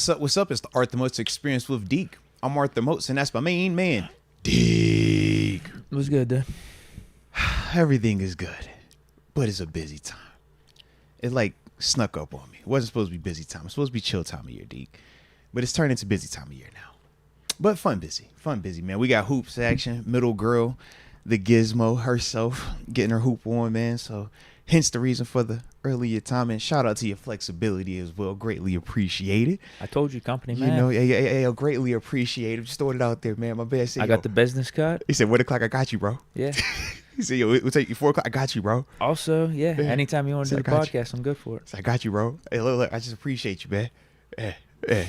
What's up? What's up? It's the Arthur Moats Experience with Deke. I'm Arthur Moats, and that's my main man, Deke. What's good, dude? Everything is good, but it's a busy time. It like snuck up on me. It wasn't supposed to be busy time. It's supposed to be chill time of year, Deke. But it's turned into busy time of year now. But fun busy, man. We got hoops action, middle girl, the gizmo herself, getting her hoop on, man. So hence the reason for the earlier time. And shout out to your flexibility as well. Greatly appreciated. I told you, company man. You know, yeah, greatly appreciated. Just throw it out there, man. My bad. Said, I got the business card. He said, 1 o'clock, I got you, bro. Yeah. He said, yo, we'll take you 4 o'clock. I got you, bro. Also, yeah, anytime you want to do the podcast, I'm good for it. So I got you, bro. Hey, look, I just appreciate you, man.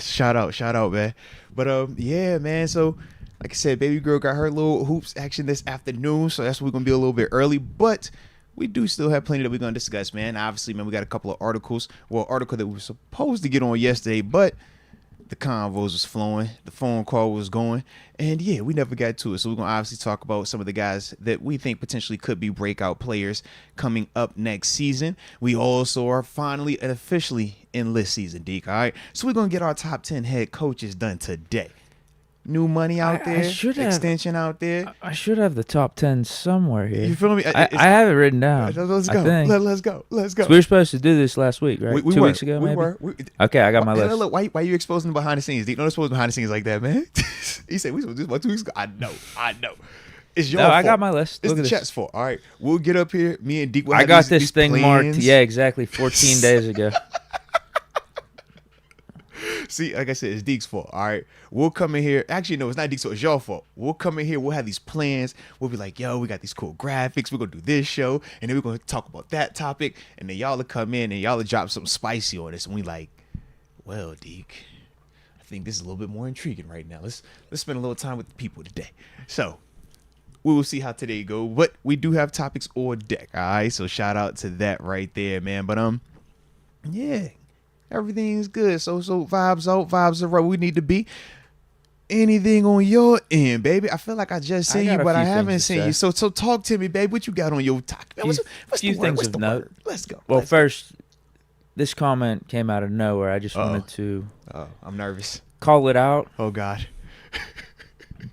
Shout out, man. But yeah, man. So like I said, baby girl got her little hoops action this afternoon, so that's why we're gonna be a little bit early, but we do still have plenty that we're gonna discuss, man. Obviously, man, we got a couple of articles. Well, article that we were supposed to get on yesterday, but the convos was flowing, the phone call was going, and yeah, we never got to it. So we're gonna obviously talk about some of the guys that we think potentially could be breakout players coming up next season. We also are finally and officially in list season, Deke. All right, so we're gonna get our top 10 head coaches done today. New money out there, extension out there. I should have the top 10 somewhere here. You feel me? I have it written down. Let's go. Let's go. So we were supposed to do this last week, right? We 2 were. weeks ago, we maybe? Were. Okay, I got my list. Look, why are you exposing the behind the scenes? You don't expose behind the scenes like that, man. He said we supposed to do this about 2 weeks ago. I know. It's your fault. I got my list. It's Look the at chat's fault. All right, we'll get up here. Me and Deke will I have got these this thing plans. marked, yeah, exactly 14 days ago. See, like I said, it's Deke's fault. All right, we'll come in here. Actually, no, it's not Deke's fault. It's your fault. We'll come in here. We'll have these plans. We'll be like, yo, we got these cool graphics. We're going to do this show. And then we're going to talk about that topic. And then y'all will come in and y'all will drop something spicy on us. And we like, well, Deke, I think this is a little bit more intriguing right now. Let's spend a little time with the people today. So we will see how today go. But we do have topics on deck. All right, so shout out to that right there, man. But yeah. Everything's good. So vibes out, vibes are where we need to be. Anything on your end, baby? I feel like I just seen you, but I haven't seen you. So talk to me, babe. What you got on your talk? What's few the word? things What's of the note. word? Let's go. Well, first, this comment came out of nowhere. I just wanted to I'm nervous. Call it out. Oh, God.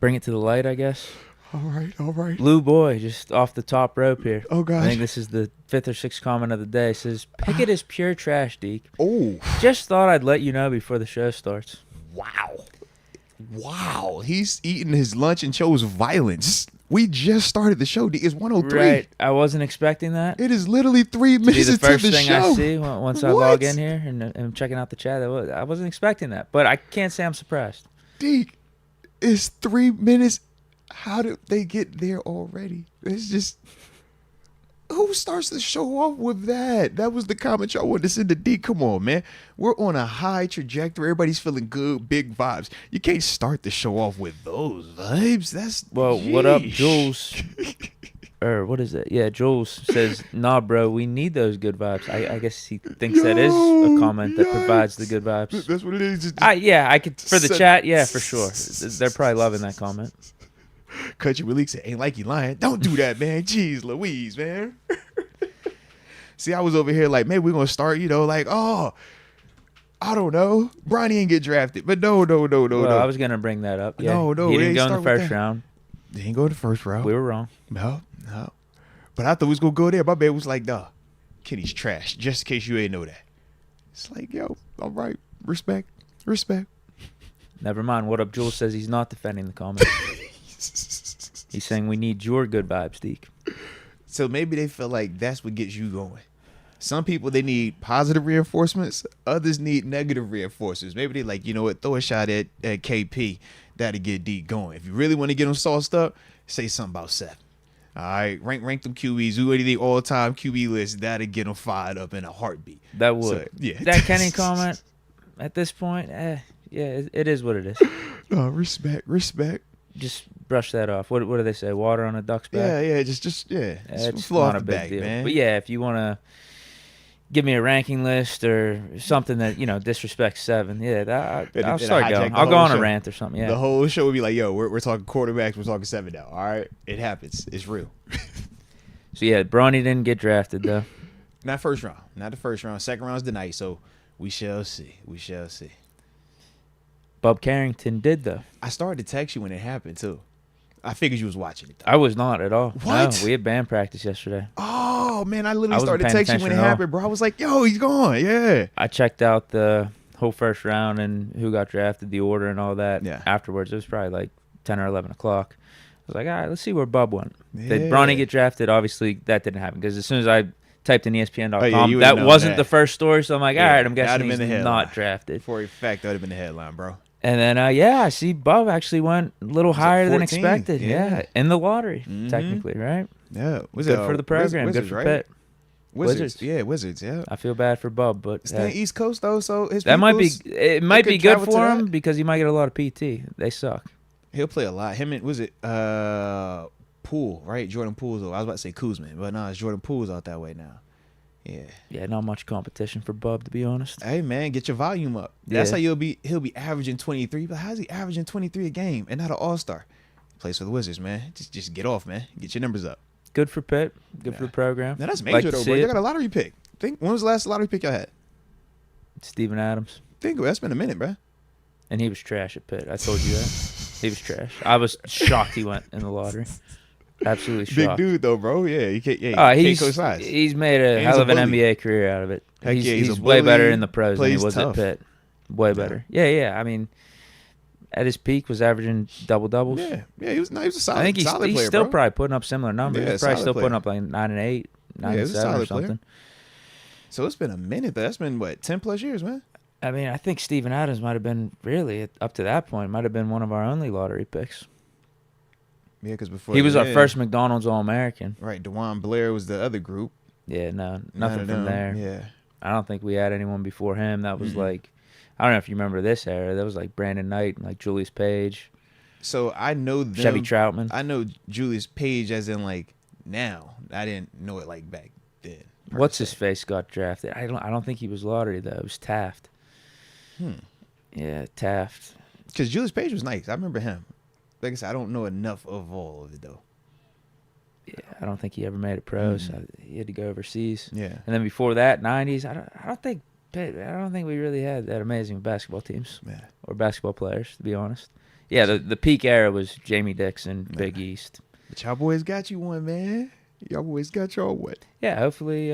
Bring it to the light, I guess. All right. Blue Boy, just off the top rope here. Oh, God. I think this is the 5th or 6th comment of the day. It says, Pickett is pure trash, Deke. Oh. Just thought I'd let you know before the show starts. Wow. He's eating his lunch and chose violence. We just started the show. It's 103. Right. I wasn't expecting that. It is literally 3 minutes into the show. The first thing I see once I log in here and I'm checking out the chat. I wasn't expecting that, but I can't say I'm surprised. Deke, it's 3 minutes. How did they get there already? It's just, who starts the show off with that? That was the comment y'all wanted to send to D. Come on, man. We're on a high trajectory. Everybody's feeling good, big vibes. You can't start the show off with those vibes. What up, Jules? Or what is it? Yeah, Jules says, nah, bro, we need those good vibes. I guess he thinks that is a comment that provides the good vibes. That's what it is. I could, for the chat, yeah, for sure. They're probably loving that comment. Country Willie said, ain't like you lying. Don't do that, man. Jeez Louise, man. See, I was over here like, maybe we're going to start, like, I don't know. Bronny ain't get drafted. But no. I was going to bring that up. Yeah. No. He didn't go in the first round. He didn't go in the first round. We were wrong. No. But I thought we was going to go there. My man was like, nah, Kenny's trash. Just in case you ain't know that. It's like, yo, all right. Respect. Never mind. What up, Jules says he's not defending the comment. He's saying we need your good vibes, Deke. So maybe they feel like that's what gets you going. Some people, they need positive reinforcements. Others need negative reinforcements. Maybe they like, you know what, throw a shot at KP. That'll get Deke going. If you really want to get them sauced up, say something about 7. All right, rank them QBs. Do anything all-time QB list. That'll get them fired up in a heartbeat. That would. So, yeah. That Kenny comment, at this point, yeah, it is what it is. No, respect. Just brush that off. What do they say? Water on a duck's back? Yeah, just It's flow not off a the big back, deal. man. But yeah, if you want to give me a ranking list or something that, disrespects 7, I'll start going. I'll go on a rant or something, yeah. The whole show would be like, yo, we're talking quarterbacks, we're talking 7 now, all right? It happens. It's real. So yeah, Bronny didn't get drafted, though. Not the first round. Second round's the night, so we shall see. Bub Carrington did, though. I started to text you when it happened, too. I figured you was watching it, though. I was not at all. What? No, we had band practice yesterday. Oh, man, I literally wasn't started paying texting you when it attention at all. happened, bro. I was like, yo, he's gone. Yeah. I checked out the whole first round and who got drafted, the order and all that. Yeah. Afterwards, it was probably like 10 or 11 o'clock. I was like, all right, let's see where Bub went. Yeah. Did Bronny get drafted? Obviously, that didn't happen because as soon as I typed in ESPN.com, Oh, yeah, you that would've known wasn't that. the first story. So I'm like, all right, I'm that'd guessing have been he's the not headline. drafted. For a fact, that would have been the headline, bro. And then, I see Bub actually went a little Was it higher than 14? expected. Yeah. Yeah, in the lottery, Mhm. technically, right? Yeah. Was Good for the program. Wizards, Good for right? Pitt. Wizards. Wizards. Yeah, Wizards, yeah. I feel bad for Bub, but It's the East Coast, though, so his that might be peoples, it. Might could be good travel to for him that. because he might get a lot of PT. They suck. He'll play a lot. Him and, was it Poole, right? Jordan Poole's over. I was about to say Kuzman, but no, it's Jordan Poole's out that way now. Yeah. Yeah, not much competition for Bub, to be honest. Hey man, get your volume up. That's Yeah. how he'll be averaging 23. But how's he averaging 23 a game and not an all-star? Plays for the Wizards, man. Just get off, man. Get your numbers up. Good for Pitt. Good for Yeah. the program. Now that's Like major to though, see bro. You it. got a lottery pick. When was the last lottery pick y'all had? Steven Adams. That's been a minute, bro. And he was trash at Pitt. I told you that. He was trash. I was shocked he went in the lottery. Absolutely Big shocked. dude though, bro. Yeah, you can't. Yeah, He's can't coincide. he's made a And hell he's a of an bully. NBA career out of it. Heck yeah, he's a way better bully, in the pros than he plays was tough. at Pitt. Way better. Yeah. I mean, at his peak was averaging double doubles. Yeah, he was a solid. I think he's solid player, still bro. probably putting up similar numbers. Yeah, he's probably solid still putting player. up like 9 and 8, 9 Yeah, and he's a 7 or solid player. something. So it's been a minute. That's been what 10 plus years, man. I mean, I think Steven Adams might have been really up to that point. Might have been one of our only lottery picks. Yeah, because before He was our then- first McDonald's All-American. Right, DeJuan Blair was the other group. Yeah, no, None nothing of from them. there. Yeah. I don't think we had anyone before him. That was Mm-mm. like, I don't know if you remember this era. That was like Brandon Knight and like Julius Page, So I know them. Chevy Troutman. I know Julius Page as in like now. I didn't know it like back then. per What's se. his face got drafted? I don't think he was lottery though. It was Taft. Hmm. Yeah, Taft. Because Julius Page was nice. I remember him. Like I said, I don't know enough of all of it though. Yeah, I don't think he ever made it pros. Mhm. He had to go overseas. Yeah. And then before that, 90s. I don't think we really had that amazing basketball teams Yeah. or basketball players, to be honest. Yeah, the peak era was Jamie Dixon, Big East. But y'all boys got you one, man. Y'all boys got y'all what? Yeah, hopefully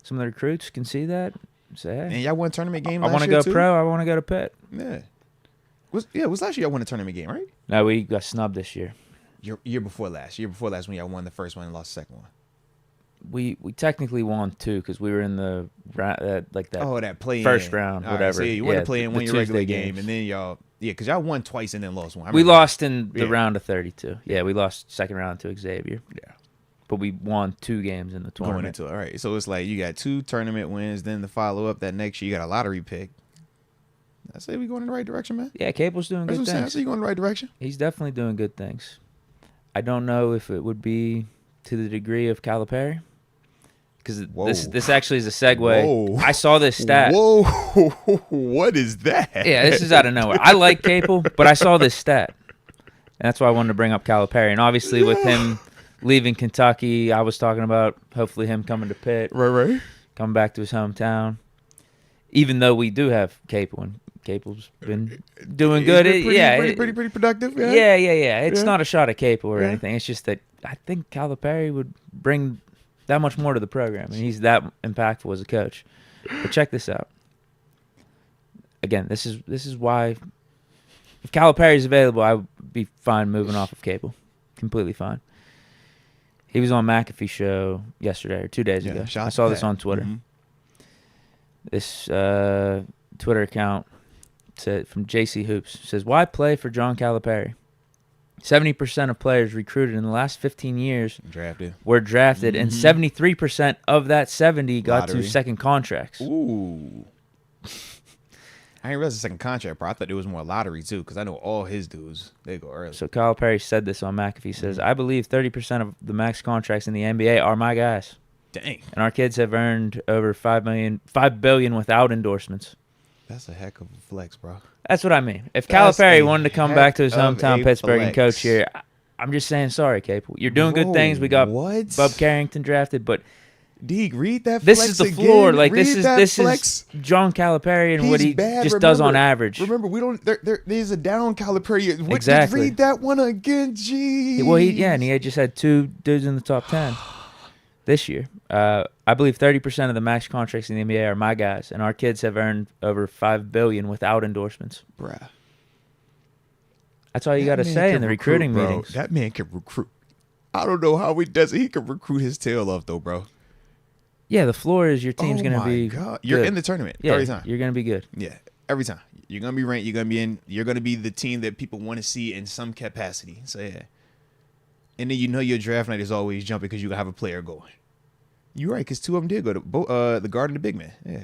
some of the recruits can see that. Say, hey, And y'all won a tournament game I last want to year go too? pro. I want to go to Pitt. Yeah. Was last year y'all won a tournament game, right? No, we got snubbed this year. Year before last. Year before last when y'all won the first one and lost the second one. We technically won 2 because we were in the like that. Oh, that play first round, whatever. So you won Yeah, the play in the one your regular Tuesday game, games. and then y'all because y'all won twice and then lost one. I We remember lost in the Yeah. round of 32. Yeah, we lost second round to Xavier. Yeah. But we won 2 games in the going tournament. into it. All right. So it's like you got 2 tournament wins, then the follow up that next year you got a lottery pick. I say we going in the right direction, man. Yeah, Cable's doing That's good what I'm saying. I things. say you going in the right direction. He's definitely doing good things. I don't know if it would be to the degree of Calipari. Because Whoa. this actually is a segue. Whoa. I saw this stat. Whoa, what is that? Yeah, this is out of nowhere. I like Capel, but I saw this stat. And that's why I wanted to bring up Calipari. And obviously with him leaving Kentucky, I was talking about hopefully him coming to Pitt, Right. coming back to his hometown. Even though we do have Capel, and Capel's been doing good. He's been Yeah, pretty productive. Yeah. It's Yeah. not a shot at Capel or Yeah. anything. It's just that I think Calipari would bring that much more to the program, and he's that impactful as a coach. But check this out. Again, this is why if Calipari's available, I would be fine moving off of Capel. Completely fine. He was on McAfee show yesterday or 2 days ago. shout out I to saw this Pat. on Twitter. Mhm. This Twitter account said from JC Hoops says, "Why play for John Calipari? 70% of players recruited in the last 15 years Drafted. were drafted, and Mhm. 73% of that 70 got Lottery. to second contracts." Ooh. I didn't realize the second contract, bro. I thought it was more lottery too, because I know all his dudes they go early. So Calipari said this on McAfee. He says, Mm-hmm. "I believe 30% of the max contracts in the NBA are my guys, Dang, and our kids have earned over $5 billion without endorsements." that's a heck of a flex, bro. That's what I mean. If That's Calipari a wanted to come heck back to his of hometown a Pittsburgh and coach flex. here, I'm just saying sorry, Capel. You're doing good Whoa, things. We got what? Bub Carrington drafted, but Deke, read that This flex is the again. floor. Like Read this that is flex. John Calipari and what He's he bad, just does on remember. average. Remember, we don't. There's a down Calipari. Exactly. Read that one again, Jeez. Well, and he had just had 2 dudes in the top 10 this year. I believe 30% of the max contracts in the NBA are my guys, and our kids have earned over $5 billion without endorsements. Bruh. That's all you got to say in the recruiting meetings. That man can recruit. I don't know how he does it. He can recruit his tail off, though, bro. Yeah, the floor is your team's going to be. God. You're good. in the tournament Yeah, every time. you're going to be good. Yeah, every time. You're gonna be ranked. You're gonna be in. You're gonna be the team that people want to see in some capacity. So yeah. And then your draft night is always jumping because you have a player going. You're right, because 2 of them did go to the guard and the big man. Yeah.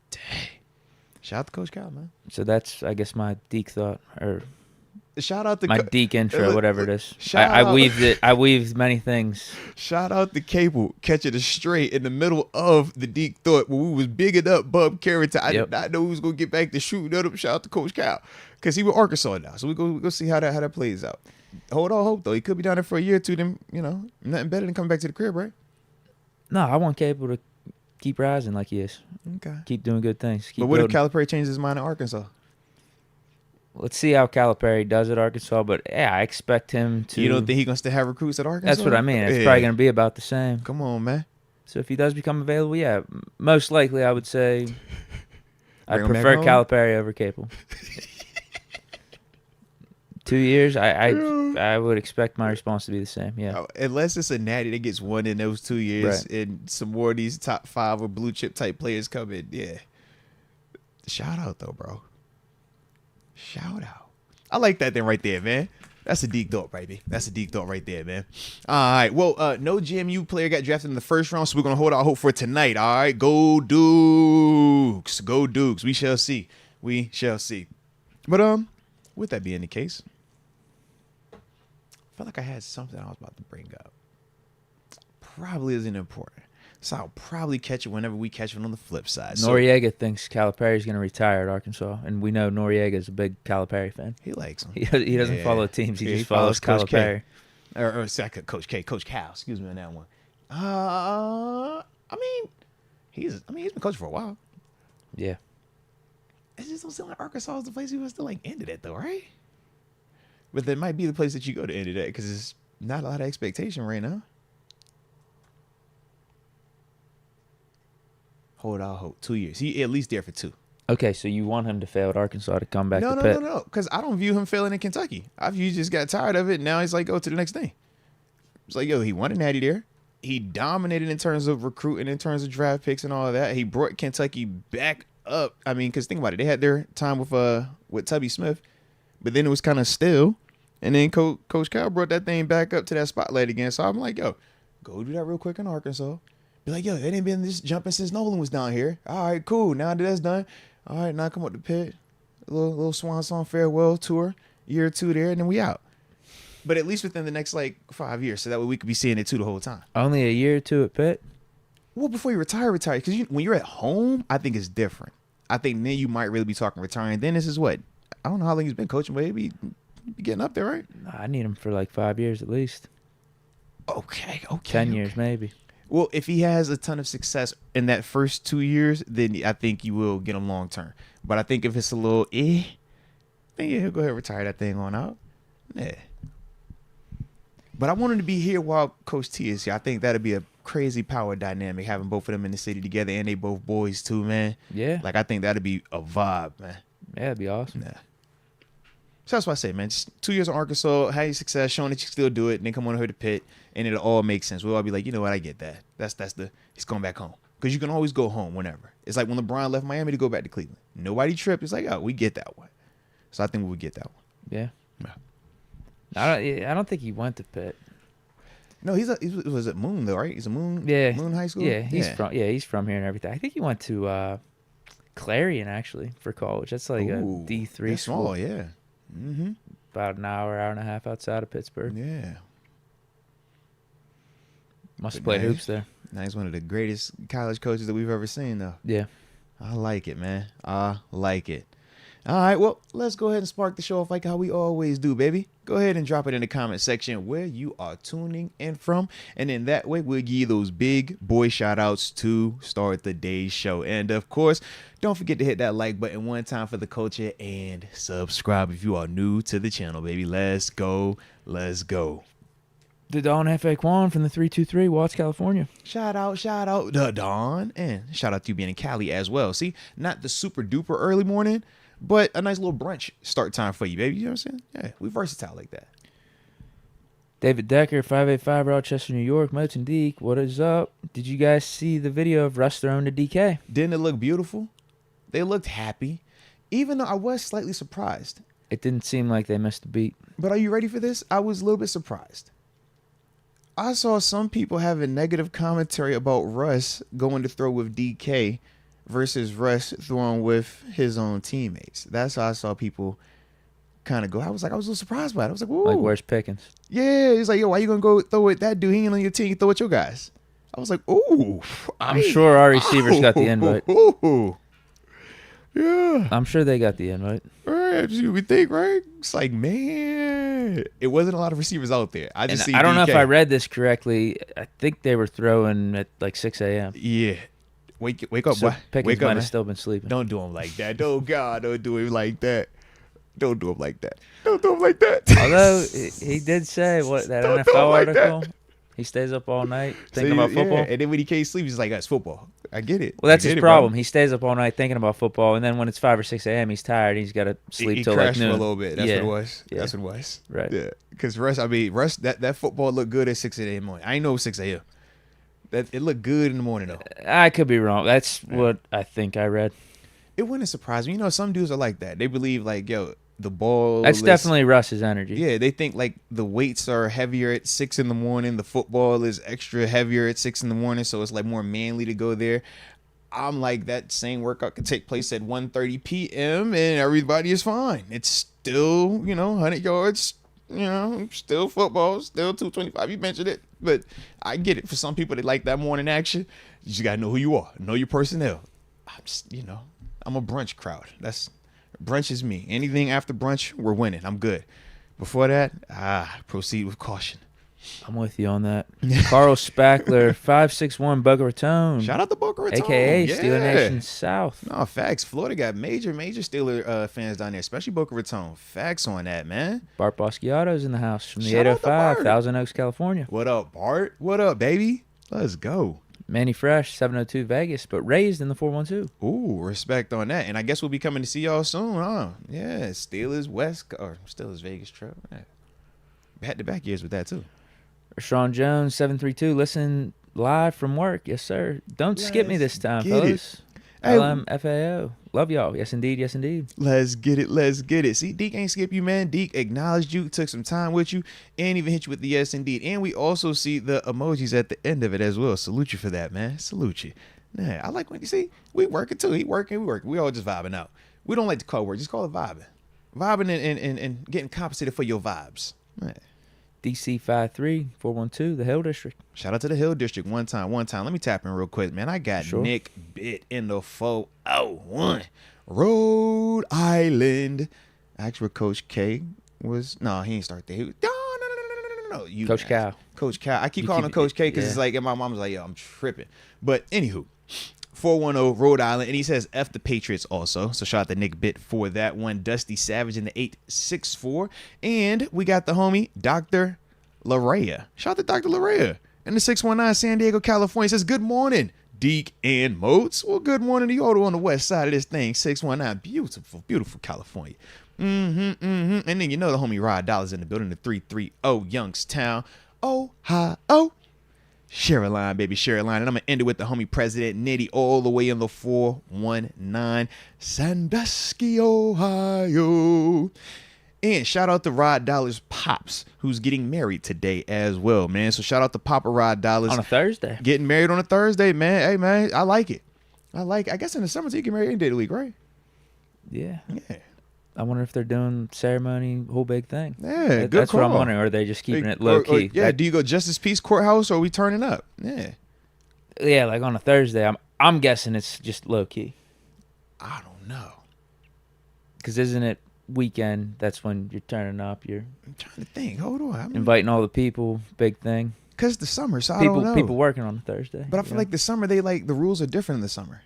Dang. Shout out to Coach Cal, man. So that's, I guess, my Deke thought, or shout out to my Deke intro, whatever it is. I weaved many things. Shout out to Cable catching it straight in the middle of the Deke thought when we was bigging up Bub Carrington. I did not know he was gonna get back to shooting up. Shout out to Coach Cal because he with Arkansas now. So we go see how that plays out. Hold on, hope though. He could be down there for a year or two. Then nothing better than coming back to the crib, right? No, I want Cable to keep rising like he is. Okay. Keep doing good things. But what if Calipari changes his mind in Arkansas? Let's see how Calipari does at Arkansas. But yeah, I expect him to. You don't think he's gonna still have recruits at Arkansas? That's what I mean. It's probably gonna be about the same. Come on, man. So if he does become available, yeah, most likely I would say I'd Bring him prefer back home? Calipari over Cable. 2 years, I would expect my response to be the same. Yeah. Unless it's a natty that gets one in those 2 years, Right. and some more of these top 5 or blue chip type players come in. Yeah. Shout out though, bro. Shout out. I like that thing right there, man. That's a Deke thought, baby. That's a Deke thought right there, man. All right. Well, no GMU player got drafted in the first round, so we're gonna hold our hope for tonight. All right. Go Dukes. Go Dukes. We shall see. We shall see. But with that being the case, I felt like I had something I was about to bring up. Probably isn't important. So I'll probably catch it whenever we catch it on the flip side. Noriega thinks Calipari's going to retire at Arkansas, and we know Noriega is a big Calipari fan. He likes him. He doesn't follow teams. He just follows Coach Calipari. K. Or second, Coach K. Coach Cal. Excuse me on that one. I mean, he's been coaching for a while. Yeah. It just don't seem like Arkansas is the place he was to like ended at though, right? But that might be the place that you go to end it at because it's not a lot of expectation right now. Hold out hope. 2 years. He at least there for 2. Okay, so you want him to fail at Arkansas to come back to No, Pitt? no. Because I don't view him failing in Kentucky. I view he just got tired of it. Now he's like, go to the next thing. It's like, he won a natty there. He dominated in terms of recruiting, in terms of draft picks and all of that. He brought Kentucky back up. I mean, because think about it. They had their time with Tubby Smith, but then it was kind of still. And then Coach Cal brought that thing back up to that spotlight again. So I'm like, go do that real quick in Arkansas. Be like, it ain't been this jumping since Nolan was down here. All right, cool. Now that that's done, all right, now come up to Pitt. A little Swan Song farewell tour, year or 2 there, and then we out. But at least within the next, 5 years, so that way we could be seeing it too the whole time. Only a year or 2 at Pitt? Well, before you retire. Because when you're at home, I think it's different. I think then you might really be talking retiring. Then this is what? I don't know how long he's been coaching, but he'd be getting up there, right? I need him for 5 years at least. Okay. 10 years maybe. Well, if he has a ton of success in that first 2 years, then I think you will get him long term. But I think if it's a little then he'll go ahead and retire that thing on out. Yeah. But I want him to be here while Coach T is here. I think that'd be a crazy power dynamic, having both of them in the city together, and they both boys too, man. Yeah. I think that'd be a vibe, man. Yeah, it'd be awesome. Yeah. So that's what I say, man. Just 2 years in Arkansas, have your success, showing that you can still do it, and then come on here to Pitt, and it'll all make sense. We'll all be like, you know what, I get that. He's going back home. Because you can always go home whenever. It's like when LeBron left Miami to go back to Cleveland. Nobody tripped. It's like, we get that one. So I think we would get that one. Yeah. Yeah. I don't think he went to Pitt. No, he was at Moon though, right? He's a Moon. Yeah. Moon High School. Yeah, he's from here and everything. I think he went to Clarion actually for college. That's like a D3 that's school. small, yeah. Mm-hmm. About an hour and a half outside of Pittsburgh. Yeah. Must have But played now hoops there. Now he's one of the greatest college coaches that we've ever seen, though. Yeah. I like it, man. I like it. All right, well, let's go ahead and spark the show off like how we always do, baby. Go ahead and drop it in the comment section where you are tuning in from. And in that way, we'll give you those big boy shout outs to start the day's show. And of course, don't forget to hit that like button one time for the culture and subscribe if you are new to the channel, baby. Let's go. Let's go. The Don F.A. Kwan from the 323, Watts, California. Shout out to Don. And shout out to you being in Cali as well. See, not the super duper early morning, but a nice little brunch start time for you, baby. You know what I'm saying? Yeah, we versatile like that. David Decker, 585 Rochester, New York. Moats and Deke, what is up? Did you guys see the video of Russ throwing to DK? Didn't it look beautiful? They looked happy, even though I was slightly surprised. It didn't seem like they missed a beat. But are you ready for this? I was a little bit surprised. I saw some people having negative commentary about Russ going to throw with DK versus Russ throwing with his own teammates. That's how I saw people kind of go. I was a little surprised by it. I was like, whoa. Like, where's Pickens? Yeah, he's like, yo, why you going to go throw with that dude? He ain't on your team. You throw with your guys. I was like, ooh. I'm sure our receivers got the invite. Ooh. Yeah. I'm sure they got the invite. Right, that's what we think, right? It's like, man, it wasn't a lot of receivers out there. I don't know if I read this correctly. I think they were throwing at like 6 a.m. Yeah. Wake up, So boy. Pickens Wake might up, have man. still been sleeping. Don't do him like that. Oh, God, don't do him like that. Don't do him like that. Don't do him like that. Although he did say that Don't do NFL him like that. article, he stays up all night thinking about football. Yeah, and then when he can't sleep, he's like, that's football. I get it. Well, that's I his get it, problem. bro. He stays up all night thinking about football, and then when it's 5 or 6 a.m., he's tired. He's got to sleep He till like crashed noon. for a little bit. That's Yeah. what it was. Yeah. That's what it was. Right. Yeah. Because Russ, that football looked good at 6 a.m. morning. I ain't know it was 6 a.m. It looked good in the morning, though. I could be wrong. That's what I think I read. It wouldn't surprise me. You know, some dudes are like that. They believe, like, yo, the ball That's is- definitely Russ's energy. Yeah, they think, like, the weights are heavier at 6 in the morning. The football is extra heavier at 6 in the morning, so it's, like, more manly to go there. I'm like, that same workout could take place at 1:30 p.m. and everybody is fine. It's still, 100 yards, still football, still 225. You mentioned it, but I get it. For some people, they like that morning action. You just got to know who you are, know your personnel. I'm a brunch crowd. Brunch is me. Anything after brunch, we're winning. I'm good. Before that, proceed with caution. I'm with you on that. Carl Spackler, 561 Boca Raton. Shout out to Boca Raton. AKA Yeah. Steeler Nation South. No, facts. Florida got major Steeler fans down there, especially Boca Raton. Facts on that, man. Bart Basquiato's in the house from the Shout out to 805, Bart. Thousand Oaks, California. What up, Bart? What up, baby? Let's go. Manny Fresh, 702 Vegas, but raised in the 412. Ooh, respect on that. And I guess we'll be coming to see y'all soon, huh? Yeah, Steelers Vegas trip. Yeah. Back-to-back years with that, too. Rashawn Jones, 732, listen live from work. Yes, sir. Don't skip me this time, get fellas. Hey, LMFAO. Love y'all. Yes, indeed. Yes, indeed. Let's get it. See, Deke ain't skip you, man. Deke acknowledged you, took some time with you, and even hit you with the yes, indeed. And we also see the emojis at the end of it as well. Salute you for that, man. Salute you. Yeah, I like when you see, we working too. He working, we working. We all just vibing out. We don't like to call words. Just call it vibing. Vibing and getting compensated for your vibes. Yeah. DC 53412, the Hill District. Shout out to the Hill District one time. Let me tap in real quick, man. I got Sure. Nick Bit in the 401. Rhode Island. Actually, Coach K was, no, he ain't start there. No. You Coach Cal. Coach Cal. I keep You calling keep him Coach K because yeah. it's like, and my mom's like, yo, I'm tripping. But anywho, 410 Rhode Island, and he says F the Patriots also. So shout out to Nick Bit for that one. Dusty Savage in the 864. And we got the homie, Dr. Larea. Shout out to Dr. Larea in the 619 San Diego, California. Says, good morning, Deke and Moats. Well, good morning to you all on the west side of this thing. 619. Beautiful, beautiful California. And then you know the homie Rod Dollars in the building, the 330 Youngstown, Ohio. Share a line, baby, share a line. And I'm going to end it with the homie President Nitty all the way in the 419 Sandusky, Ohio. And shout out to Rod Dollars Pops, who's getting married today as well, man. So shout out to Papa Rod Dollars. On a Thursday. Getting married on a Thursday, man. Hey, man, I like it. I guess in the summer, you get married any day of the week, right? Yeah. Yeah. I wonder if they're doing ceremony, whole big thing. Yeah, good That's call. what I'm wondering. Or are they just keeping it low key? Yeah, do you go Justice Peace Courthouse or are we turning up? Yeah. Yeah, like on a Thursday. I'm guessing it's just low key. I don't know. Because isn't it weekend? That's when you're turning up. You're I'm trying to think. Hold on. I mean, inviting all the people. Big thing. because the summer, so I don't know. People working on a Thursday. But I feel like the summer, the rules are different in the summer.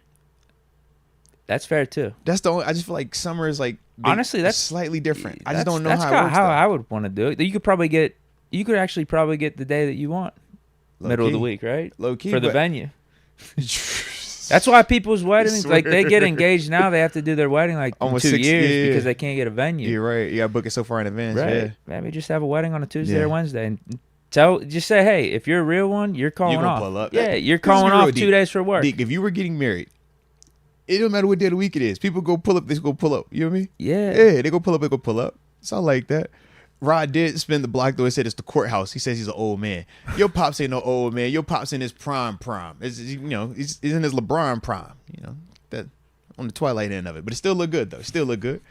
That's fair too. That's the only. I just feel like summer is like honestly, that's slightly different. I just don't know that's how it works. how though. I would want to do it. You could actually probably get the day that you want, Low middle of the key. week, right? Low key For the but- venue. That's why people's weddings, like they get Swear. engaged now, they have to do their wedding like Almost in 2 years yeah. because they can't get a venue. You're right. You gotta book it so far in advance. Right? Yeah. Maybe just have a wedding on a Tuesday Yeah. or Wednesday and just say, hey, if you're a real one, you're calling gonna off. pull up. Yeah, you're Because calling you're off real 2 deep. days for work. Deke, if you were getting married, it don't matter what day of the week it is. People go pull up. They go pull up. You know what I mean? Yeah. Yeah. They go pull up. They go pull up. It's all like that. Rod did spin the block though. He said it's the courthouse. He says he's an old man. Your pops ain't no old man. Your pops in his prime. It's, you know, he's in his LeBron prime. You know, that on the twilight end of it. But it still look good though. Still look good.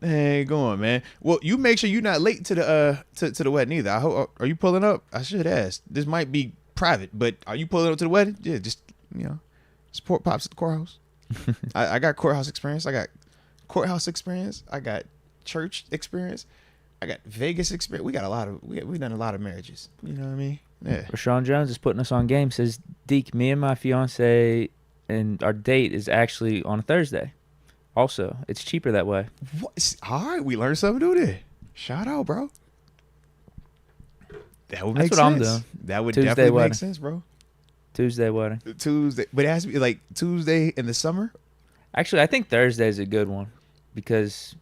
Hey, go on, man. Well, you make sure you're not late to the to the wedding either. I hope. Are you pulling up? I should ask. This might be private, but are you pulling up to the wedding? Yeah, just support pops at the courthouse. I got courthouse experience. I got courthouse experience. I got church experience. I got Vegas experience. We got a lot of we done a lot of marriages. You know what I mean? Yeah. Rashawn Jones is putting us on game. Says, Deke, me and my fiance and our date is actually on a Thursday. Also, it's cheaper that way. What? All right, we learned something new there. Shout out, bro. That would make That's sense. what I'm doing. That would Tuesday definitely wedding. make sense, bro. Tuesday wedding. Tuesday, but it has to be like Tuesday in the summer. Actually, I think Thursday is a good one because,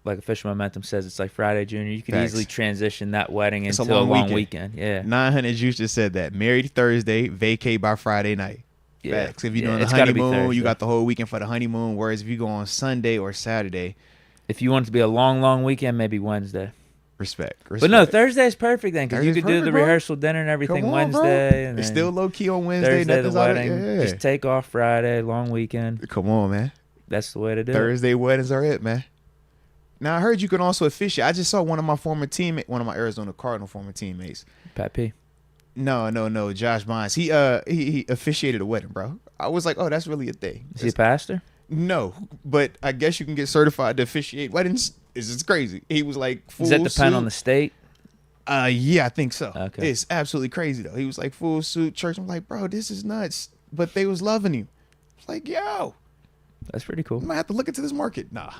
like Official Momentum says, it's like Friday Junior. You could Facts. easily transition that wedding It's into a a long long weekend. weekend. Yeah. 900 Juice just said that. Married Thursday, vacate by Friday night. Yeah. Facts. If you're Yeah, doing the it's gotta be honeymoon, you Thursday. got the whole weekend for the honeymoon. Whereas if you go on Sunday or Saturday, If you want it to be a long, long weekend, maybe Wednesday. respect. But no, Thursday is perfect then because you Thursday's could do the perfect, bro. rehearsal dinner and everything Come on, bro. Wednesday. And It's then still low key on Wednesday. Thursday, the Nothing's out of wedding. yeah. Just take off Friday, long weekend. Come on, man. That's the way to do it. Thursday weddings are it, man. Now I heard you can also officiate. I just saw one of my Arizona Cardinal former teammates. Pat P. No, Josh Bynes. He officiated a wedding, bro. I was like, oh, that's really a thing. Is he a pastor? No, but I guess you can get certified to officiate weddings. It's crazy. He was like full Does that depend suit. on the state? Yeah, I think so. Okay. It's absolutely crazy though. He was like full suit church. I'm like, bro, this is nuts. But they was loving you. It's like, yo, That's pretty cool. I might have to look into this market. Nah.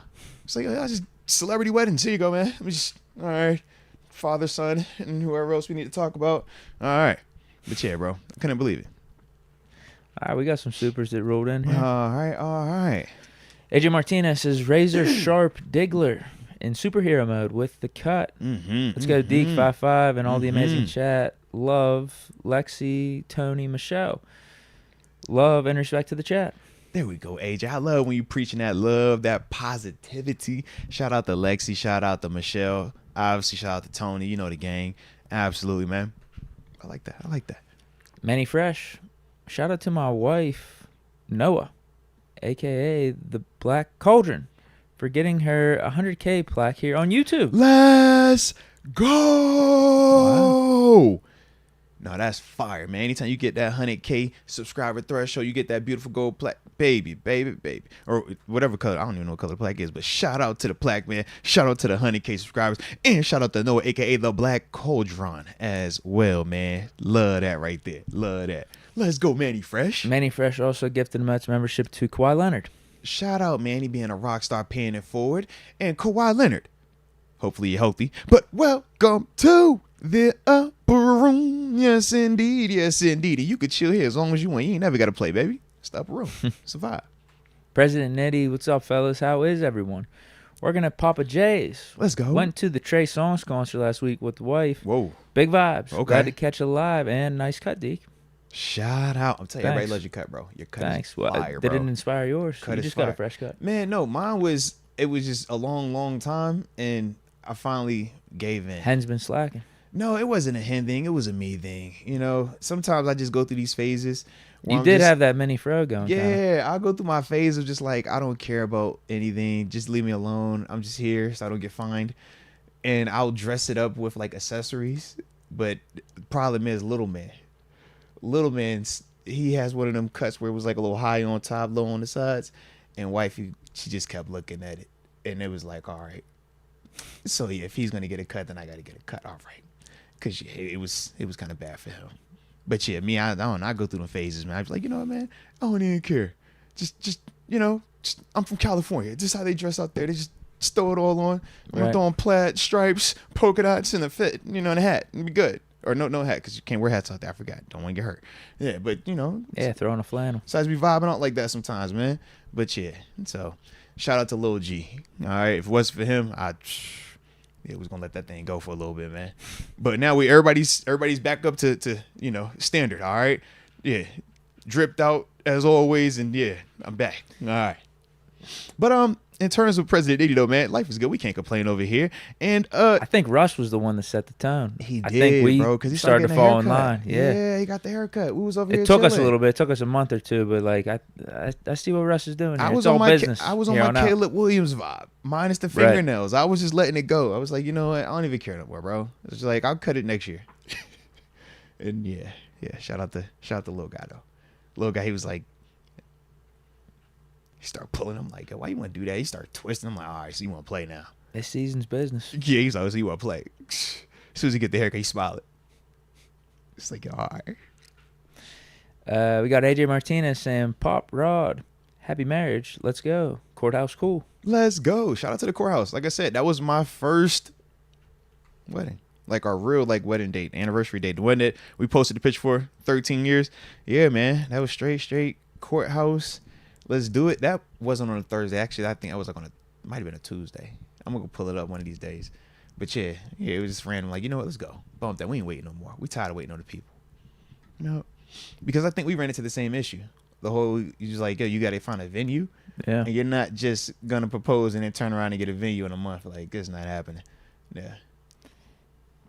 It's like, I just celebrity weddings. Here you go, man. Let me just all right. Father, son, and whoever else we need to talk about. All right. But yeah, bro. I couldn't believe it. All right, we got some supers that rolled in here. All right. AJ Martinez says razor sharp Diggler in superhero mode with the cut. Mm-hmm. Let's go Deke.5 and all the amazing chat. Love, Lexi, Tony, Michelle. Love and respect to the chat. There we go, AJ. I love when you preaching that love, that positivity. Shout out to Lexi. Shout out to Michelle. Obviously, shout out to Tony. You know the gang. Absolutely, man. I like that. Manny Fresh. Shout out to my wife, Noah, a.k.a. the Black Cauldron, for getting her 100K plaque here on YouTube. Let's go. No, that's fire, man. Anytime you get that 100K subscriber threshold, you get that beautiful gold plaque. Baby. Or whatever color. I don't even know what color the plaque is, but shout out to the plaque, man. Shout out to the 100K subscribers. And shout out to Noah, a.k.a. the Black Cauldron as well, man. Love that right there. Love that. Let's go, Manny Fresh. Manny Fresh also gifted a Mets membership to Kawhi Leonard. Shout out, Manny, being a rock star, paying it forward. And Kawhi Leonard. Hopefully you're healthy. But welcome to the upper room. Yes, indeed. Yes, indeed. You could chill here as long as you want. You ain't never got to play, baby. It's the upper room. Survive. President Nitty, what's up, fellas? How is everyone? Working at Papa J's. Let's go. Went to the Trey Songz concert last week with the wife. Whoa. Big vibes. Okay. Glad to catch a live and nice cut, Deke. Shout out. I'm telling you, everybody Thanks. loves your cut, bro. Your cut Thanks. is Well, fire, did bro. it inspire yours? Cut You is just got a fire. fresh cut. Man, no, mine was, it was just a long time, and I finally gave in. Hen's been slacking. No, it wasn't a hen thing. It was a me thing. You know, sometimes I just go through these phases. where You I'm did just- have that mini fro going. kinda. Yeah, I'll go through my phase of just like, I don't care about anything. Just leave me alone. I'm just here so I don't get fined. And I'll dress it up with like accessories. But the problem is Little Man. Little Man's, he has one of them cuts where it was like a little high on top, low on the sides. And wifey, she just kept looking at it. And it was like, all right. So yeah, if he's gonna get a cut, then I gotta get a cut. All right. Cause yeah, it was kind of bad for him. But yeah, me, I don't know. I go through the phases, man. I was like, you know what, man? I don't even care. Just I'm from California. Just how they dress out there. They just throw it all on. I'm Right. throwing plaid, stripes, polka dots, and a fit, and a hat. And be good. Or no hat, because you can't wear hats out there. I forgot. Don't want to get hurt. Yeah, but Yeah, throwing a flannel. besides be vibing out like that sometimes, man. But yeah, so shout out to Lil G. All right, if it wasn't for him, it was gonna let that thing go for a little bit, man. But now everybody's back up to standard. All right, yeah, dripped out as always, and yeah, I'm back. All right, but in terms of President Diddy though, man, life is good. We can't complain over here, and I think Russ was the one that set the tone. he I did, think we bro, because he started to getting a fall in haircut. line. Yeah. he got the haircut. We was over here. It took us a chilling. little bit. It took us a month or two, but like I see what Russ is doing. Here. I was it's on all my business. I was on here my out. Caleb Williams vibe, minus the Right. fingernails. I was just letting it go. I was like, you know what? I don't even care no more, bro. It's just like I'll cut it next year. And yeah. Shout out to little guy though. Little guy, he was like, he started pulling. I'm like, why you want to do that? He started twisting. I'm like, all right, so you want to play now? This season's business. Yeah, he's like, so you want to play? As soon as he get the haircut, he smiled. It's like, all right. We got AJ Martinez saying, "Pop Rod, happy marriage. Let's go. Courthouse cool." Let's go. Shout out to the courthouse. Like I said, that was my first wedding. Like our real wedding date, anniversary date. The one that we posted the picture for 13 years. Yeah, man. That was straight courthouse. Let's do it. That wasn't on a Thursday. Actually, I think I was might have been a Tuesday. I'm going to pull it up one of these days. But yeah, it was just random. Like, you know what? Let's go. Bump that. We ain't waiting no more. We tired of waiting on the people. Because I think we ran into the same issue. The whole, you just like, yo, you got to find a venue. Yeah. And you're not just going to propose and then turn around and get a venue in a month. Like, it's not happening. Yeah.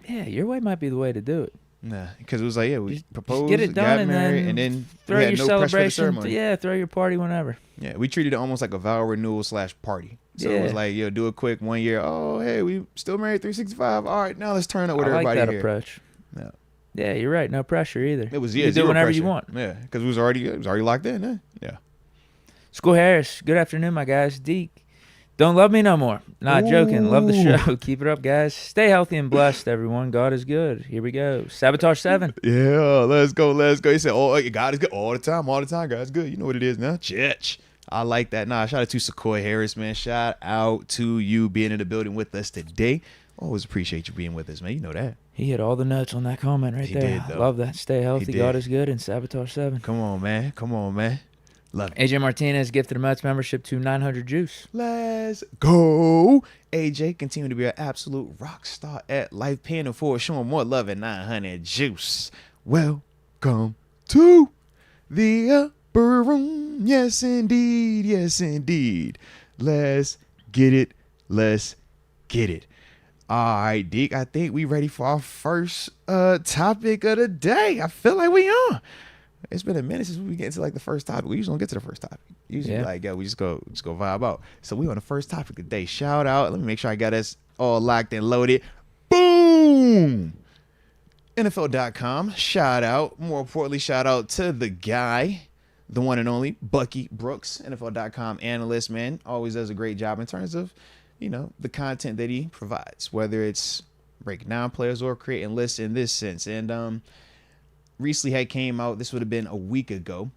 Yeah, your way might be the way to do it. Nah, because it was like, yeah, we Just proposed, get it done got and married, then and then Throw we your had no pressure for the celebration. ceremony. Yeah, throw your party whenever. Yeah, we treated it almost like a vow renewal / party. So it was Yeah. like, yo, do a quick 1 year. Oh, hey, we still married 365. All right, now let's turn up with I like everybody that here. approach. Yeah. Yeah, you're right. No pressure either. It was you can do zero whenever pressure. you want. Yeah, because it was already locked in. Yeah. School Harris, good afternoon, my guys. Deke, don't love me no more. Not joking. Love the Ooh. show. Keep it up, guys. Stay healthy and blessed, everyone. God is good. Here we go. Sabotage 7. Yeah, let's go. He said, oh, God is good all the time. God is good. You know what it is now. Church. I like that. Nah, shout out to Sequoia Harris, man. Shout out to you being in the building with us today. Always appreciate you being with us, man. You know that. He hit all the notes on that comment right He there. did, though. Love that. Stay healthy. did. God is good. And Sabotage 7. Come on, man. Love it. AJ Martinez gifted a Moats membership to 900 Juice. Let's go. AJ continue to be an absolute rock star at life, paying it forward, showing more love at 900 Juice. Welcome to the upper room. Yes, indeed. Yes, indeed. Let's get it. All right, Deke, I think we ready for our first topic of the day. I feel like we are. It's been a minute since we get into the first topic. We usually don't get to the first topic. Usually, we just go vibe out. So we on the first topic today. Shout out. Let me make sure I got us all locked and loaded. Boom. NFL.com. Shout out. More importantly, shout out to the guy, the one and only Bucky Brooks, NFL.com analyst, man. Always does a great job in terms of, the content that he provides, whether it's breaking down players or creating lists in this sense. And recently had came out, this would have been a week ago.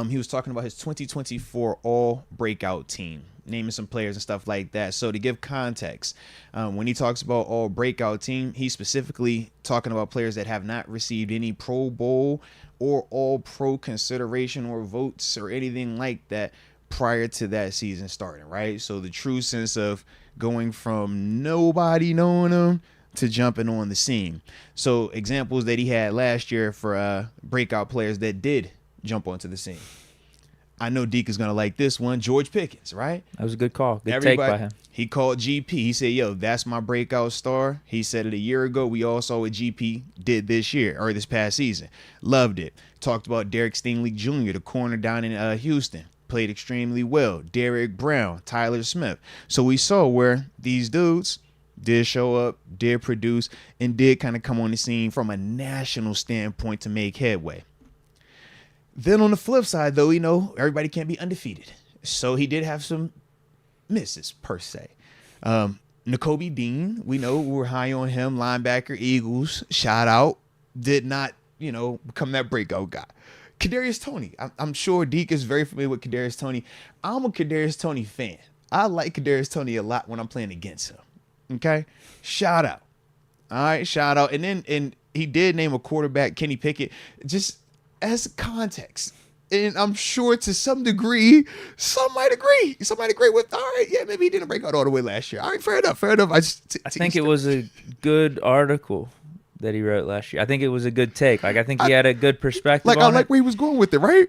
He was talking about his 2024 all breakout team, naming some players and stuff like that. So to give context, when he talks about all breakout team, he's specifically talking about players that have not received any Pro Bowl or all pro consideration or votes or anything like that prior to that season starting, right? So the true sense of going from nobody knowing them to jumping on the scene. So examples that he had last year for breakout players that did jump onto the scene. I know Deke is going to like this one. George Pickens, right? That was a good call. Good take by him. He called GP. He said, yo, that's my breakout star. He said it a year ago. We all saw what GP did this year or this past season. Loved it. Talked about Derek Stingley Jr., the corner down in Houston. Played extremely well. Derek Brown, Tyler Smith. So we saw where these dudes did show up, did produce, and did kind of come on the scene from a national standpoint to make headway. Then on the flip side, though, everybody can't be undefeated. So he did have some misses per se. N'Kobe Dean, we know we're high on him, linebacker, Eagles, shout out, did not, become that breakout guy. Kadarius Toney, I'm sure Deke is very familiar with Kadarius Toney. I'm a Kadarius Toney fan. I like Kadarius Toney a lot when I'm playing against him. Okay, shout out. All right, shout out. And he did name a quarterback, Kenny Pickett, just as context. And I'm sure to some degree, some might agree. Some might agree with, all right, yeah, maybe he didn't break out all the way last year. All right, fair enough. I think it was a good article that he wrote last year. I think it was a good take. Like, I think he had a good perspective on I like where he was going with it, right?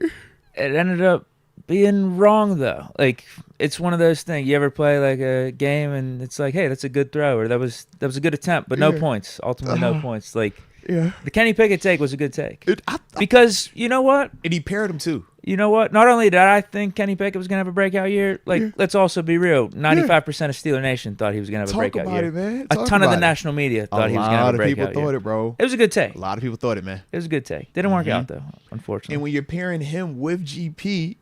It ended up being wrong, though. Like, it's one of those things. You ever play, like, a game, and it's like, hey, that's a good throw, or that was a good attempt, but no points. Ultimately, no points. Like, the Kenny Pickett take was a good take. Because, you know what? And he paired him, too. You know what? Not only did I think Kenny Pickett was going to have a breakout year, let's also be real. 95% of Steeler Nation thought he was going to have a breakout year. Talk about it, man. A ton of the national media thought he was going to have a breakout year. A lot of people thought it, bro. It was a good take. A lot of people thought it, man. It was a good take. Didn't work out, though, unfortunately. And when you're pairing him with GP,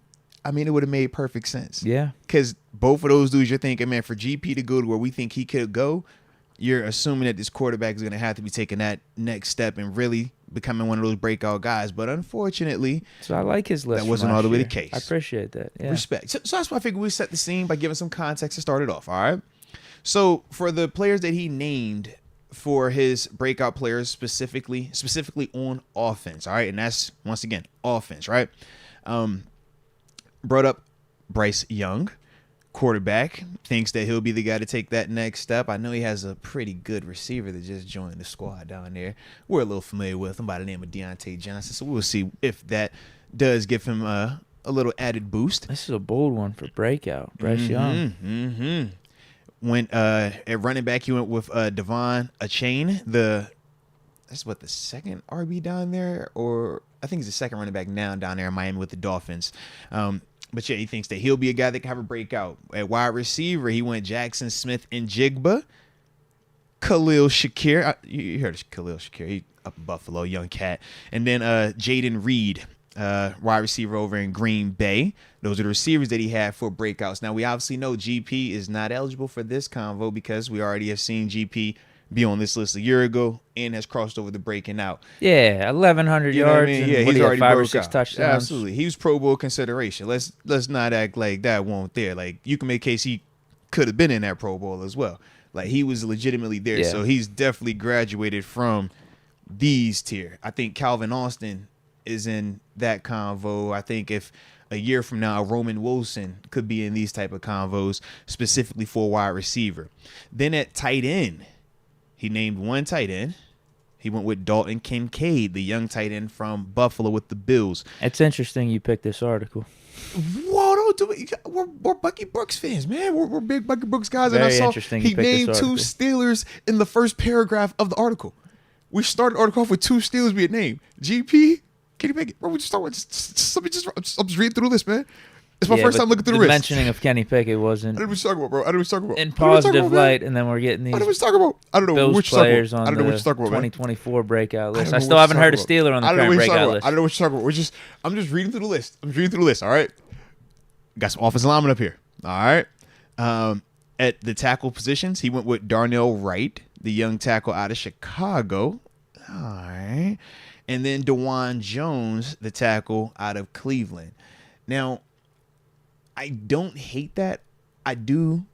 I mean, it would have made perfect sense. Yeah. Because both of those dudes, you're thinking, man, for GP to go to where we think he could go, you're assuming that this quarterback is going to have to be taking that next step and really becoming one of those breakout guys. But unfortunately, so I like his list. That wasn't all the way the case. I appreciate that. Yeah. Respect. So that's why I figured we set the scene by giving some context to start it off. All right. So for the players that he named for his breakout players, specifically on offense. All right. And that's, once again, offense, right? Brought up Bryce Young. Quarterback, thinks that he'll be the guy to take that next step. I know he has a pretty good receiver that just joined the squad down there. We're a little familiar with him by the name of Deontay Johnson, so we'll see if that does give him a little added boost. This is a bold one for breakout. Bryce Young. Went at running back, he went with Devon Achane. That's the second RB down there, or I think he's the second running back now down there in Miami with the Dolphins. But yeah, he thinks that he'll be a guy that can have a breakout. At wide receiver, he went Jackson Smith and Jigba. Khalil Shakir. You heard of Khalil Shakir. He up in Buffalo, young cat. And then Jaden Reed, wide receiver over in Green Bay. Those are the receivers that he had for breakouts. Now, we obviously know GP is not eligible for this convo because we already have seen GP be on this list a year ago and has crossed over the breaking out. Yeah, 1,100 yards. I mean? Yeah, he's already 5 or 6 touchdowns. Yeah, absolutely. He was Pro Bowl consideration. Let's not act like that won't there. Like, you can make a case he could have been in that Pro Bowl as well. Like, he was legitimately there. Yeah. So he's definitely graduated from these tier. I think Calvin Austin is in that convo. I think if a year from now, Roman Wilson could be in these type of convos, specifically for a wide receiver. Then at tight end, he named one tight end. He went with Dalton Kincaid, the young tight end from Buffalo with the Bills. It's interesting you picked this article. Whoa, don't do it. We're Bucky Brooks fans, man. We're big Bucky Brooks guys. Very and I saw interesting he named 2 Steelers in the first paragraph of the article. We started the article off with 2 Steelers being named. GP, Kenny Pickett. Bro, we just start with, I'm just reading through the list, man. It's my first time looking through the list. Mentioning of Kenny Pickett wasn't. I don't know what you're talking about, bro. I don't know what you're talking about. In positive light, and then we're getting these. I don't know what you're talking about. I don't know Bills what you're talking players about. on I don't know what the you're talking about, 2024 breakout list. I still haven't heard a Steeler on the current breakout list. I don't know what you're talking about. I'm just reading through the list. All right. Got some offensive linemen up here. All right. At the tackle positions, he went with Darnell Wright, the young tackle out of Chicago. All right. And then DeJuan Jones, the tackle out of Cleveland. Now, I don't hate that. I do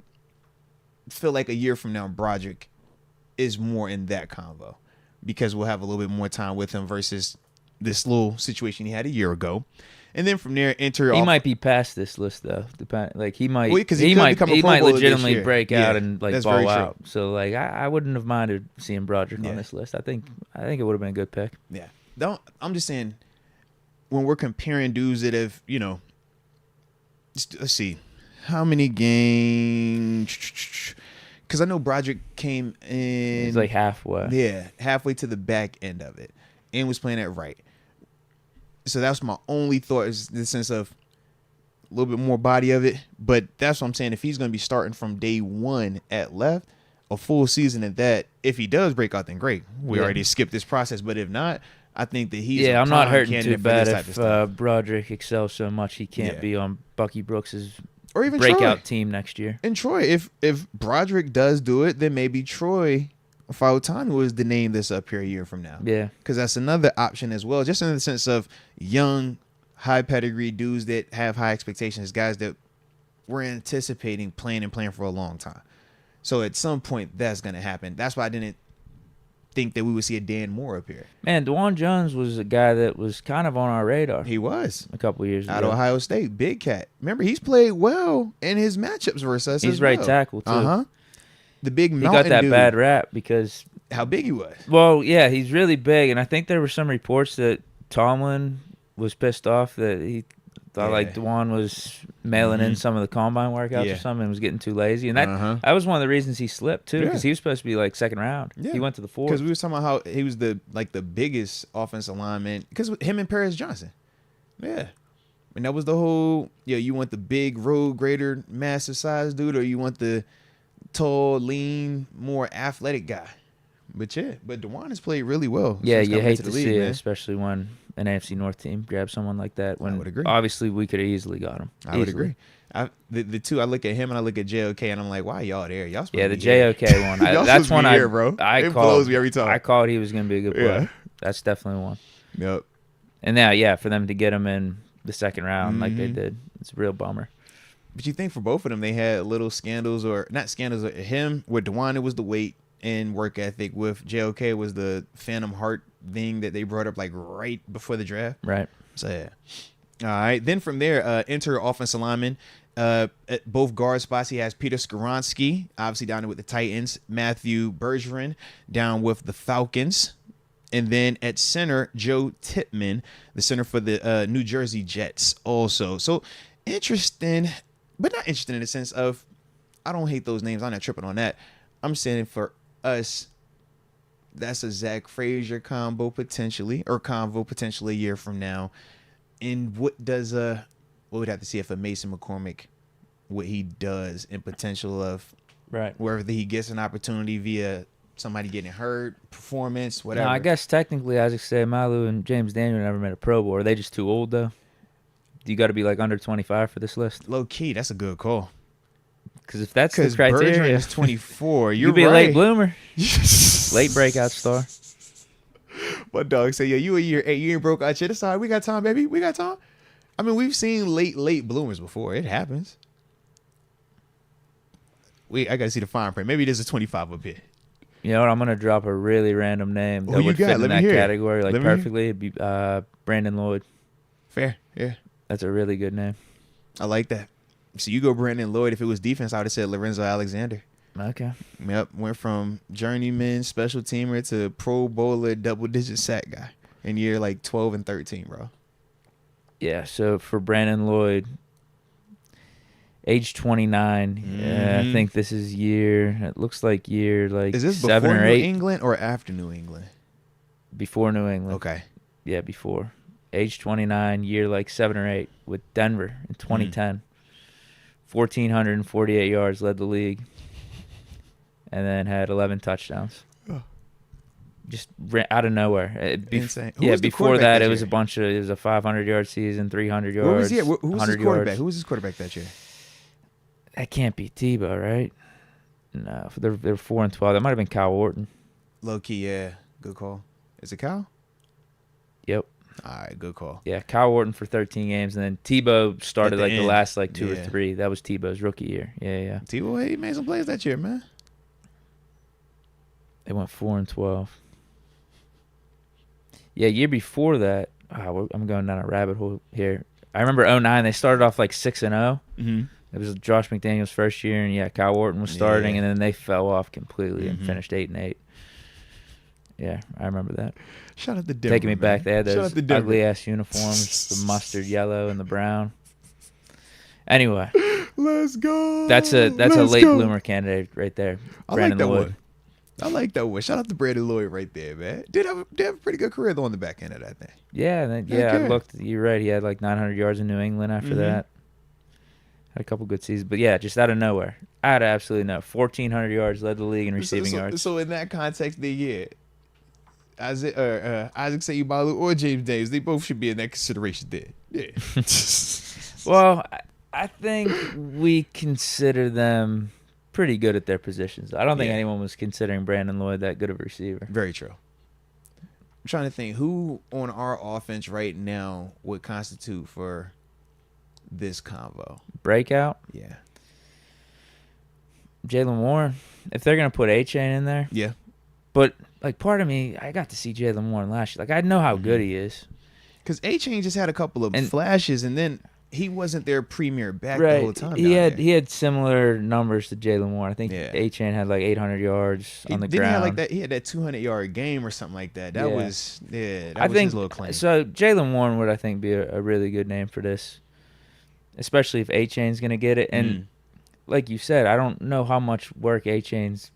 feel like a year from now, Broderick is more in that convo because we'll have a little bit more time with him versus this little situation he had a year ago. And then from there, he might be past this list though. Like he might, he might legitimately break out and like ball out. So like I wouldn't have minded seeing Broderick on this list. I think it would have been a good pick. Yeah. I'm just saying when we're comparing dudes that have, let's see, how many games? Because I know Broderick came in. He's like halfway. Yeah, halfway to the back end of it, and was playing at right. So that's my only thought, is the sense of a little bit more body of it. But that's what I'm saying. If he's going to be starting from day one at left, a full season at that, if he does break out, then great. We already skipped this process. But if not, I think that he's I'm not hurting too bad if Broderick excels so much he can't be on Bucky Brooks's or even breakout Troy. team next year. And Troy, if Broderick does do it, then maybe Troy Fautanu is the name that's up here a year from now. Yeah. Because that's another option as well, just in the sense of young, high pedigree dudes that have high expectations, guys that we're anticipating playing for a long time. So at some point, that's going to happen. That's why I didn't think that we would see a Dan Moore up here. Man, DeJuan Jones was a guy that was kind of on our radar. He was. A couple years Out ago. of Ohio State, big cat. Remember, he's played well in his matchups versus us. He's as right well. tackle, too. Uh-huh. The big He mountain got that dude. bad rap because, How big he was. well, yeah, he's really big, and I think there were some reports that Tomlin was pissed off that he thought like DeJuan was mailing in some of the combine workouts or something and was getting too lazy, and that was one of the reasons he slipped too, because he was supposed to be like second round. Yeah. He went to the fourth. Because we were talking about how he was the biggest offensive lineman. Because him and Paris Johnson. Yeah. And that was the whole, you want the big road grader, massive size dude, or you want the tall, lean, more athletic guy. But DeJuan has played really well. Yeah, since you coming hate into to the league, see it, man. especially when an AFC North team grabs someone like that. When would agree. obviously we could have easily got him. I would agree. The two, I look at him and I look at JOK and I'm like, why y'all there? Y'all supposed Yeah, to the be here. JOK one. Y'all That's supposed to one be I here, bro. I It called. blows me every time. I called he was going to be a good player. Yeah. That's definitely one. Yep. And now, yeah, for them to get him in the second round like they Mhm. did, it's a real bummer. But you think for both of them, they had little scandals, or not scandals. Him with DeJuan, it was the weight and work ethic. With JOK, was the Phantom Heart thing that they brought up like right before the draft. Right. So yeah. All right. Then from there, enter offensive lineman. At both guard spots, he has Peter Skoronski, obviously down there with the Titans. Matthew Bergeron down with the Falcons. And then at center, Joe Tippmann, the center for the New Jersey Jets also. So interesting, but not interesting in the sense of, I don't hate those names. I'm not tripping on that. I'm saying for us, that's a Zach Frazier convo potentially a year from now. And what we'd have to see if a Mason McCormick, what he does in potential of Right. wherever he gets an opportunity via somebody getting hurt, performance, whatever. Now, I guess technically Isaac Seumalo and James Daniel never made a Pro Bowl. Are they just too old, though? You got to be like under 25 for this list? Low key, that's a good call. Because if that's the Because Bergeron criteria, is 24. You're you'd be a right. late bloomer. Late breakout star. My dog say, "Yo, you a year 8, you ain't broke out yet. It's all right. We got time, baby. We got time." I mean, we've seen late bloomers before. It happens. I gotta see the fine print. Maybe there's a 25 up here. You know what? I'm going to drop a really random name Who that you would got? fit in Let me that hear it. category like Let me hear it. perfectly. It'd be Brandon Lloyd. Fair, yeah. That's a really good name. I like that. So you go Brandon Lloyd. If it was defense, I would have said Lorenzo Alexander. Okay. Yep, went from journeyman special teamer to Pro Bowler double-digit sack guy in year like 12 and 13, bro. Yeah, so for Brandon Lloyd, age 29, I think this is it looks like year like Is this 7 before or New 8. England or after New England? Before New England. Okay. Yeah, before. Age 29, year like 7 or 8 with Denver in 2010. 1,448 yards, led the league, and then had 11 touchdowns. Oh. Just out of nowhere. Insane. Who Yeah, was the before quarterback that, it that was year? it was a 500-yard season, 300 yards, Who was he? Who was his 100 quarterback? yards. Who was his quarterback that year? That can't be Tebow, right? No, they're 4-12. That might have been Kyle Orton. Low key, yeah. Good call. Is it Kyle? Yep. All right, good call. Yeah, Kyle Orton for 13 games, and then Tebow started At the like end. the last like 2 or Yeah. 3. That was Tebow's rookie year. Yeah. T-Boy, he made some plays that year, man. They went 4-12. Yeah, year before that, I'm going down a rabbit hole here. I remember 2009. They started off like 6-0. Mm-hmm. It was Josh McDaniels' first year, and yeah, Kyle Orton was starting, Yeah. and then they fell off completely and Mhm. finished 8-8. Yeah, I remember that. Shout out to Denver, Taking me back, they had Shout those out to Denver. ugly ass uniforms, the mustard yellow and the brown. Anyway, Let's go. that's a Let's late go. bloomer candidate right there. I Brandon like that Lloyd. one. I like that one. Shout out to Brandon Lloyd right there, man. Did have a pretty good career though on the back end of that thing. Yeah, and then, I Okay. looked. You're right. He had like 900 yards in New England after Mhm. that. Had a couple good seasons, but yeah, just out of nowhere. Out of absolutely no. 1,400 yards, led the league in receiving yards. So in that context, Isaac Seumalo or James Davis, they both should be in that consideration there. Yeah. Well, I think we consider them pretty good at their positions. I don't think Yeah. anyone was considering Brandon Lloyd that good of a receiver. Very true. I'm trying to think who on our offense right now would constitute for this convo. Breakout, Yeah. Jalen Warren. If they're gonna put A-Chain in there, Yeah. but like part of me, I got to see Jalen Warren last year. Like I know how good he is. Because A-Chain just had a couple of And- flashes, and then he wasn't their premier back the whole time. He down had there. he had similar numbers to Jalen Warren. I think Yeah. A-Chain had like 800 yards on the Didn't ground. he have like that? He had that 200-yard game or something like that. That Yeah. was That I was think his little claim. so. Jalen Warren would, I think, be a really good name for this, especially if A-Chain's gonna get it. And like you said, I don't know how much work A-Chain's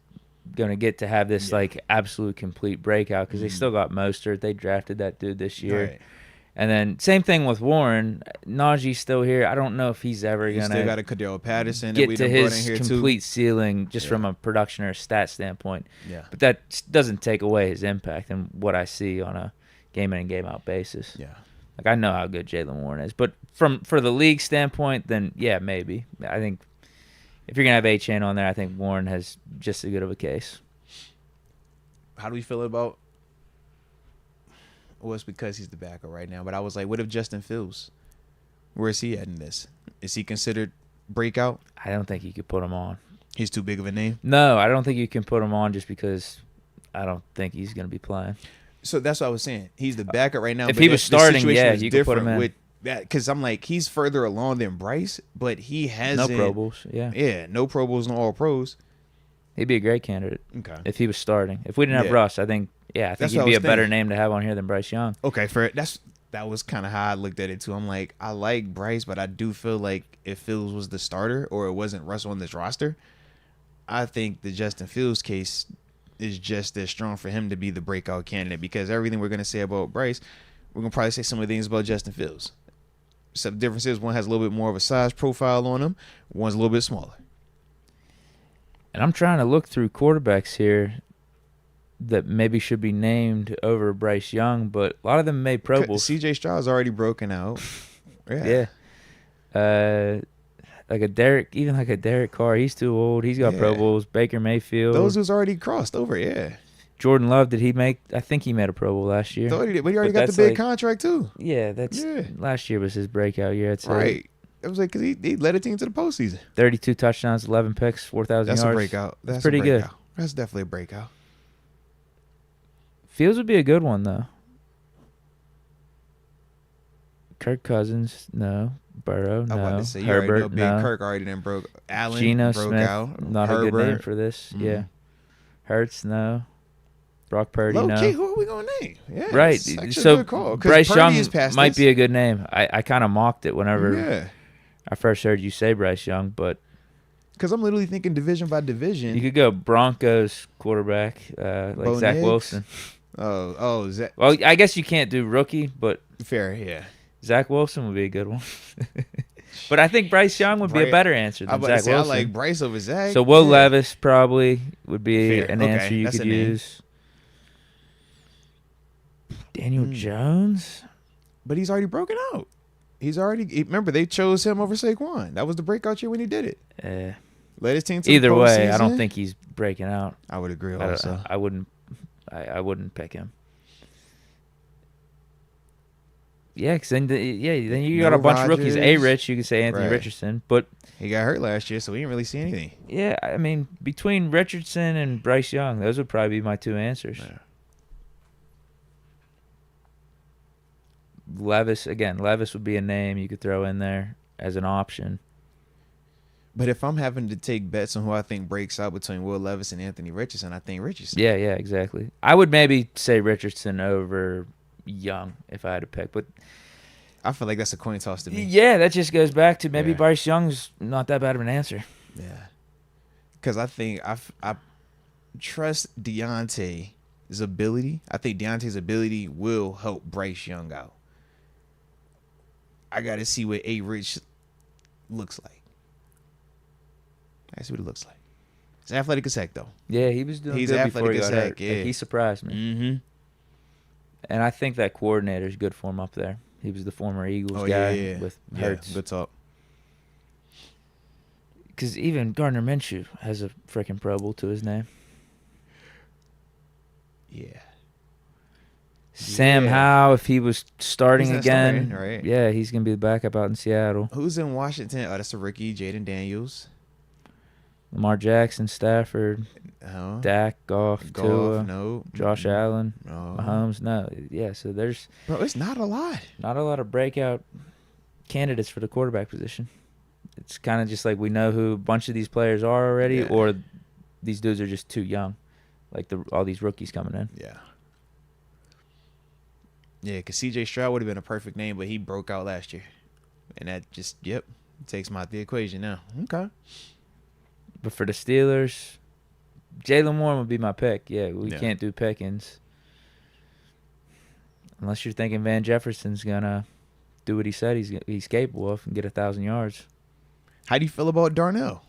gonna get to have this like absolute complete breakout because they still got Mostert. They drafted that dude this year. Right. And then same thing with Warren. Najee's still here. I don't know if he's ever You still gonna got a Cadell Patterson that get we to done brought in his here complete ceiling just from Yeah. a production or a stat standpoint. too. Yeah. But that doesn't take away his impact and what I see on a game in and game out basis. Yeah. Like I know how good Jalen Warren is, but for the league standpoint, then yeah, maybe. I think if you're gonna have A-Chain on there, I think Warren has just as good of a case. How do we feel about? Well, it's because he's the backer right now. But I was like, what if Justin Fields? Where is he at in this? Is he considered breakout? I don't think you could put him on. He's too big of a name. No, I don't think you can put him on just because I don't think he's gonna be playing. So that's what I was saying. He's the backup right now. If but he was the starting, situation yeah, is you could put him different in. with that because I'm like he's further along than Bryce, but he No hasn't. Pro Bowls. Yeah, Yeah, no Pro Bowls, no All Pros. he'd be a great candidate Okay. if he was starting. If we didn't have Yeah. Russ, I think That's he'd what I be was a better thinking. name to have on here than Bryce Young. Okay, that was kind of how I looked at it too. I'm like, I like Bryce, but I do feel like if Fields was the starter or it wasn't Russell on this roster, I think the Justin Fields case is just as strong for him to be the breakout candidate because everything we're gonna say about Bryce, we're gonna probably say some of the things about Justin Fields. Except the difference is one has a little bit more of a size profile on him, one's a little bit smaller. And I'm trying to look through quarterbacks here that maybe should be named over Bryce Young, but a lot of them made Pro Bowls. CJ Stroud's already broken out. Yeah. Like a Derek Carr, he's too old. He's got Pro Yeah. Bowls. Baker Mayfield. Those who's already crossed over, yeah. Jordan Love, did he make? I think he made a Pro Bowl last year. But he already But got the that's big like- contract too. Yeah, that's Yeah. last year was his breakout year. I'd say. Right. It was like because he led a team to the postseason. 32 touchdowns, 11 picks, 4,000 That's yards. a breakout. That's pretty a good. breakout. That's definitely a breakout. Fields would be a good one though. Kirk Cousins, no. Burrow, I no. wanted to say you already know Herbert, Big no. Kirk already then broke. Allen Geno broke Smith, out. not Herbert. a good name for this. Mhm. Yeah. Hurts, no. Brock Purdy, Low no. key, who are we gonna name? Yeah, Right. it's actually a So good call, 'cause Bryce Purdy Young is past might this. be a good name. I kind of mocked it whenever Yeah, I first heard you say Bryce Young, but because I'm literally thinking division by division. you could go Broncos quarterback, like Bo Zach Nix? Wilson. Oh, Zach. Well, I guess you can't do rookie, but Fair, yeah. Zach Wilson would be a good one. But I think Bryce Young would be a Bryce- better answer I than was about to Zach say I Wilson. like Bryce over Zach. So Will Yeah. Levis probably would be Fair. an Okay, answer you that's could a name. use. Daniel Hmm. Jones? But he's already broken out. Remember they chose him over Saquon. That was the breakout year when he did it. Led his team to Either the way, I postseason. don't think he's breaking out. I would agree I, also. I wouldn't. I wouldn't pick him. Yeah, because then you got No a bunch of rookies. Rodgers. Rich, you could say Anthony Right. Richardson, but He got hurt last year, so we didn't really see anything. yeah, I mean between Richardson and Bryce Young, those would probably be my two answers. Yeah. Levis would be a name you could throw in there as an option. But if I'm having to take bets on who I think breaks out between Will Levis and Anthony Richardson, I think Richardson. Yeah, exactly. I would maybe say Richardson over Young if I had to pick, but I feel like that's a coin toss to me. yeah, that just goes back to maybe Yeah. Bryce Young's not that bad of an answer. Yeah. Because I think I trust Deontay's ability. I think Deontay's ability will help Bryce Young out. I got to see what A. Rich looks like. I see what it looks like. He's athletic as heck, though. Yeah, he was doing He's good before athletic he as got heck, hurt. yeah. Like, he surprised me. Mm-hmm. And I think that coordinator's good for him up there. He was the former Eagles Oh, guy yeah. with Yeah, Hurts. good talk. Because even Gardner Minshew has a freaking Pro Bowl to his name. Yeah. Sam Howell, if he was starting He's not again, starting, right? yeah, he's going to be the backup out in Seattle. Who's in Washington? Oh, that's a rookie, Jaden Daniels. Lamar Jackson, Stafford, Dak, Goff, Tua, no. Josh Allen, No. Mahomes. No, yeah, so there's Bro, it's not a lot. not a lot of breakout candidates for the quarterback position. It's kind of just like we know who a bunch of these players are already, Yeah. or these dudes are just too young, like all these rookies coming in. Yeah. Yeah, because C.J. Stroud would have been a perfect name, but he broke out last year. And that just, takes him out the equation now. Okay. But for the Steelers, Jalen Warren would be my pick. Yeah, we can't do Pickens. Unless you're thinking Van Jefferson's going to do what he said he's capable of and get 1,000 yards. How do you feel about Darnell?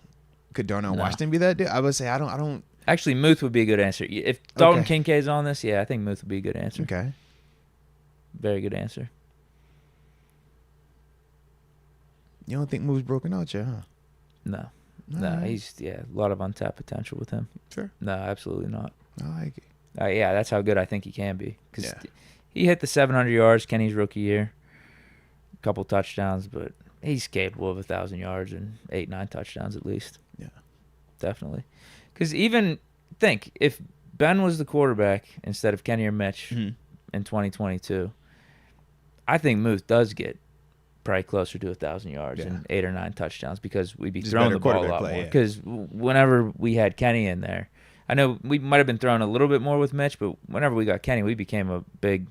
Could Darnell No. Washington be that dude? I would say I don't. Actually, Muth would be a good answer. If Dalton Kincaid's on this, I think Muth would be a good answer. Okay. Very good answer. You don't think Move's broken out yet, huh? No. All No, right. he's a lot of untapped potential with him. Sure. No, absolutely not. I like it. Yeah, that's how good I think he can be. Because Yeah. he hit the 700 yards Kenny's rookie year, a couple touchdowns, but he's capable of 1,000 yards and 8-9 touchdowns at least. Yeah. Definitely. Because even think if Ben was the quarterback instead of Kenny or Mitch Mhm. in 2022, I think Muth does get probably closer to 1,000 yards and 8 or 9 touchdowns because we'd be Just throwing better the ball a quarterback lot play, more. yeah. Because whenever we had Kenny in there, I know we might have been throwing a little bit more with Mitch, but whenever we got Kenny, we became a big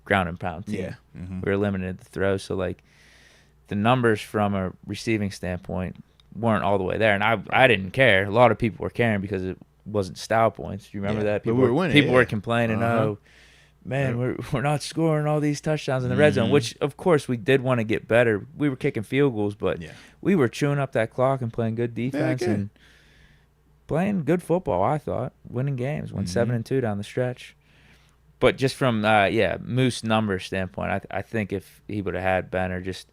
ground and pound team. Yeah. Mhm. We were limited to throws, so like the numbers from a receiving standpoint weren't all the way there, and I didn't care. A lot of people were caring because it wasn't style points. Do you remember Yeah, that? but People we were winning, People yeah. were complaining, Uh-huh. "Oh, man, we're not scoring all these touchdowns in the red zone," Mhm. which of course we did want to get better. We were kicking field goals, but Yeah. we were chewing up that clock and playing good defense yeah. and playing good football. I thought winning games, went 7-2 down the stretch. But just from Moose numbers standpoint, I think if he would have had Ben or just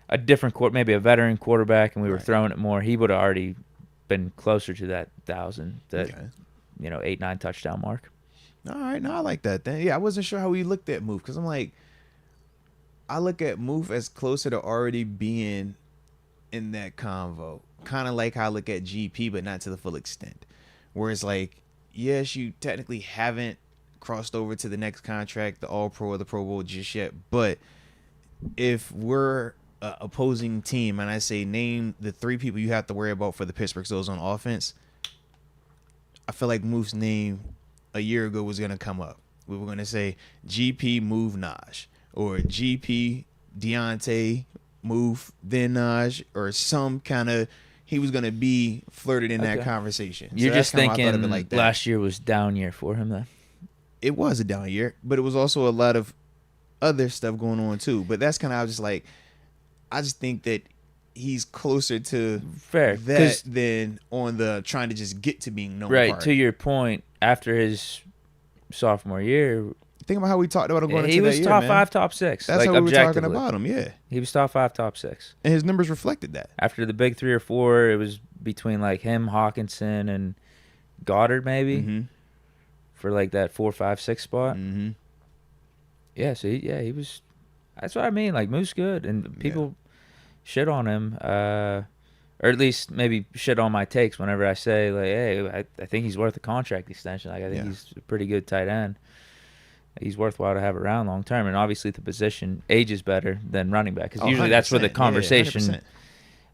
a different maybe a veteran quarterback, and we were Right. throwing it more, he would have already been closer to that 1,000, that Okay. 8-9 touchdown mark. All right, no, I like that. Then, I wasn't sure how we looked at Move because I'm like, I look at Move as closer to already being in that convo, kind of like how I look at GP, but not to the full extent. Where it's like, yes, you technically haven't crossed over to the next contract, the All Pro or the Pro Bowl just yet, but if we're a opposing team and I say name the 3 people you have to worry about for the Pittsburgh Steelers on offense, I feel like Move's name a year ago was going to come up. We were going to say GP move Naj or GP Deontay move then Naj or some kind of he was going to be flirted in that Okay. conversation. So You're that's just kinda why I thought thinking of it like that. last year was down year for him then. It was a down year, but it was also a lot of other stuff going on too. But that's kind of I was just like, I just think that he's closer to Fair. that 'Cause- than on the trying to just get to being known. right, part. to your point, after his sophomore year, Think about how we talked about him going he into was that year, top man. 5, top 6. That's like, how we were talking objectively. about him, yeah. He was top 5, top 6. And his numbers reflected that. After the big 3 or 4, it was between like him, Hawkinson, and Goddard maybe Mm-hmm. for like that 4, 5, 6 spot. Mm-hmm. Yeah, so he was. That's what I mean. Like Moose good, and people shit on him, or at least maybe shit on my takes whenever I say like, hey, I think he's worth a contract extension. Like I think he's a pretty good tight end. He's worthwhile to have around long term, and obviously the position ages better than running back because usually that's where the 100%. conversation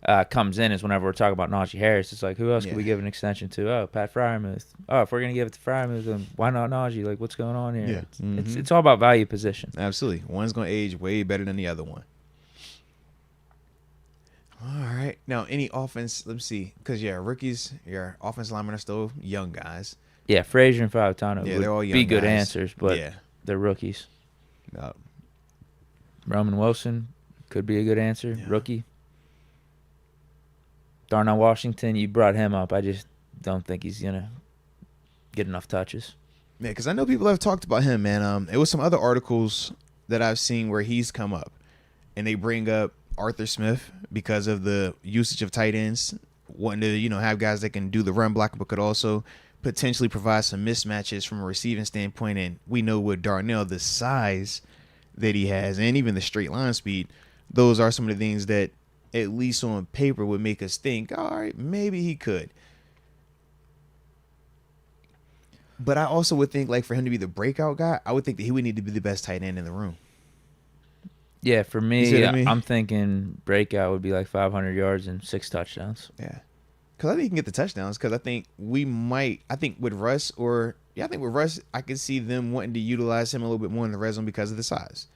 100%. comes in is whenever we're talking about Najee Harris. It's like who else could we Yeah. give an extension to? Oh, Pat Freiermuth. Oh, if we're gonna give it to Freiermuth, then why not Najee? Like what's going on here? Yeah. It's all about value position. Absolutely. One's going to age way better than the other one. All right. Now, any offense, let's see. Because, rookies, your offense linemen are still young guys. Yeah, Frazier and Fautano Yeah, would they're all young be good guys. answers, but yeah. they're rookies. Uh, Roman Wilson could be a good answer, Yeah. rookie. Darnell Washington, you brought him up. I just don't think he's going to get enough touches. Yeah, because I know people have talked about him, man. It was some other articles that I've seen where he's come up, and they bring up Arthur Smith because of the usage of tight ends wanting to, have guys that can do the run block, but could also potentially provide some mismatches from a receiving standpoint. And we know with Darnell, the size that he has and even the straight line speed, those are some of the things that at least on paper would make us think, all right, maybe he could. But I also would think, like, for him to be the breakout guy, I would think that he would need to be the best tight end in the room. Yeah, for me, You see what I mean? I'm thinking breakout would be like 500 yards and 6 touchdowns. Yeah. Because I think he can get the touchdowns. Because I think with Russ, I could see them wanting to utilize him a little bit more in the red zone because of the size.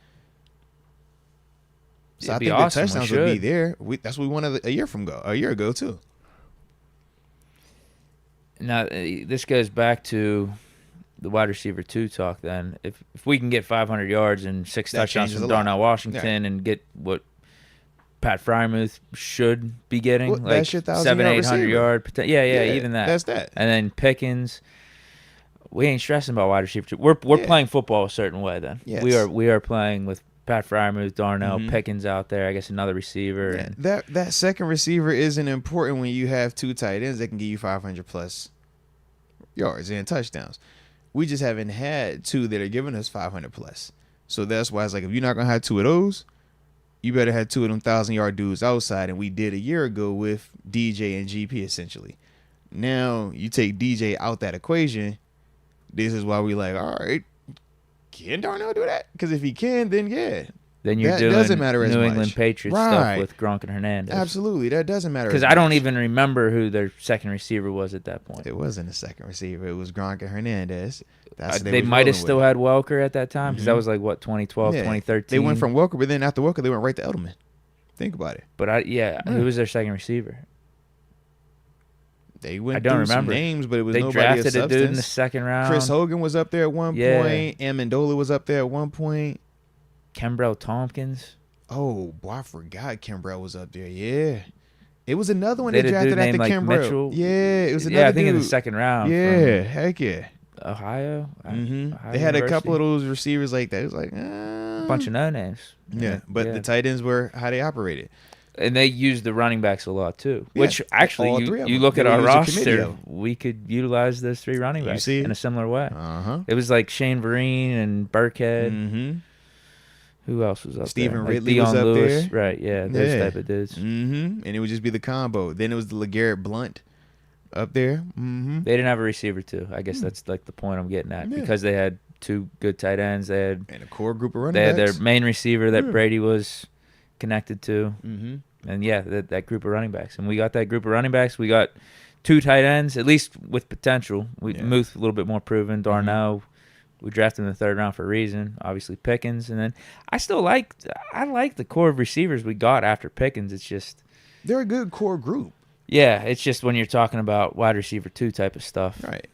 So I think the touchdowns would be there. That's what we wanted a year ago too. Now, this goes back to the wide receiver 2 talk then. If we can get 500 yards and 6 touchdowns from Darnell Washington and get what Pat Frymouth should be getting, like 700-800 yard. Even that. That's that. And then Pickens. We ain't stressing about wide receiver 2. We're playing football a certain way then. Yes. We are playing with Pat Frymouth, Darnell, Pickens out there. I guess another receiver. Yeah, and that second receiver isn't important when you have 2 tight ends that can give you 500 plus yards and touchdowns. We just haven't had 2 that are giving us 500 plus. So that's why it's like, if you're not gonna have 2 of those, you better have 2 of them 1,000-yard dudes outside. And we did a year ago with DJ and GP essentially. Now you take DJ out that equation. This is why we like, all right, can Darnell do that? Because if he can, then yeah. Then you're doing doesn't matter as New England much. Patriots stuff with Gronk and Hernandez. Absolutely, that doesn't matter. Because I don't even remember who their second receiver was at that point. It wasn't a second receiver. It was Gronk and Hernandez. They might have still had Welker at that time because that was like, 2012, 2013? They went from Welker, but then after Welker, they went right to Edelman. Think about it. But who was their second receiver? They went through some names, but it was nobody of substance. They drafted a dude in the second round. Chris Hogan was up there at one point. Amendola was up there at one point. Kembrell Tompkins. Oh, boy, I forgot Kembrell was up there. Yeah. It was another one they drafted after Kembrell. Mitchell. Yeah, it was another I think in the second round. Yeah, heck yeah. Ohio. Ohio they had University. A couple of those receivers like that. It was like, a bunch of no-names. Yeah, but the tight ends were how they operated. And they used the running backs a lot too. Which actually, you look at our roster, we could utilize those 3 running backs in a similar way. It was like Shane Vereen and Burkhead. Who else was up Stephen there? Ridley was up there. Right, those type of dudes. And it would just be the combo. Then it was the LeGarrette Blount up there. They didn't have a receiver too. I guess that's like the point I'm getting at. Because they had 2 good tight ends. They had a core group of running backs. They had their main receiver that Brady was connected to. And that group of running backs. And we got that group of running backs. We got 2 tight ends, at least with potential. Muth a little bit more proven. Darnell, we drafted in the 3rd round for a reason. Obviously Pickens. And then I like the core of receivers we got after Pickens. It's just they're a good core group. Yeah, it's just when you're talking about wide receiver 2 type of stuff. Right.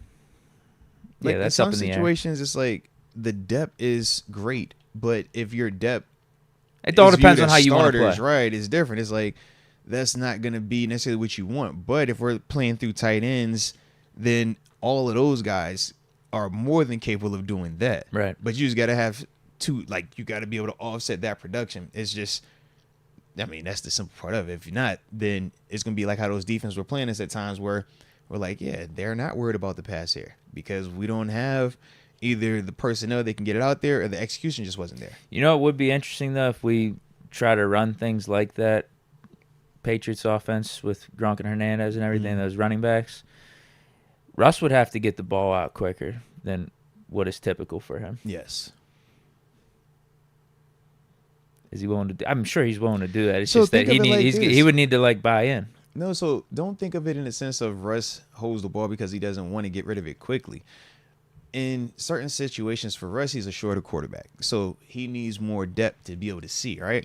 Like that's up in the air. In some situations, it's like the depth is great, but if your depth it all depends on how you want to play. Right, it's different. It's like that's not going to be necessarily what you want. But if we're playing through tight ends, then all of those guys are more than capable of doing that. Right. But you just got to have 2, like you got to be able to offset that production. It's just, I mean, that's the simple part of it. If you're not, then it's going to be like how those defenses were playing us at times where we're like, yeah, they're not worried about the pass here because we don't have either the personnel that can get it out there or the execution just wasn't there. You know, it would be interesting, though, if we try to run things like that, Patriots offense with Gronk and Hernandez and everything, those running backs. Russ would have to get the ball out quicker than what is typical for him. Yes. Is he willing to do? I'm sure he's willing to do that. It's just that he would need to like buy in. No, so don't think of it in the sense of Russ holds the ball because he doesn't want to get rid of it quickly. In certain situations for Russ, he's a shorter quarterback, so he needs more depth to be able to see, right?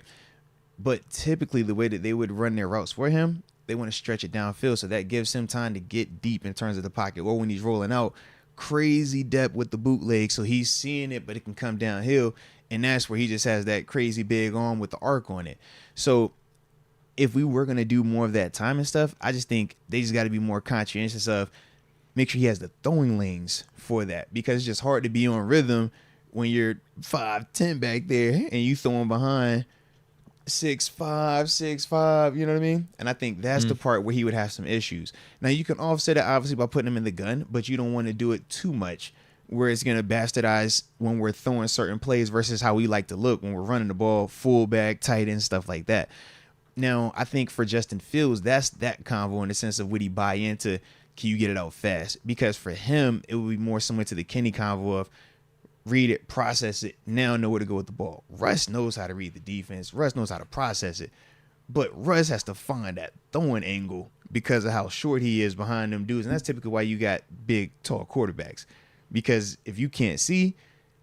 But typically the way that they would run their routes for him, they want to stretch it downfield, so that gives him time to get deep in terms of the pocket. Or when he's rolling out, crazy depth with the bootleg, so he's seeing it, but it can come downhill, and that's where he just has that crazy big arm with the arc on it. So if we were going to do more of that time and stuff, I just think they just got to be more conscientious of make sure he has the throwing lanes for that, because it's just hard to be on rhythm when you're 5'10" back there and you throwing behind 6'5", 6'5", you know what I mean? And I think that's the part where he would have some issues. Now, you can offset it, obviously, by putting him in the gun, but you don't want to do it too much where it's going to bastardize when we're throwing certain plays versus how we like to look when we're running the ball, fullback, tight end, stuff like that. Now, I think for Justin Fields, that's that convo in the sense of would he buy into, can you get it out fast? Because for him, it would be more similar to the Kenny convo of read it, process it, now know where to go with the ball. Russ knows how to read the defense. Russ knows how to process it. But Russ has to find that throwing angle because of how short he is behind them dudes. And that's typically why you got big, tall quarterbacks. Because if you can't see,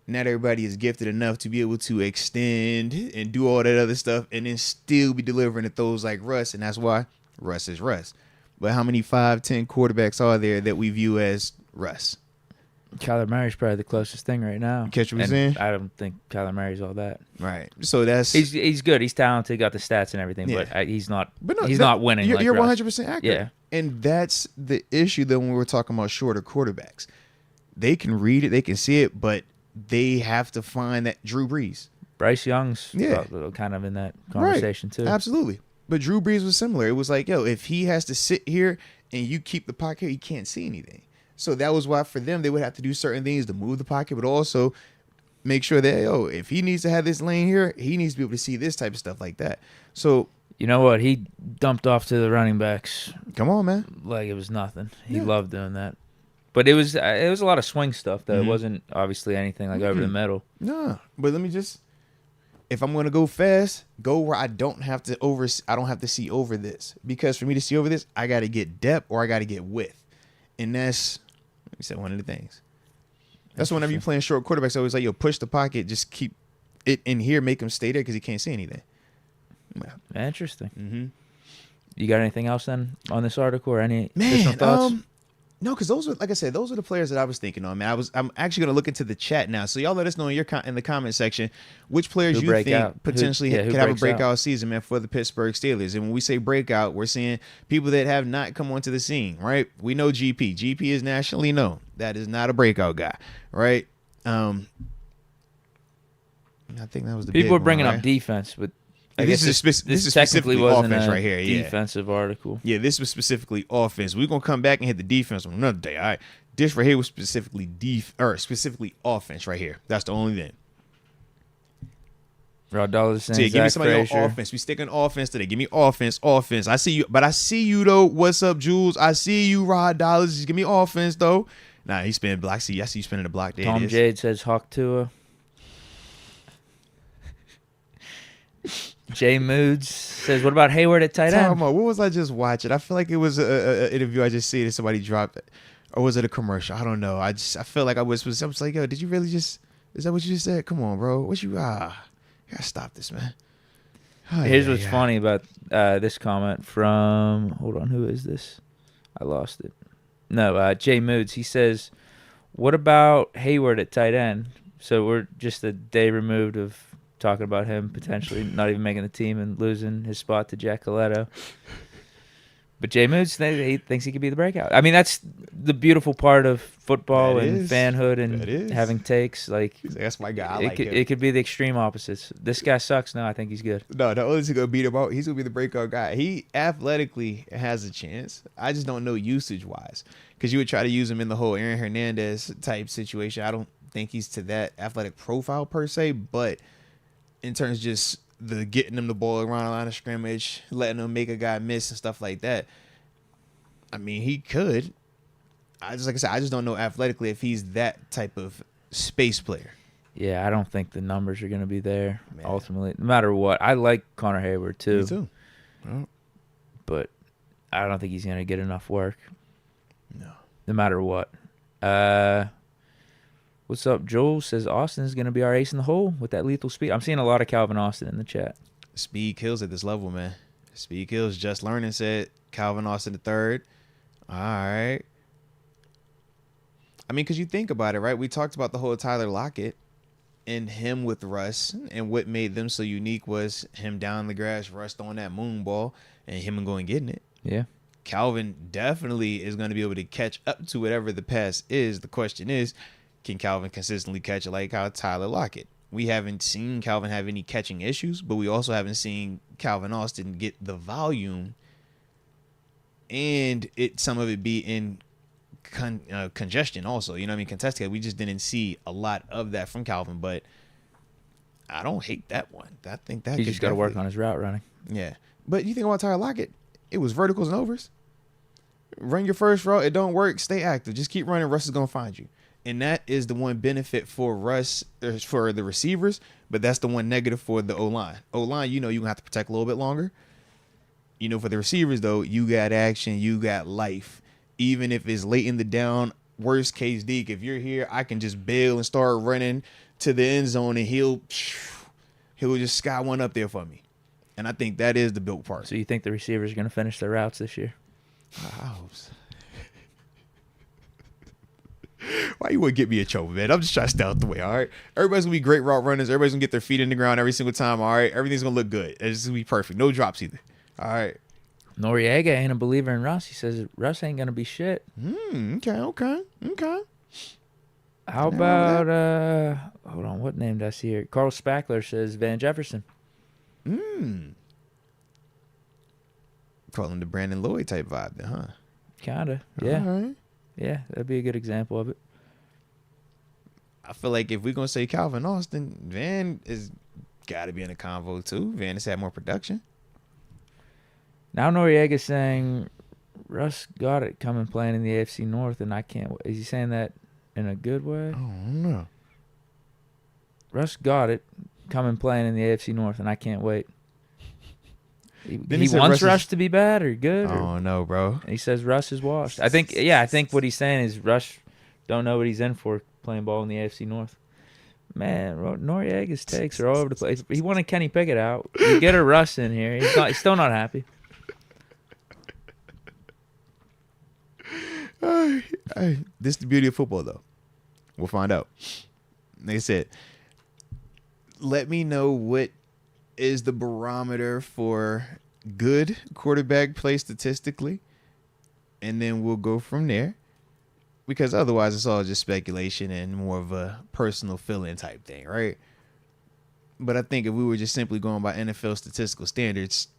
not everybody is gifted enough to be able to extend and do all that other stuff and then still be delivering the throws like Russ. And that's why Russ is Russ. But how many 5'10" quarterbacks are there that we view as Russ? Kyler Murray's probably the closest thing right now. Catch what I'm saying? I don't think Kyler Murray's all that. Right. So that's he's good. He's talented. Got the stats and everything. Yeah. But he's not. But no, he's not winning. You're Russ. 100% accurate. Yeah. And that's the issue though when we're talking about shorter quarterbacks. They can read it, they can see it, but they have to find that Drew Brees. Bryce Young's Yeah. kind of in that conversation too. Absolutely. But Drew Brees was similar. It was like, yo, if he has to sit here and you keep the pocket, he can't see anything. So that was why for them, they would have to do certain things to move the pocket, but also make sure that, yo, if he needs to have this lane here, he needs to be able to see this type of stuff like that. So you know what? He dumped off to the running backs come on, man. like it was nothing. He Yeah. loved doing that. But it was a lot of swing stuff, though. Mm-hmm. It wasn't obviously anything like over the middle. Nah, but let me just, if I'm going to go fast, go where I don't have to see over this. Because for me to see over this, I got to get depth or I got to get width. And that's, like I said, one of the things. That's whenever you're playing short quarterbacks, I always like, yo, push the pocket, just keep it in here, make him stay there because he can't see anything. Yeah. Interesting. Mm-hmm. You got anything else then on this article or any additional thoughts? No, because those are, like I said, those are the players that I was thinking on, man. I'm actually going to look into the chat now. So y'all let us know in the comment section which players Who you break think out. potentially Who could have a breaks breakout out. season, man, for the Pittsburgh Steelers. And when we say breakout, we're seeing people that have not come onto the scene, right? We know GP. GP is nationally known. That is not a breakout guy, right? I think that was the People big are bringing one, up right? defense, but I This guess is this specifically technically wasn't offense a right here. Yeah. defensive article. Yeah, this was specifically offense. We're gonna come back and hit the defense on another day. All right. This right here was specifically specifically offense right here. That's the only thing. Rod Dollars saying So yeah, give me Zach somebody on Frazier. offense. We sticking offense today. Give me offense. I see you, but I see you though. What's up, Jules? I see you, Rod Dollars. Just give me offense though. Nah, he's spinning block. I see you spinning the block. There Tom it is. Jade says Hawk Tua. Jay Moods says, what about Hayward at tight Time end? out. What was I just watching? I feel like it was a interview I just see that somebody dropped it. Or was it a commercial? I don't know. I feel like I was like, yo, did you really just, is that what you just said? Come on, bro. You gotta stop this, man. Here's what's funny about this comment from, hold on, who is this? I lost it. No, Jay Moods. He says, what about Hayward at tight end? So we're just a day removed of talking about him potentially not even making the team and losing his spot to Jack Coletto. But Jay Moods, he thinks he could be the breakout. I mean, that's the beautiful part of football That and is. fanhood That and is. having takes. Like, That's my guy. I like him. it could be the extreme opposites. This guy sucks. No, I think he's good. No, the only thing gonna beat him out. He's gonna be the breakout guy. He athletically has a chance. I just don't know usage wise, because you would try to use him in the whole Aaron Hernandez type situation. I don't think he's to that athletic profile per se, but in terms of just the getting him the ball around the line of scrimmage, letting him make a guy miss and stuff like that. I mean, he could. Like I said, I just don't know athletically if he's that type of space player. Yeah, I don't think the numbers are going to be there Man. ultimately. No matter what. I like Connor Hayward too. Me too. Oh, But I don't think he's going to get enough work. no. No matter what. What's up, Joel? Says Austin's going to be our ace in the hole with that lethal speed. I'm seeing a lot of Calvin Austin in the chat. Speed kills at this level, man. Speed kills. Just learning said Calvin Austin III. All right. I mean, because you think about it, right? We talked about the whole Tyler Lockett and him with Russ, and what made them so unique was him down the grass, Russ throwing that moon ball, and him going getting it. Yeah. Calvin definitely is going to be able to catch up to whatever the pass is. The question is, can Calvin consistently catch it like how Tyler Lockett We haven't seen Calvin have any catching issues, but we also haven't seen Calvin Austin get the volume, and some of it be in congestion also. You know what I mean? Contested. We just didn't see a lot of that from Calvin, but I don't hate that one. I think that He's just got to work on his route running. Yeah, but you think about Tyler Lockett, it was verticals and overs. Run your first route. It don't work. Stay active. Just keep running. Russ is gonna find you. And that is the one benefit for Russ, for the receivers, but that's the one negative for the O-line. O-line, you're going to have to protect a little bit longer. For the receivers, though, you got action, you got life. Even if it's late in the down, worst case, Deke, if you're here, I can just bail and start running to the end zone, and he'll just sky one up there for me. And I think that is the built part. So you think the receivers are going to finish their routes this year? I hope so. Why you wouldn't get me a choke, man? I'm just trying to stay out the way, all right? Everybody's going to be great route runners. Everybody's going to get their feet in the ground every single time, all right? Everything's going to look good. It's going to be perfect. No drops either, all right? Noriega ain't a believer in Russ. He says Russ ain't going to be shit. Okay. How about, hold on, what name did I see here? Carl Spackler says Van Jefferson. Call him the Brandon Lloyd type vibe then, huh? Kind of, yeah. All right. Yeah, that'd be a good example of it. I feel like if we're going to say Calvin Austin, Van is got to be in the convo too. Van has had more production. Now Noriega's saying Russ got it coming playing in the AFC North, and I can't. Is he saying that in a good way? I don't know. Russ got it coming playing in the AFC North, and I can't wait. He Russ wants Russ to be bad or good. Oh no, bro. He says Russ is washed. I think what he's saying is Russ don't know what he's in for playing ball in the AFC North. Man, Noriega's takes are all over the place. He wanted Kenny Pickett out. You get a Russ in here. He's still not happy. This is the beauty of football, though. We'll find out. They said, let me know what is the barometer for good quarterback play statistically, and then we'll go from there. Because otherwise, it's all just speculation and more of a personal feeling type thing, right? But I think if we were just simply going by NFL statistical standards,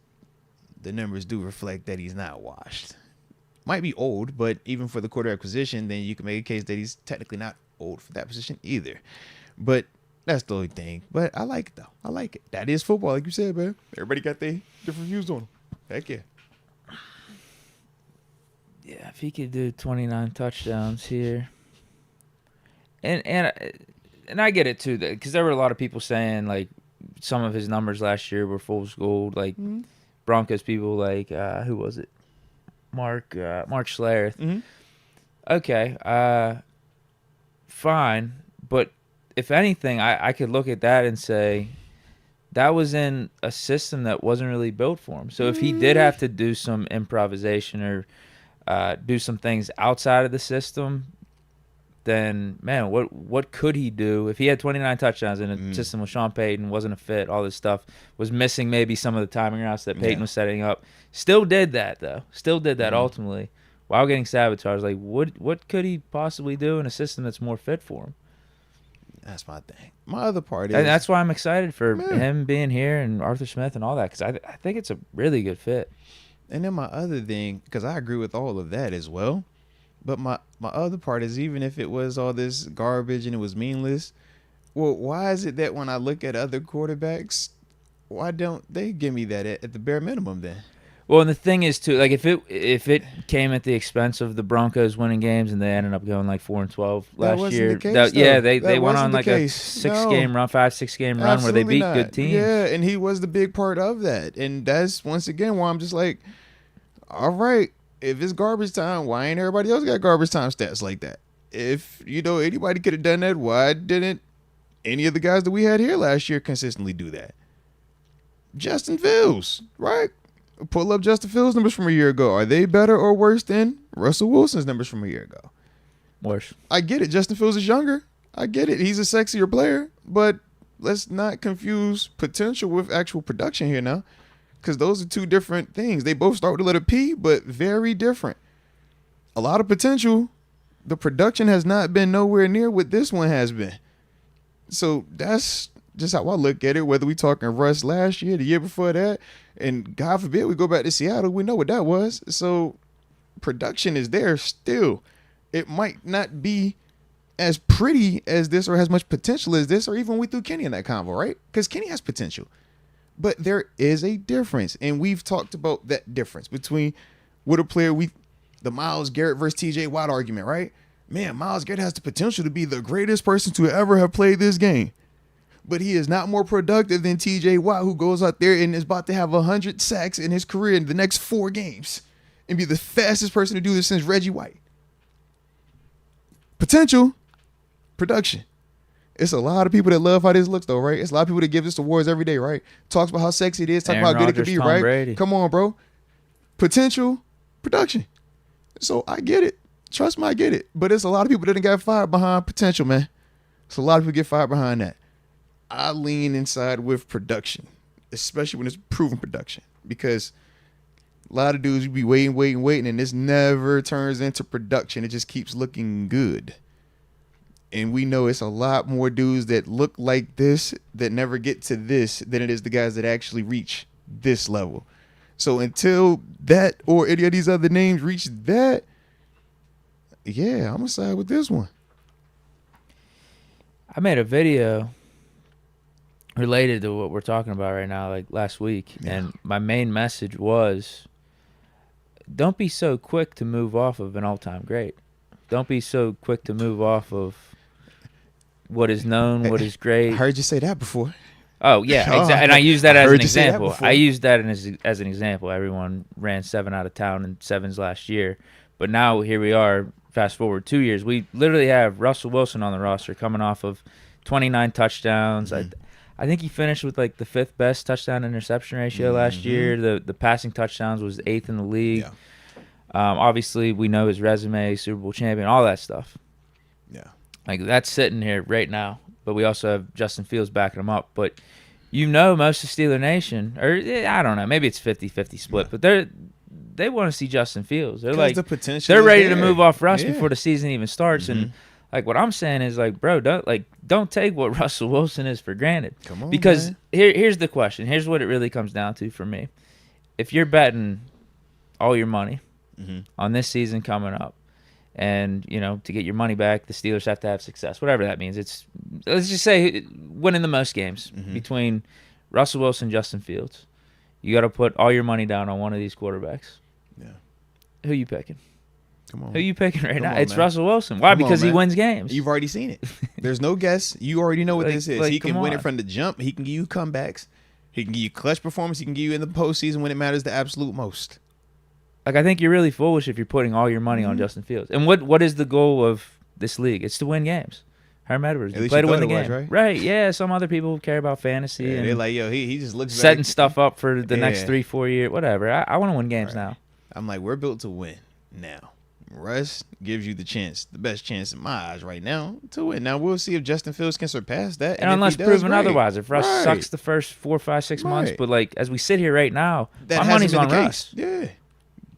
the numbers do reflect that he's not washed. Might be old, but even for the quarterback position, then you can make a case that he's technically not old for that position either. But that's the only thing. But I like it, though. I like it. That is football, like you said, man. Everybody got their different views on him. Heck yeah. Yeah, if he could do 29 touchdowns here. And I get it, too, because there were a lot of people saying, like, some of his numbers last year were fool's gold. Like, Broncos people, like, who was it? Mark Schlereth. Mm-hmm. Okay, fine. But if anything, I could look at that and say that was in a system that wasn't really built for him. So if he did have to do some improvisation or do some things outside of the system, then, man, what could he do? If he had 29 touchdowns in a system with Sean Payton, wasn't a fit, all this stuff, was missing maybe some of the timing routes that Payton was setting up, still did that, though. Still did that ultimately while getting sabotaged. Like, what could he possibly do in a system that's more fit for him? That's my thing. My other part is... And that's why I'm excited for him being here and Arthur Smith and all that, because I think it's a really good fit. And then my other thing, because I agree with all of that as well, but my other part is, even if it was all this garbage and it was meaningless, well, why is it that when I look at other quarterbacks, why don't they give me that at the bare minimum then? Well, and the thing is, too, like if it came at the expense of the Broncos winning games and they ended up going like 4-12 last year, they went on like a 6-game run, 5-6 game run where they beat good teams. Yeah, and he was the big part of that, and that's once again why I'm just like, all right, if it's garbage time, why ain't everybody else got garbage time stats like that? If anybody could have done that, why didn't any of the guys that we had here last year consistently do that? Justin Fields, right? Pull up Justin Fields' numbers from a year ago. Are they better or worse than Russell Wilson's numbers from a year ago? Worse. I get it. Justin Fields is younger. I get it. He's a sexier player. But let's not confuse potential with actual production here now, because those are two different things. They both start with the letter P, but very different. A lot of potential. The production has not been nowhere near what this one has been. So that's just how I look at it, whether we talking Russ last year, the year before that, and God forbid we go back to Seattle, we know what that was. So production is there still. It might not be as pretty as this or as much potential as this, or even we threw Kenny in that convo, right? Because Kenny has potential. But there is a difference, and we've talked about that difference between what a player the Myles Garrett versus TJ Watt argument, right? Man, Myles Garrett has the potential to be the greatest person to ever have played this game. But he is not more productive than TJ Watt, who goes out there and is about to have 100 sacks in his career in the next 4 games and be the fastest person to do this since Reggie White. Potential, production. It's a lot of people that love how this looks, though, right? It's a lot of people that give this awards every day, right? Talks about how sexy it is, talk about how good it could be, Tom right? Brady. Come on, bro. Potential, production. So I get it. Trust me, I get it. But it's a lot of people that done got fired behind potential, man. So a lot of people get fired behind that. I lean inside with production, especially when it's proven production, because a lot of dudes, you be waiting, and this never turns into production. It just keeps looking good. And we know it's a lot more dudes that look like this that never get to this than it is the guys that actually reach this level. So until that or any of these other names reach that, yeah, I'm going to side with this one. I made a video related to what we're talking about right now, like last week. Yeah. And my main message was, don't be so quick to move off of an all-time great. Don't be so quick to move off of what is known, what is great. I heard you say that before. Oh, yeah, exactly. And I use that as an example. I use that as an example. Everyone ran 7 out of town and 7s last year. But now here we are, fast forward 2 years. We literally have Russell Wilson on the roster coming off of 29 touchdowns. Mm-hmm. I think he finished with like the 5th best touchdown interception ratio last year. The passing touchdowns was 8th in the league. Yeah. Obviously, we know his resume, Super Bowl champion, all that stuff. Yeah. Like, that's sitting here right now. But we also have Justin Fields backing him up. But you know most of Steeler Nation, or I don't know, maybe it's 50-50 split, but they want to see Justin Fields. They're like, they're ready to move off Russ before the season even starts. And like what I'm saying is like, bro, don't take what Russell Wilson is for granted. Come on, because man. Here's the question. Here's what it really comes down to for me. If you're betting all your money on this season coming up, and you know, to get your money back, the Steelers have to have success, whatever that means. Let's just say winning the most games between Russell Wilson and Justin Fields. You got to put all your money down on one of these quarterbacks. Yeah. Who you picking? Come on. Who you picking right now? It's Russell Wilson. Why? Because he wins games. You've already seen it. There's no guess. You already know what this is. He can win it from the jump. He can give you comebacks. He can give you clutch performance. He can give you in the postseason when it matters the absolute most. Like, I think you're really foolish if you're putting all your money on Justin Fields. And what is the goal of this league? It's to win games. Herm Edwards, you play to win the game. Right, yeah. Some other people care about fantasy. Yeah, and they're like, yo, he just looks setting stuff up for the next 3-4 years, whatever. I want to win games now. I'm like, we're built to win now. Russ gives you the best chance in my eyes right now to win. Now we'll see if Justin Fields can surpass that. And unless proven otherwise, if Russ sucks the first 4, 5, 6 months, but like as we sit here right now, my money's on Russ. Yeah,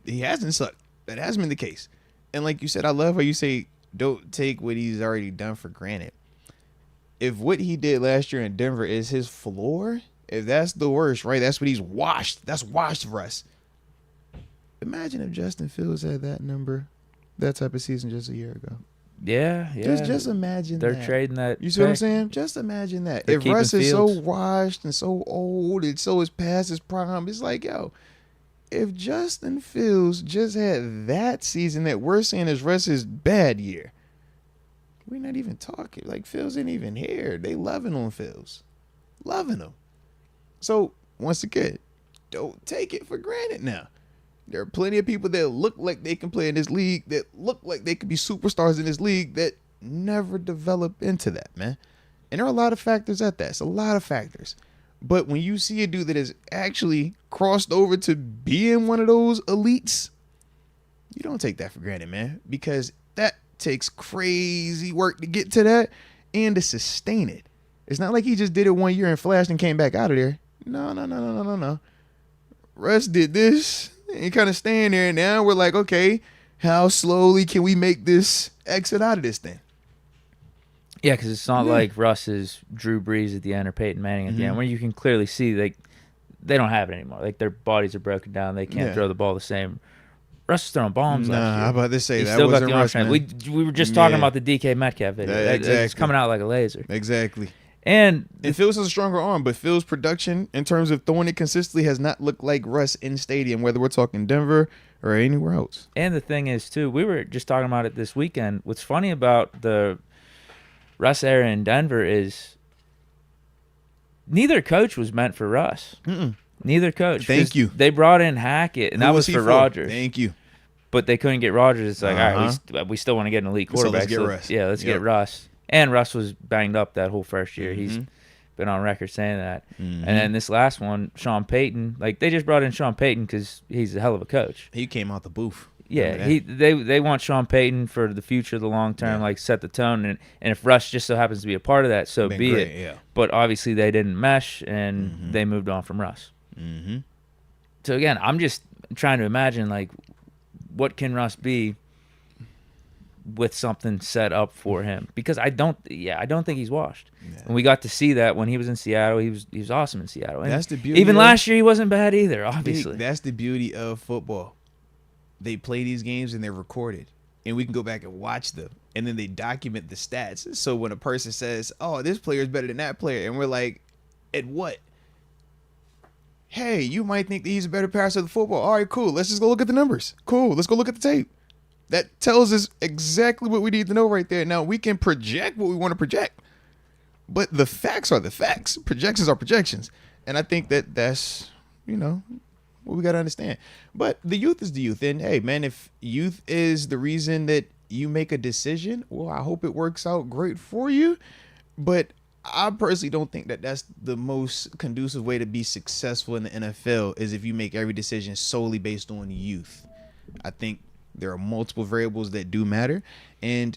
he hasn't sucked. That has been the case. And like you said, I love how you say don't take what he's already done for granted. If what he did last year in Denver is his floor, if that's the worst, right? That's what he's washed. That's washed Russ. Imagine if Justin Fields had that number, that type of season just a year ago. Yeah. Just imagine They're trading that. You see what I'm saying? Just imagine that. If Russ is so washed and so old and so is past his prime, it's like, yo, if Justin Fields just had that season that we're saying is Russ's bad year, we're not even talking. Like, Fields ain't even here. They loving on Fields. Loving him. So, once again, don't take it for granted now. There are plenty of people that look like they can play in this league, that look like they could be superstars in this league, that never develop into that, man. And there are a lot of factors at that. It's a lot of factors. But when you see a dude that has actually crossed over to being one of those elites, you don't take that for granted, man. Because that takes crazy work to get to that and to sustain it. It's not like he just did it 1 year and flashed and came back out of there. No. Russ did this and kind of staying there. And now we're like, okay, how slowly can we make this exit out of this thing? Yeah, because it's not like Russ is Drew Brees at the end or Peyton Manning at the end, where you can clearly see they don't have it anymore. Like, their bodies are broken down. They can't throw the ball the same. Russ was throwing bombs last year. I'm about to say he that still got wasn't the arm Russ, strength. man. We were just talking about the DK Metcalf video. Exactly. It's coming out like a laser. Exactly. And Fields has a stronger arm, but Fields' production in terms of throwing it consistently has not looked like Russ in stadium, whether we're talking Denver or anywhere else. And the thing is, too, we were just talking about it this weekend. What's funny about the Russ era in Denver is neither coach was meant for Russ. Neither coach. Thank you. They brought in Hackett, and that was for Rodgers. Thank you. But they couldn't get Rodgers. It's like, all right, we still want to get an elite quarterback. So let's get Russ. Yeah, let's get Russ. And Russ was banged up that whole first year. He's been on record saying that. And then this last one, Sean Payton, like, they just brought in Sean Payton because he's a hell of a coach. He came out the booth. Yeah, they want Sean Payton for the future, the long term, like, set the tone. And if Russ just so happens to be a part of that, so be it. Yeah. But obviously they didn't mesh, and they moved on from Russ. So again, I'm just trying to imagine, like, what can Russ be with something set up for him? Because I don't think he's washed. Yeah. And we got to see that when he was in Seattle. He was awesome in Seattle. And that's the beauty. Even last year, he wasn't bad either. Obviously, that's the beauty of football. They play these games and they're recorded, and we can go back and watch them, and then they document the stats. So when a person says, "Oh, this player is better than that player," and we're like, "At what?" Hey, you might think that he's a better passer of the football. All right, cool. Let's just go look at the numbers. Cool. Let's go look at the tape. That tells us exactly what we need to know right there. Now, we can project what we want to project, but the facts are the facts. Projections are projections. And I think that's, what we got to understand. But the youth is the youth. And, hey, man, if youth is the reason that you make a decision, well, I hope it works out great for you. But I personally don't think that that's the most conducive way to be successful in the NFL is if you make every decision solely based on youth. I think there are multiple variables that do matter. And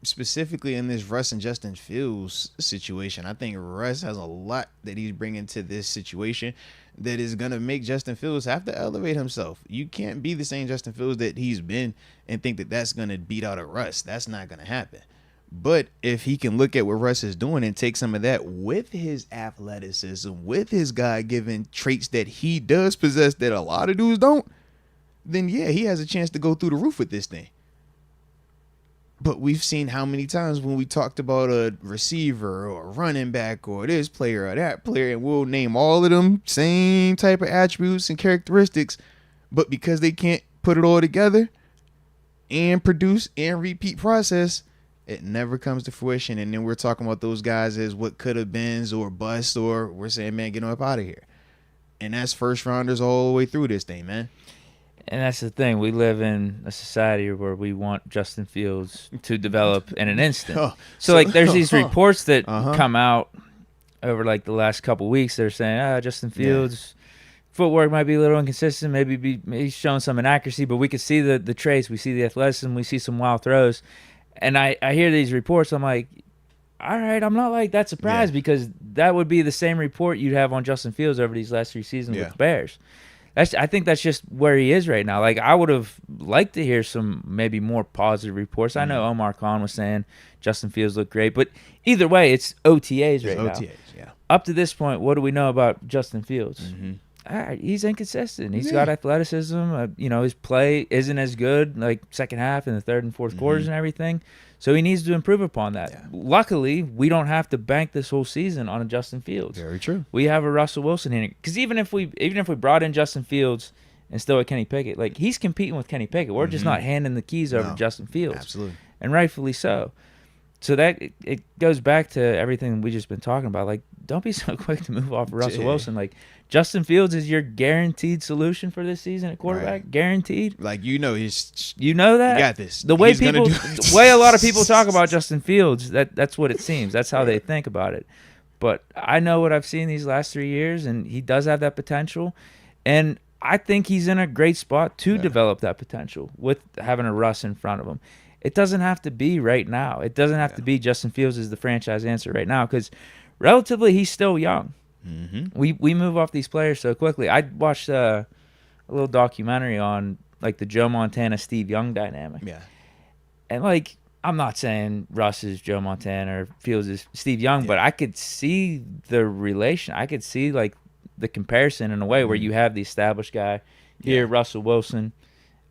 specifically in this Russ and Justin Fields situation, I think Russ has a lot that he's bringing to this situation that is going to make Justin Fields have to elevate himself. You can't be the same Justin Fields that he's been and think that that's going to beat out a Russ. That's not going to happen. But if he can look at what Russ is doing and take some of that with his athleticism, with his God-given traits that he does possess that a lot of dudes don't, then yeah, he has a chance to go through the roof with this thing. But we've seen how many times when we talked about a receiver or a running back or this player or that player, and we'll name all of them same type of attributes and characteristics, but because they can't put it all together and produce and repeat process, it never comes to fruition. And then we're talking about those guys as what could have been or bust, or we're saying, man, get them up out of here. And that's first rounders all the way through this thing, man. And that's the thing. We live in a society where we want Justin Fields to develop in an instant. So like, there's these reports that come out over like the last couple weeks. They're saying, Justin Fields' footwork might be a little inconsistent. Maybe he's showing some inaccuracy, but we can see the traits. We see the athleticism. We see some wild throws. And I hear these reports. I'm like, all right, I'm not like that surprised because that would be the same report you'd have on Justin Fields over these last 3 seasons with the Bears. I think that's just where he is right now. Like, I would have liked to hear some maybe more positive reports. I know Omar Khan was saying Justin Fields looked great, but either way, it's OTAs right now. OTAs, yeah. Up to this point, what do we know about Justin Fields? All right, he's inconsistent. He's got athleticism. His play isn't as good, like second half in the third and fourth quarters and everything. So he needs to improve upon that. Yeah. Luckily, we don't have to bank this whole season on a Justin Fields. Very true. We have a Russell Wilson here. Because even if we brought in Justin Fields and still at Kenny Pickett, like, he's competing with Kenny Pickett. We're just not handing the keys over to Justin Fields. Absolutely. And rightfully so. So that it goes back to everything we just been talking about. Like, don't be so quick to move off of Russell Wilson. Like, Justin Fields is your guaranteed solution for this season at quarterback. Right. Guaranteed. Like, you know that. You got this. The way the way a lot of people talk about Justin Fields, that's what it seems. That's how they think about it. But I know what I've seen these last 3 years, and he does have that potential. And I think he's in a great spot to develop that potential with having a Russ in front of him. It doesn't have to be right now. It doesn't have to be Justin Fields is the franchise answer right now, because relatively he's still young. We move off these players so quickly. I watched a little documentary on like the Joe Montana Steve Young dynamic. Yeah. And like, I'm not saying Russ is Joe Montana or Fields is Steve Young, but I could see the relation. I could see like the comparison in a way where you have the established guy here, Russell Wilson,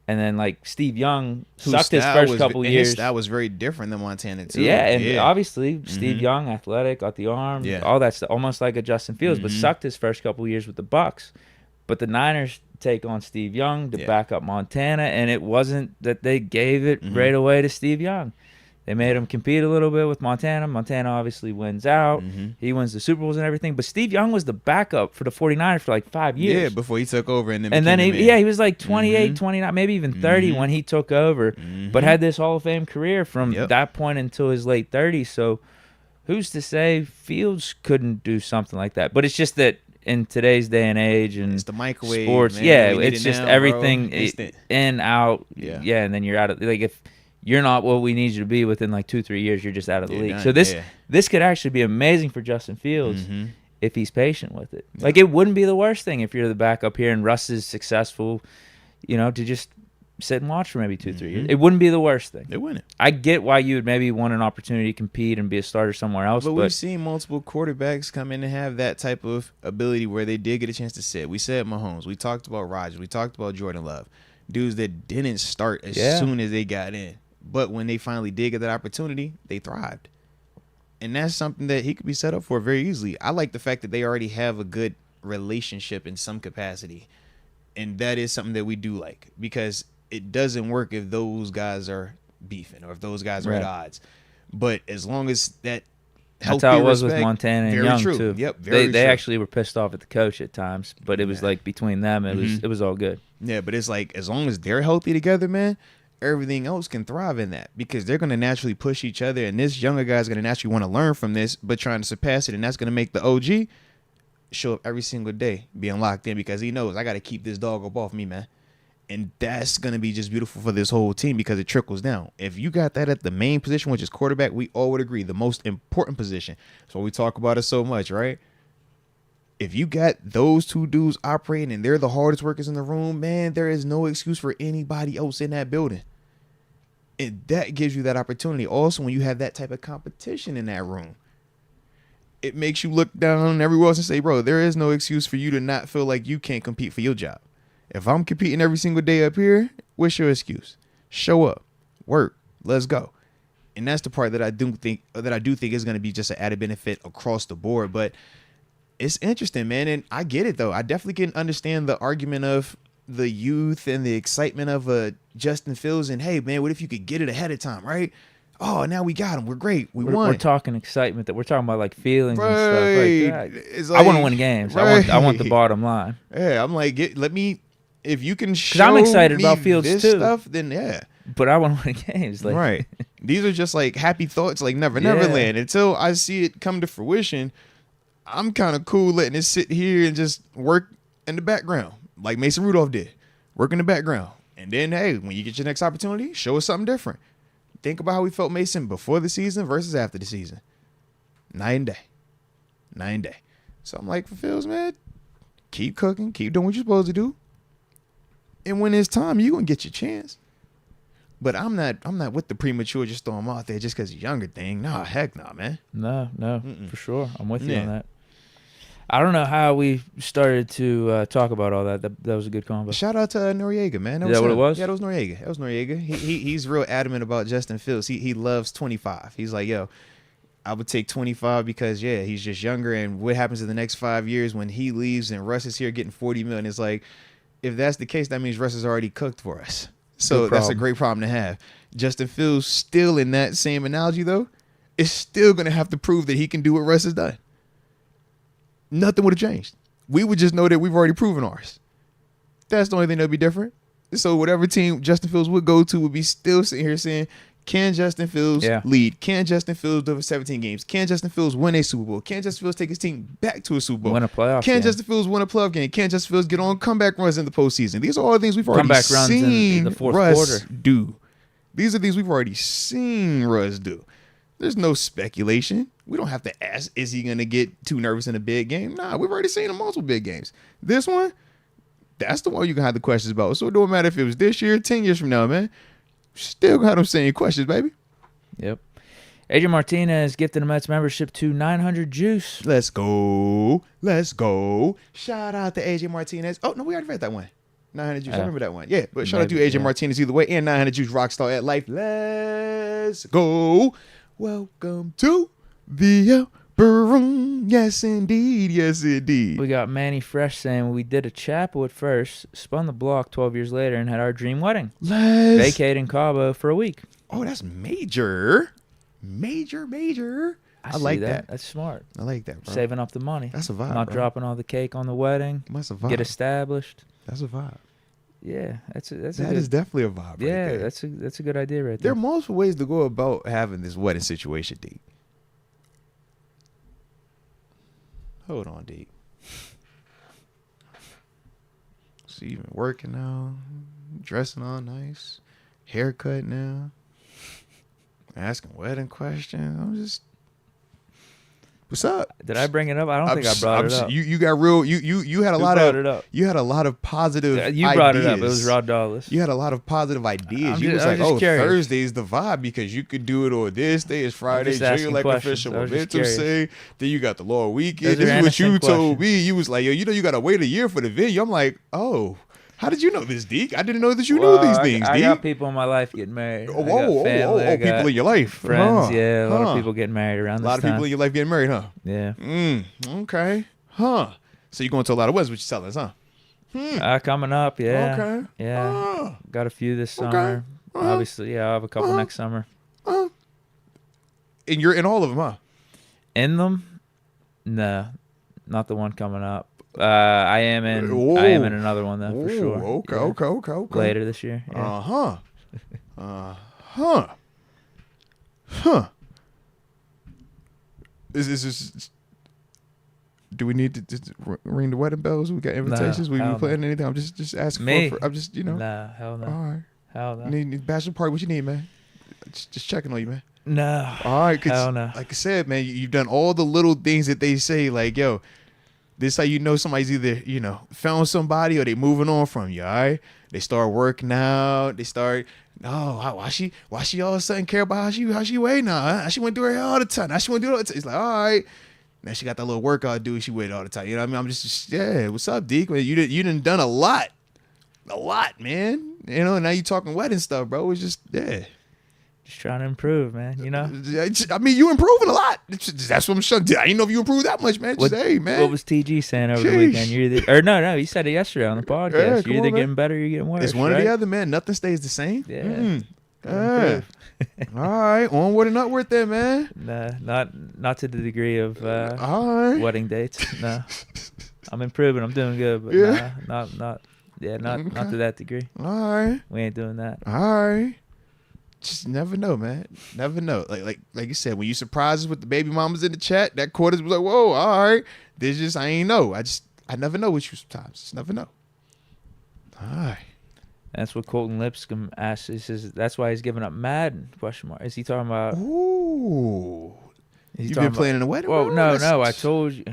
and then like Steve Young sucked his first couple years. His style was very different than Montana too. Yeah, and obviously Steve Young, athletic, got the arm, all that stuff, almost like a Justin Fields, but sucked his first couple years with the Bucks. But the Niners take on Steve Young to back up Montana, and it wasn't that they gave it right away to Steve Young. They made him compete a little bit with Montana. Montana obviously wins out. He wins the Super Bowls and everything. But Steve Young was the backup for the 49ers for like 5 years. Yeah, before he took over. And then he was like 28, 29, maybe even 30 when he took over, but had this Hall of Fame career from that point until his late 30s. So who's to say Fields couldn't do something like that? But it's just that in today's day and age and it's the microwave, sports, man. It's just now, everything in, out, and then you're out of, like, if you're not what we need you to be within like 2-3 years, you're just out of the league. So this could actually be amazing for Justin Fields if he's patient with it. Like, it wouldn't be the worst thing if you're the backup here and Russ is successful, to just sit and watch for maybe 2-3 years. It wouldn't be the worst thing. It wouldn't. I get why you would maybe want an opportunity to compete and be a starter somewhere else. But we've seen multiple quarterbacks come in and have that type of ability where they did get a chance to sit. We said Mahomes. We talked about Rodgers. We talked about Jordan Love. Dudes that didn't start as soon as they got in. But when they finally did get that opportunity, they thrived. And that's something that he could be set up for very easily. I like the fact that they already have a good relationship in some capacity. And that is something that we do like. Because it doesn't work if those guys are beefing or if those guys are at odds. But as long as that that's how it was with Montana and Young, true. too. Yep, they actually were pissed off at the coach at times. But it was like between them, it was all good. Yeah, but it's like as long as they're healthy together, man, everything else can thrive in that because they're going to naturally push each other. And this younger guy is going to naturally want to learn from this, but trying to surpass it. And that's going to make the OG show up every single day being locked in because he knows I got to keep this dog up off me, man. And that's going to be just beautiful for this whole team because it trickles down. If you got that at the main position, which is quarterback, we all would agree, the most important position. That's why we talk about it so much, right? If you got those two dudes operating and they're the hardest workers in the room, man, there is no excuse for anybody else in that building. And that gives you that opportunity. Also, when you have that type of competition in that room, it makes you look down on everyone else and say, bro, there is no excuse for you to not feel like you can't compete for your job. If I'm competing every single day up here, what's your excuse? Show up, work, let's go. And that's the part that I do think is going to be just an added benefit across the board. But it's interesting, man. And I get it, though. I definitely can understand the argument of the youth and the excitement of Justin Fields. And, hey, man, what if you could get it ahead of time, right? Oh, now we got him. We're great. We won. We're talking excitement. That we're talking about, like, feelings and stuff. Like, I want to win games. Right. I want the bottom line. Yeah, I'm like, if you can show I'm excited about Fields this too. Stuff, then yeah. But I want to win games. Like, right. These are just like happy thoughts, like Never Neverland. Until I see it come to fruition, I'm kind of cool letting it sit here and just work in the background, like Mason Rudolph did. Work in the background. And then, hey, when you get your next opportunity, show us something different. Think about how we felt Mason before the season versus after the season. Night and day. Night and day. So I'm like, for Fields, man, keep cooking, keep doing what you're supposed to do. And when it's time, you're going to get your chance. But I'm not with the premature just throw him out there just because he's younger thing. Nah, heck nah, man. No, for sure. I'm with you on that. I don't know how we started to talk about all that. That was a good combo. Shout out to Noriega, man. Is that what it was? Yeah, that was Noriega. He's real adamant about Justin Fields. He loves 25. He's like, yo, I would take 25 because, yeah, he's just younger. And what happens in the next 5 years when he leaves and Russ is here getting $40 million? It's like, if that's the case, that means Russ is already cooked for us. So that's a great problem to have. Justin Fields, still in that same analogy, though, is still going to have to prove that he can do what Russ has done. Nothing would have changed. We would just know that we've already proven ours. That's the only thing that would be different. So whatever team Justin Fields would go to would be still sitting here saying, can Justin Fields lead? Can Justin Fields do it for 17 games? Can Justin Fields win a Super Bowl? Can Justin Fields take his team back to a Super Bowl? Win a playoff Can game. Justin Fields win a playoff game? Can Justin Fields get on comeback runs in the postseason? These are all the things we've already seen in the fourth Russ quarter. do. These are things we've already seen Russ do. There's no speculation. We don't have to ask, is he going to get too nervous in a big game? Nah, we've already seen him multiple big games. This one, that's the one you can have the questions about. So it don't matter if it was this year, 10 years from now, man. Still got them same questions, baby. Yep. Adrian Martinez gifted a Mets membership to 900 Juice. Let's go. Let's go. Shout out to AJ Martinez. Oh, no, we already read that one. 900 Juice. I remember that one. Yeah, but shout out to AJ Martinez either way. And 900 Juice Rockstar at Life. Let's go. Welcome to the upper room. Yes, indeed. Yes, indeed. We got Manny Fresh saying we did a chapel at first, spun the block 12 years later, and had our dream wedding. Vacating Cabo for a week. Oh, that's major. Major. I like that. That's smart. I like that, bro. Saving up the money. That's a vibe, Not bro. dropping all the cake on the wedding. That's a vibe. Get established. That's a vibe. Yeah, that is definitely a vibe. Yeah, right there. that's a good idea right There there. are multiple ways to go about having this wedding situation, Deke. Hold on, Deke. So you've been working now, dressing all nice, haircut now, asking wedding questions. I'm just, what's up? Did I bring it up? I don't think I brought it up. You got real. You had a lot brought of. it up? You had a lot of positive. You brought it up. It was Rod Dawless. You had a lot of positive ideas. You I was like, just curious. Thursday's the vibe because you could do it on this day is Friday. just Junior asking like questions. official I was just momentum curious. say. Then you got the long weekend. Those This are is what you innocent told questions. me. You was like, yo, you gotta wait a year for the video. I'm like, oh, how did you know this, Deke? I didn't know that you knew these things, I Deke. got people in my life getting married. Oh, I got family, I got people in your life. friends. Huh. Yeah, a lot Huh. of people getting married around A this lot of time. people in your life getting married, huh? Yeah. Okay. Huh. So you're going to a lot of weddings, what you telling us, huh? Coming up, yeah. Okay. Yeah. Got a few this summer. Obviously, yeah, I'll have a couple next summer. And you're in all of them, huh? In them? No, not the one coming up. I am in another one though for sure. Okay, Yeah. okay. Later this year. Yeah. Huh. Is do we need to just ring the wedding bells? We got invitations. We hell planning anything? I'm just asking Me? for. I'm just Nah, hell no. All right. Hell no. Need bachelor party? What you need, man? Just checking on you, man. No. All right, 'cause Hell no. like I said, man, you've done all the little things that they say, like, yo, this is how you know somebody's either, found somebody or they moving on from you, all right? They start working out. They start, why she all of a sudden care about how she weigh now? Huh? She want to do her hair all the time. Now she want to do it all the time. It's like, all right. Now she got that little workout do she weigh all the time. You know what I mean? I'm just yeah, what's up, Deke? You done a lot. A lot, man. Now you talking wedding stuff, bro. It's just, yeah. Just trying to improve, man. I mean, you improving a lot. That's what I'm saying. I didn't know if you improved that much, man. Just, hey, man. What was TG saying over the weekend? You're either, no, he said it yesterday on the podcast. Yeah, you're come either on, getting man. better or you're getting worse. It's one or right? the other, man. Nothing stays the same. Yeah. Yeah. All right. Onward and upward there, man. Nah, not to the degree of All right. wedding dates. No, I'm improving. I'm doing good, but Yeah. not to that degree. All right. We ain't doing that. All right. Just never know, man. Never know. Like you said, when you surprise us with the baby mamas in the chat, that quarters was like, whoa, all right. There's just, I ain't know. I never know with you sometimes. Just never know. All right. That's what Colton Lipscomb asked. He says that's why he's giving up Madden? Question mark. Is he talking about? Ooh. Is he You talking been planning a wedding? Well, bro? no. I told you.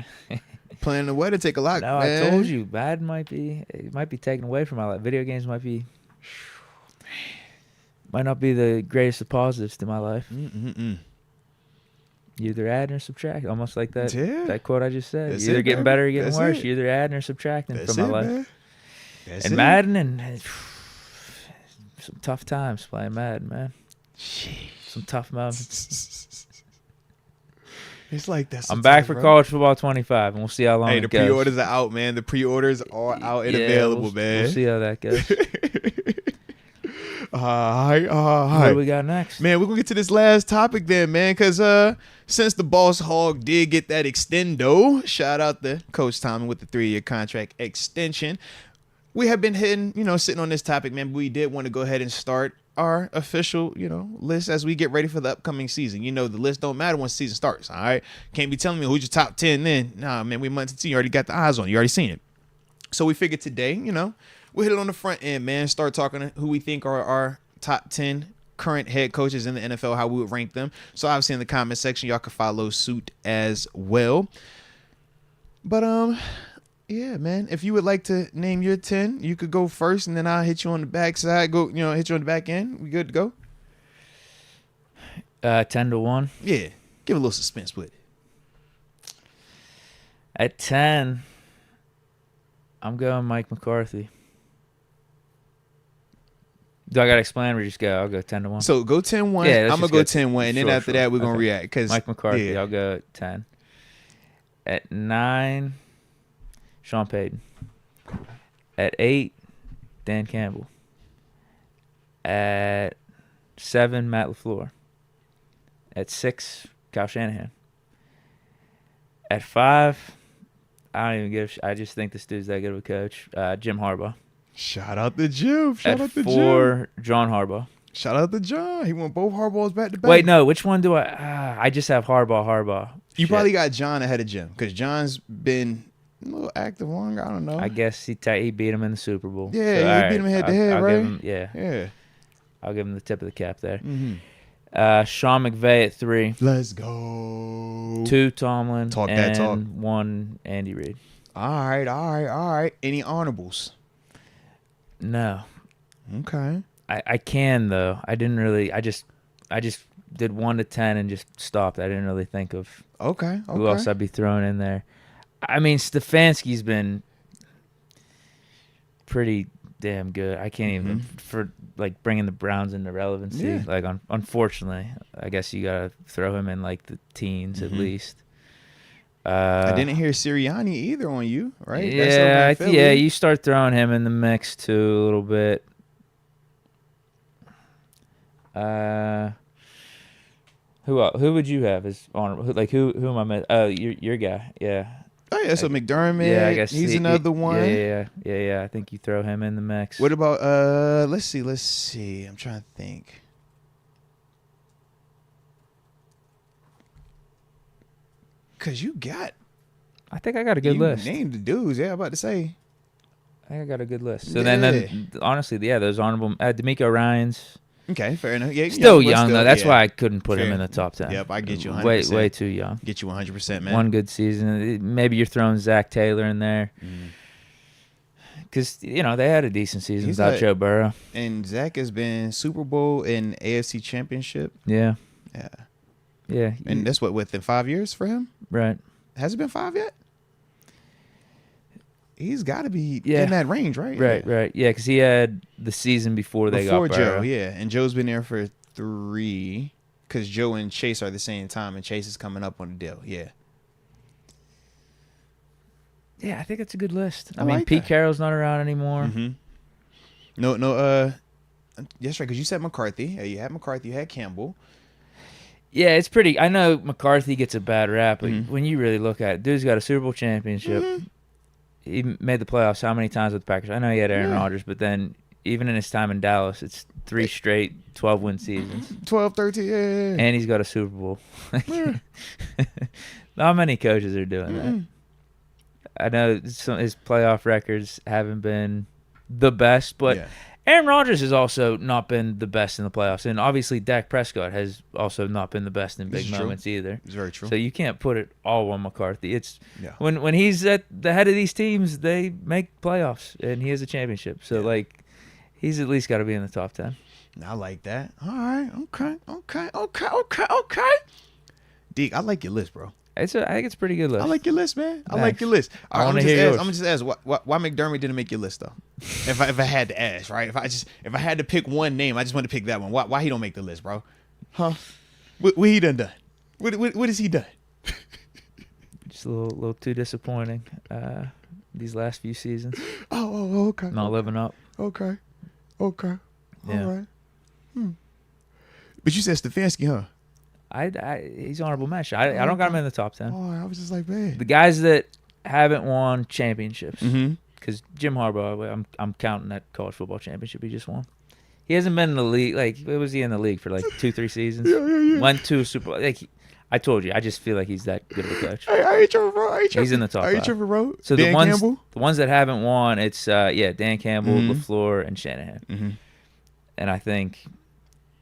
Planning a wedding take a lot, No, man. I told you. Madden might be taken away from my life. Video games might not be the greatest of positives to my life. You either adding or subtracting, almost like that Yeah. that quote I just said. That's You're either it, getting man. better or getting That's worse. it. You're either adding or subtracting That's from my it, life. man. That's And it. Madden and some tough times playing Madden, man. Some tough moments. It's like that. I'm back sometimes, for bro. college football 25, and we'll see how long Hey, it the goes. pre-orders are out, man. The pre-orders are out and available, man. We'll see how that goes. Hi. What do we got next? Man, we're going to get to this last topic then, man, because since the Boss Hog did get that extendo, shout out to Coach Tommy with the 3-year contract extension. We have been sitting on this topic, man, but we did want to go ahead and start our official, list as we get ready for the upcoming season. The list don't matter once the season starts, all right? Can't be telling me who's your top 10 then. Nah, man, we months into you already got the eyes on you. Already seen it. So we figured today, we'll hit it on the front end, man. Start talking who we think are our top 10 current head coaches in the NFL, how we would rank them. So obviously in the comment section, y'all can follow suit as well. But yeah, man, if you would like to name your 10, you could go first, and then I'll hit you on the back side. Hit you on the back end. We good to go? 10-1. Yeah, give a little suspense with it. At 10, I'm going Mike McCarthy. Do I got to explain or just go? I'll go 10-1. So go 10-1. Yeah, I'm going to go 10-1. And then after that, we're going to Okay. react. Cause, Mike McCarthy, yeah. I'll go 10. At 9, Sean Payton. At 8, Dan Campbell. At 7, Matt LaFleur. At 6, Kyle Shanahan. At 5, I don't even give. I just think this dude's that good of a coach. Jim Harbaugh. Shout out to Jim. Shout out to Jim. At 4, John Harbaugh. Shout out to John. He won both Harbaughs back to back. Wait, no. Which one do I? I just have Harbaugh. You probably got John ahead of Jim because John's been a little active longer. I don't know. I guess he beat him in the Super Bowl. Yeah, so, he beat him head to head, right? Yeah. I'll give him the tip of the cap there. Mm-hmm. Sean McVay at 3. Let's go. 2, Tomlin. Talk and that talk. 1, Andy Reid. All right. Any honorables? No. Okay. I can though. I didn't really. I just did 1 to 10 and just stopped. I didn't really think of who else I'd be throwing in there. I mean, Stefanski's been pretty damn good. I can't even for like bringing the Browns into relevancy. Yeah. Like unfortunately, I guess you gotta throw him in like the teens at least. I didn't hear Sirianni either on you, right? Yeah, you start throwing him in the mix too a little bit. Who would you have as honorable? Like who am I missing? Oh, your guy. Yeah. Oh yeah, so McDermott. Yeah, I guess he's another one. Yeah. I think you throw him in the mix. What about let's see. I'm trying to think. Cause you got I think I got a good list. Name the dudes, yeah, I'm about to say. I think I got a good list. So then honestly, yeah, those honorable D'Amico Ryans. Okay, fair enough. Yeah, still young though. That's why I couldn't put him in the top 10. Yep, I get you 100%. Way too young. Get you 100%, man. One good season. Maybe you're throwing Zach Taylor in there. Because, they had a decent season without Joe Burrow. And Zach has been Super Bowl and AFC Championship. Yeah. Yeah. And that's within 5 years for him? Right. Has it been 5 yet? He's got to be in that range, right? Right. Yeah, because he had the season before they got Burrow. Joe, yeah. And Joe's been there for 3 because Joe and Chase are the same time, and Chase is coming up on the deal. Yeah. Yeah, I think it's a good list. I mean, like Pete Carroll's not around anymore. No, that's right, because you said McCarthy. Yeah, you had McCarthy, you had Campbell. Yeah, it's pretty. I know McCarthy gets a bad rap, but when you really look at it, dude's got a Super Bowl championship. He made the playoffs how many times with the Packers? I know he had Aaron Rodgers, but then even in his time in Dallas, it's 3 straight 12-win seasons. 12, 13, yeah. And he's got a Super Bowl. Not many coaches are doing that. I know his playoff records haven't been the best, but Aaron Rodgers has also not been the best in the playoffs. And obviously Dak Prescott has also not been the best in big moments either. It's very true. So you can't put it all on McCarthy. It's when he's at the head of these teams, they make playoffs, and he has a championship. So, he's at least got to be in the top 10. I like that. All right. Okay. Deke, I like your list, bro. I think it's a pretty good list. I like your list, man. I like your list. I want to hear yours. I'm just ask why McDermott didn't make your list though. if I had to ask, right? If I had to pick one name, I just want to pick that one. Why he don't make the list, bro? Huh? What he done? What has he done? Just a little too disappointing. These last few seasons. Oh, okay. Not living up. Okay. Yeah. All right. But you said Stefanski, huh? He's honorable mention. I don't got him in the top 10. Oh, I was just like, man. The guys that haven't won championships, because Jim Harbaugh, I'm counting that college football championship he just won. He hasn't been in the league. Was he in the league for 2-3 seasons? Yeah. Went to a Super Bowl. I told you, I just feel like he's that good of a coach. I ain't tripping, bro. He's in the top 5. Are you tripping, bro? So Dan Campbell? the ones that haven't won, it's Dan Campbell, LaFleur, and Shanahan. And I think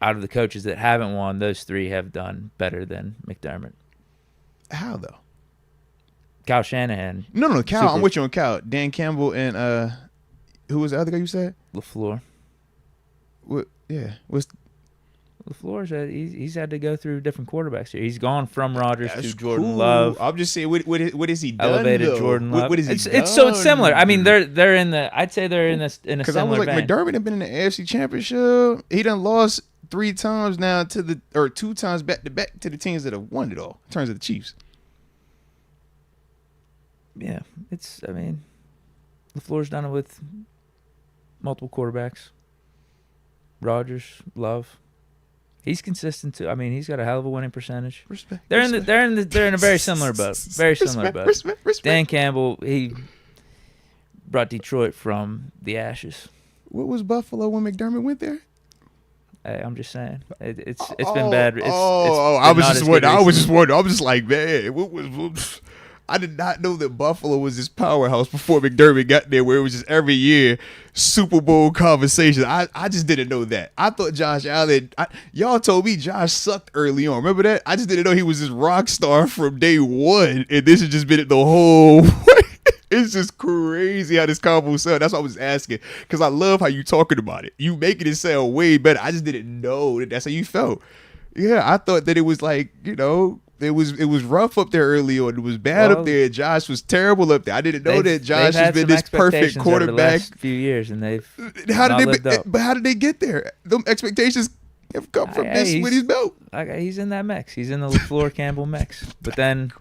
out of the coaches that haven't won, those 3 have done better than McDermott. How though? Kyle Shanahan. No, Cal. I'm with you on Cal. Dan Campbell and who was the other guy you said? LaFleur. What? Yeah. What's LaFleur's he's had to go through different quarterbacks here. He's gone from Rodgers That's to Jordan cool. Love. I'm just saying, what is he done? Elevated though? Jordan Love. What is he done? It's similar. I mean, they're in the. I'd say they're in a similar Because I was like, vein. McDermott had been in the AFC Championship. He done lost 3 times now or 2 times back to back to the teams that have won it all. In terms of the Chiefs. Yeah, I mean, LaFleur's done it with multiple quarterbacks. Rodgers, Love. He's consistent too. I mean, he's got a hell of a winning percentage. Respect. They're in a very similar boat. Very similar boat. Respect. Dan Campbell, he brought Detroit from the ashes. What was Buffalo when McDermott went there? Hey, I'm just saying, it's been bad. I was just wondering. I was just like, man, what? I did not know that Buffalo was this powerhouse before McDermott got there, where it was just every year Super Bowl conversation. I just didn't know that. I thought Josh Allen. Y'all told me Josh sucked early on. Remember that? I just didn't know he was this rock star from day one, and this has just been it the whole way. It's just crazy how this combo sounds. That's why I was asking, because I love how you talking about it. You making it sound way better. I just didn't know that that's how you felt. Yeah, I thought that it was like, it was rough up there early on. It was bad up there. Josh was terrible up there. I didn't know that Josh has been this perfect quarterback. Over the last few years, and they've but how did they get there? Them expectations have come from this with his belt. He's in that mix. He's in the LaFleur Campbell mix. But then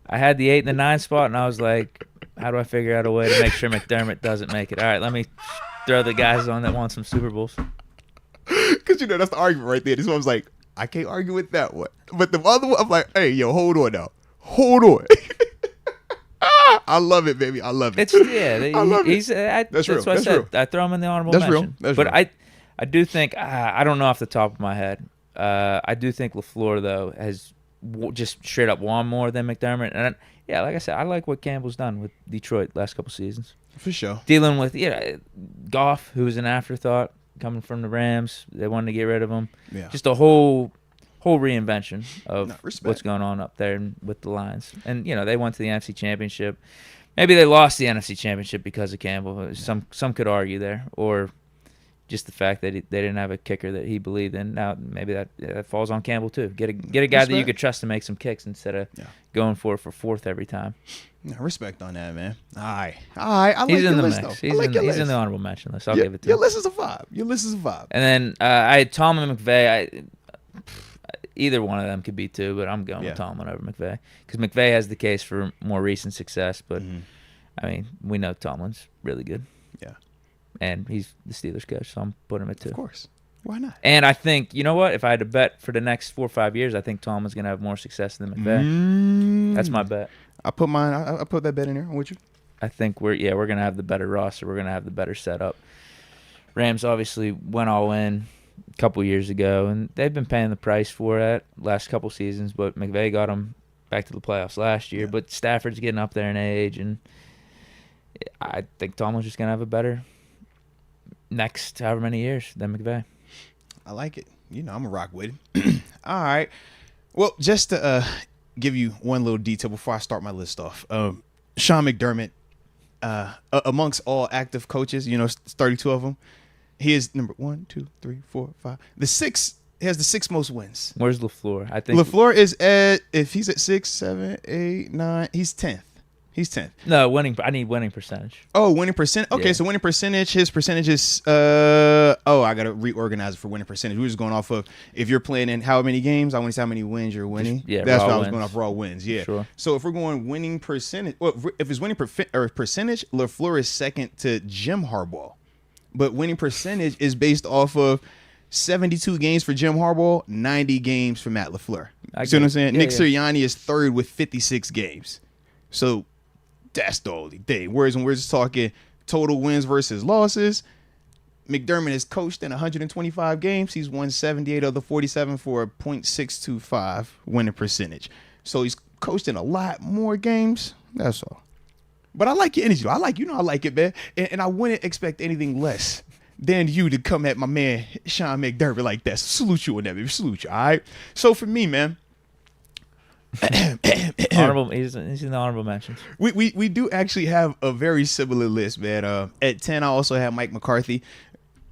I had the 8 and the 9 spot, and I was like, how do I figure out a way to make sure McDermott doesn't make it? All right, let me throw the guys on that want some Super Bowls. Because that's the argument right there. This one was like, I can't argue with that one. But the other one, I'm like, hey, yo, hold on now. Hold on. I love it, baby. I love it. I love it. That's real. What I said. I throw him in the honorable mention. That's but real. I do think, I don't know off the top of my head. I do think LaFleur, though, has just straight up won more than McDermott. And like I said, I like what Campbell's done with Detroit last couple seasons. For sure. Dealing with Goff, who was an afterthought coming from the Rams. They wanted to get rid of him. Yeah. Just a whole reinvention of respect. what's going on up there with the Lions. And they went to the NFC Championship. Maybe they lost the NFC Championship because of Campbell. Some could argue there, or just the fact that they didn't have a kicker that he believed in. Now maybe that falls on Campbell too. Get a guy that you could trust to make some kicks instead of going for fourth every time. No, respect on that, man. All right. I like he's in the list, mix. Though. He's in the honorable mention list. I'll give it to your him. list is a vibe. And then I had Tomlin and McVay. Either one of them could be two, but I'm going with Tomlin over McVay because McVay has the case for more recent success. But I mean, we know Tomlin's really good. Yeah, and he's the Steelers coach, so I'm putting him at 2. Of course, why not? And I think what? If I had to bet for the next 4 or 5 years, I think Tomlin's going to have more success than McVay. That's my bet. I put mine. I put that bet in there. I'm with you. I think we're going to have the better roster. We're going to have the better setup. Rams obviously went all in a couple years ago, and they've been paying the price for it last couple seasons, but McVay got them back to the playoffs last year. But Stafford's getting up there in age, and I think Tomlin's just going to have a better next however many years than McVay. I like it. I'm going to rock with it. All right. Well, just to give you one little detail before I start my list off. Sean McDermott, amongst all active coaches, 32 of them, he is number 1, 2, 3, 4, 5. He has the 6th most wins. Where's LaFleur? I think LaFleur is if he's at 6, 7, 8, 9, he's 10th. He's 10th. No, I need winning percentage. Oh, winning percent. Okay, so winning percentage. His percentage is. I gotta reorganize it for winning percentage. We were just going off of if you're playing in how many games. I want to see how many wins you're winning. That's why I was going off raw wins. Yeah. Sure. So if we're going winning percentage, if it's winning percentage, LaFleur is second to Jim Harbaugh, but winning percentage is based off of 72 games for Jim Harbaugh, 90 games for Matt LaFleur. See what I'm saying? Nick Sirianni is third with 56 games. So. That's the only thing. Whereas when we're just talking total wins versus losses, McDermott has coached in 125 games. He's won 78 of the 47 for a .625 winning percentage. So he's coached in a lot more games. That's all. But I like your energy. I like it, man. And I wouldn't expect anything less than you to come at my man Sean McDermott like that. Salute you on that, baby. Salute you, all right? So for me, man, honorable. He's in the honorable mentions. We do actually have a very similar list, man. At 10, I also have Mike McCarthy.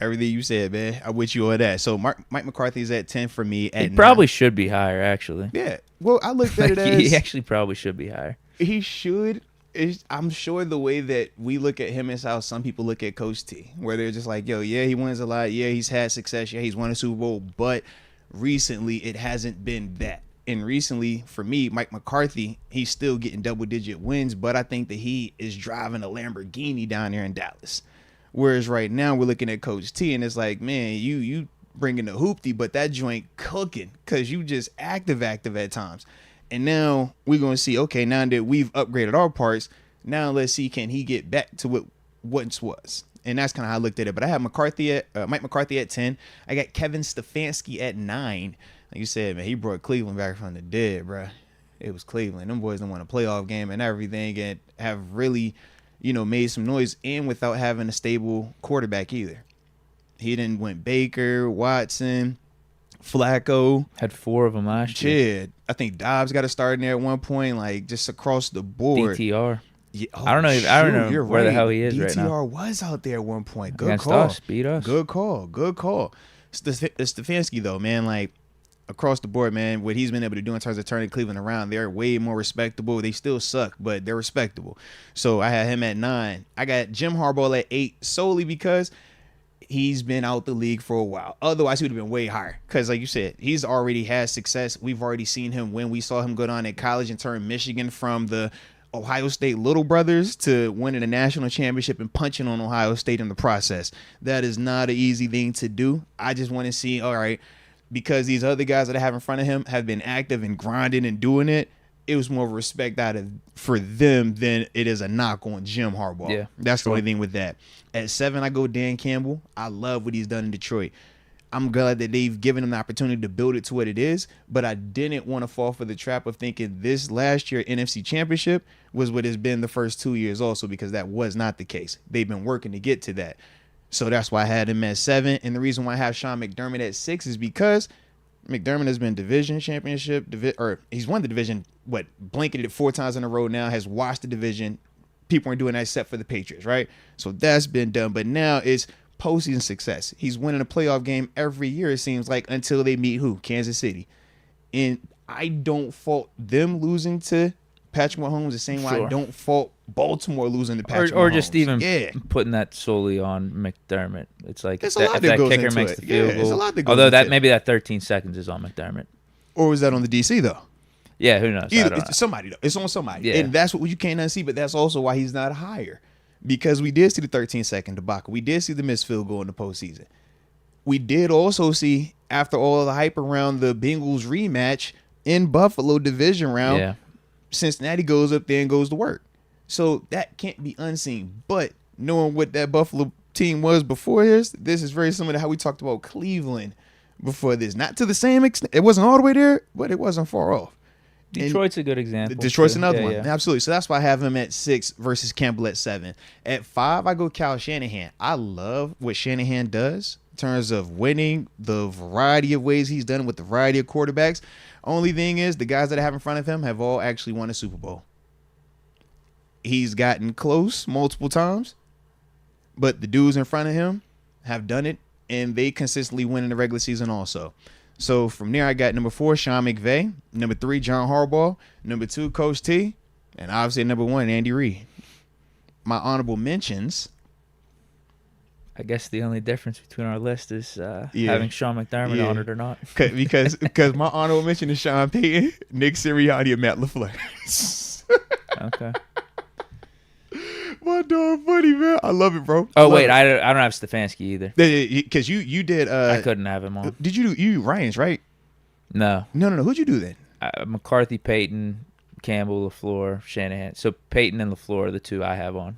Everything you said, man. I'm with you on that. So Mike McCarthy's at 10 for me. He probably should be higher, actually. Yeah. Well, I looked at it as He actually probably should be higher. he should. I'm sure the way that we look at him is how some people look at Coach T, where they're just like, yo, yeah, he wins a lot. Yeah, he's had success. Yeah, he's won a Super Bowl. But recently, it hasn't been that. And recently, for me, Mike McCarthy, he's still getting double-digit wins, but I think that he is driving a Lamborghini down there in Dallas. Whereas right now, we're looking at Coach T, and it's like, man, you bringing the hoopty, but that joint cooking because you just active at times. And now we're going to see, okay, now that we've upgraded our parts, now let's see, can he get back to what once was? And that's kind of how I looked at it. But I have Mike McCarthy at 10. I got Kevin Stefanski at 9. Like you said, man, he brought Cleveland back from the dead, bro. It was Cleveland. Them boys done won a playoff game and everything and have really, made some noise and without having a stable quarterback either. He didn't went Baker, Watson, Flacco. Had 4 of them last year. Yeah, I think Dobbs got to start in there at one point, like just across the board. DTR. Yeah, I don't know where the hell he is right now. DTR was out there at one point. Good Against call. us, beat us. Good call. Stefanski, though, man, like across the board, man, what he's been able to do in terms of turning Cleveland around, they're way more respectable. They still suck, but they're respectable. So I had him at 9. I got Jim Harbaugh at 8 solely because he's been out the league for a while. Otherwise, he would have been way higher. Because, like you said, he's already had success. We've already seen him when we saw him go down at college and turn Michigan from the Ohio State Little Brothers to winning a national championship and punching on Ohio State in the process. That is not an easy thing to do. I just want to see, all right, because these other guys that I have in front of him have been active and grinding and doing it, it was more respect for them than it is a knock on Jim Harbaugh. Yeah, that's the only thing with that. At 7, I go Dan Campbell. I love what he's done in Detroit. I'm glad that they've given him the opportunity to build it to what it is, but I didn't want to fall for the trap of thinking this last year NFC Championship was what has been the first 2 years also, because that was not the case. They've been working to get to that. So that's why I had him at 7. And the reason why I have Sean McDermott at 6 is because McDermott has been division championship, or he's won the division, blanketed it 4 times in a row now, has washed the division. People aren't doing that except for the Patriots, right? So that's been done. But now it's postseason success. He's winning a playoff game every year, it seems like, until they meet who? Kansas City. And I don't fault them losing to Patrick Mahomes the same way I don't fault Baltimore losing to Patrick Mahomes. Or just even putting that solely on McDermott. It's like if that kicker makes the field goal. Although maybe that 13 seconds is on McDermott. Or was that on the DC, though? Yeah, who knows? It's somebody, though. It's on somebody. Yeah. And that's what you can't unsee, but that's also why he's not higher. Because we did see the 13-second debacle. We did see the missed field goal in the postseason. We did also see, after all of the hype around the Bengals rematch in Buffalo division round, Cincinnati goes up there and goes to work. So that can't be unseen. But knowing what that Buffalo team was before this is very similar to how we talked about Cleveland before this. Not to the same extent. It wasn't all the way there, but it wasn't far off. Detroit's a good example. Detroit's another one. Yeah. Absolutely. So that's why I have him at 6 versus Campbell at 7. At 5, I go Kyle Shanahan. I love what Shanahan does in terms of winning, the variety of ways he's done it with the variety of quarterbacks. Only thing is, the guys that I have in front of him have all actually won a Super Bowl. He's gotten close multiple times, but the dudes in front of him have done it, and they consistently win in the regular season also. So from there, I got number 4, Sean McVay. Number 3, John Harbaugh. Number 2, Coach T. And obviously number 1, Andy Reid. My honorable mentions. I guess the only difference between our list is having Sean McDermott on it or not. Because my honorable mention is Sean Payton, Nick Sirianni, and Matt LaFleur. Okay. My dog funny, man. I love it, bro. Oh, wait. I don't have Stefanski either. Because you did. I couldn't have him on. Did you do you Ryan's, right? No. No. Who'd you do then? McCarthy, Payton, Campbell, LaFleur, Shanahan. So Payton and LaFleur are the 2 I have on.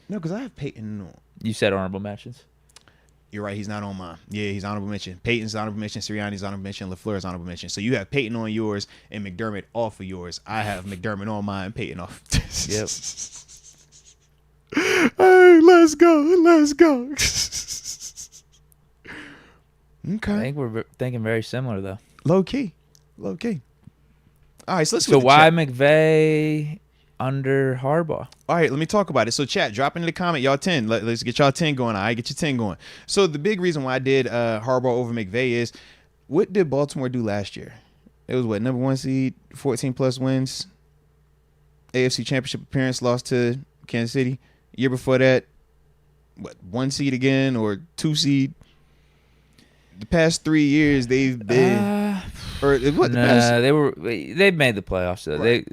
No, because I have Payton on. You said honorable mentions. You're right. He's not on mine. Yeah, he's honorable mention. Peyton's honorable mention. Sirianni's honorable mention. LaFleur's honorable mention. So you have Payton on yours and McDermott off of yours. I have McDermott on mine and Payton off. Yep. Hey, let's go. Okay. I think we're thinking very similar, though. Low key. All right, so let's. So why McVay under Harbaugh. All right, let me talk about it. So, chat, drop into the comment. Y'all 10. Let's get y'all 10 going. All right, get your 10 going. So, the big reason why I did Harbaugh over McVay is, what did Baltimore do last year? It was, what, number 1 seed, 14-plus wins, AFC Championship appearance, lost to Kansas City. Year before that, what, 1 seed again or 2 seed? The past 3 years, they've been... they've made the playoffs, though. Right.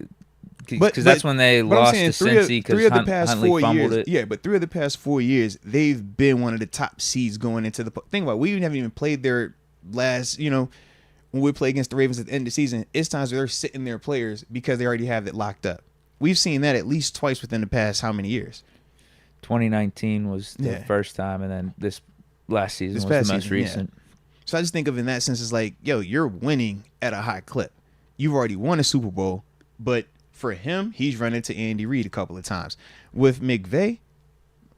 Because that's when they lost to Cincy because Huntley fumbled it. Yeah, but 3 of the past 4 years, they've been one of the top seeds going into the... Think about it, we haven't even played their last, when we play against the Ravens at the end of the season, it's times where they're sitting their players because they already have it locked up. We've seen that at least twice within the past how many years? 2019 was the first time, and then this last season was the most recent. Yeah. So I just think of in that sense, it's like, yo, you're winning at a high clip. You've already won a Super Bowl, but for him, he's run into Andy Reid a couple of times. With McVay,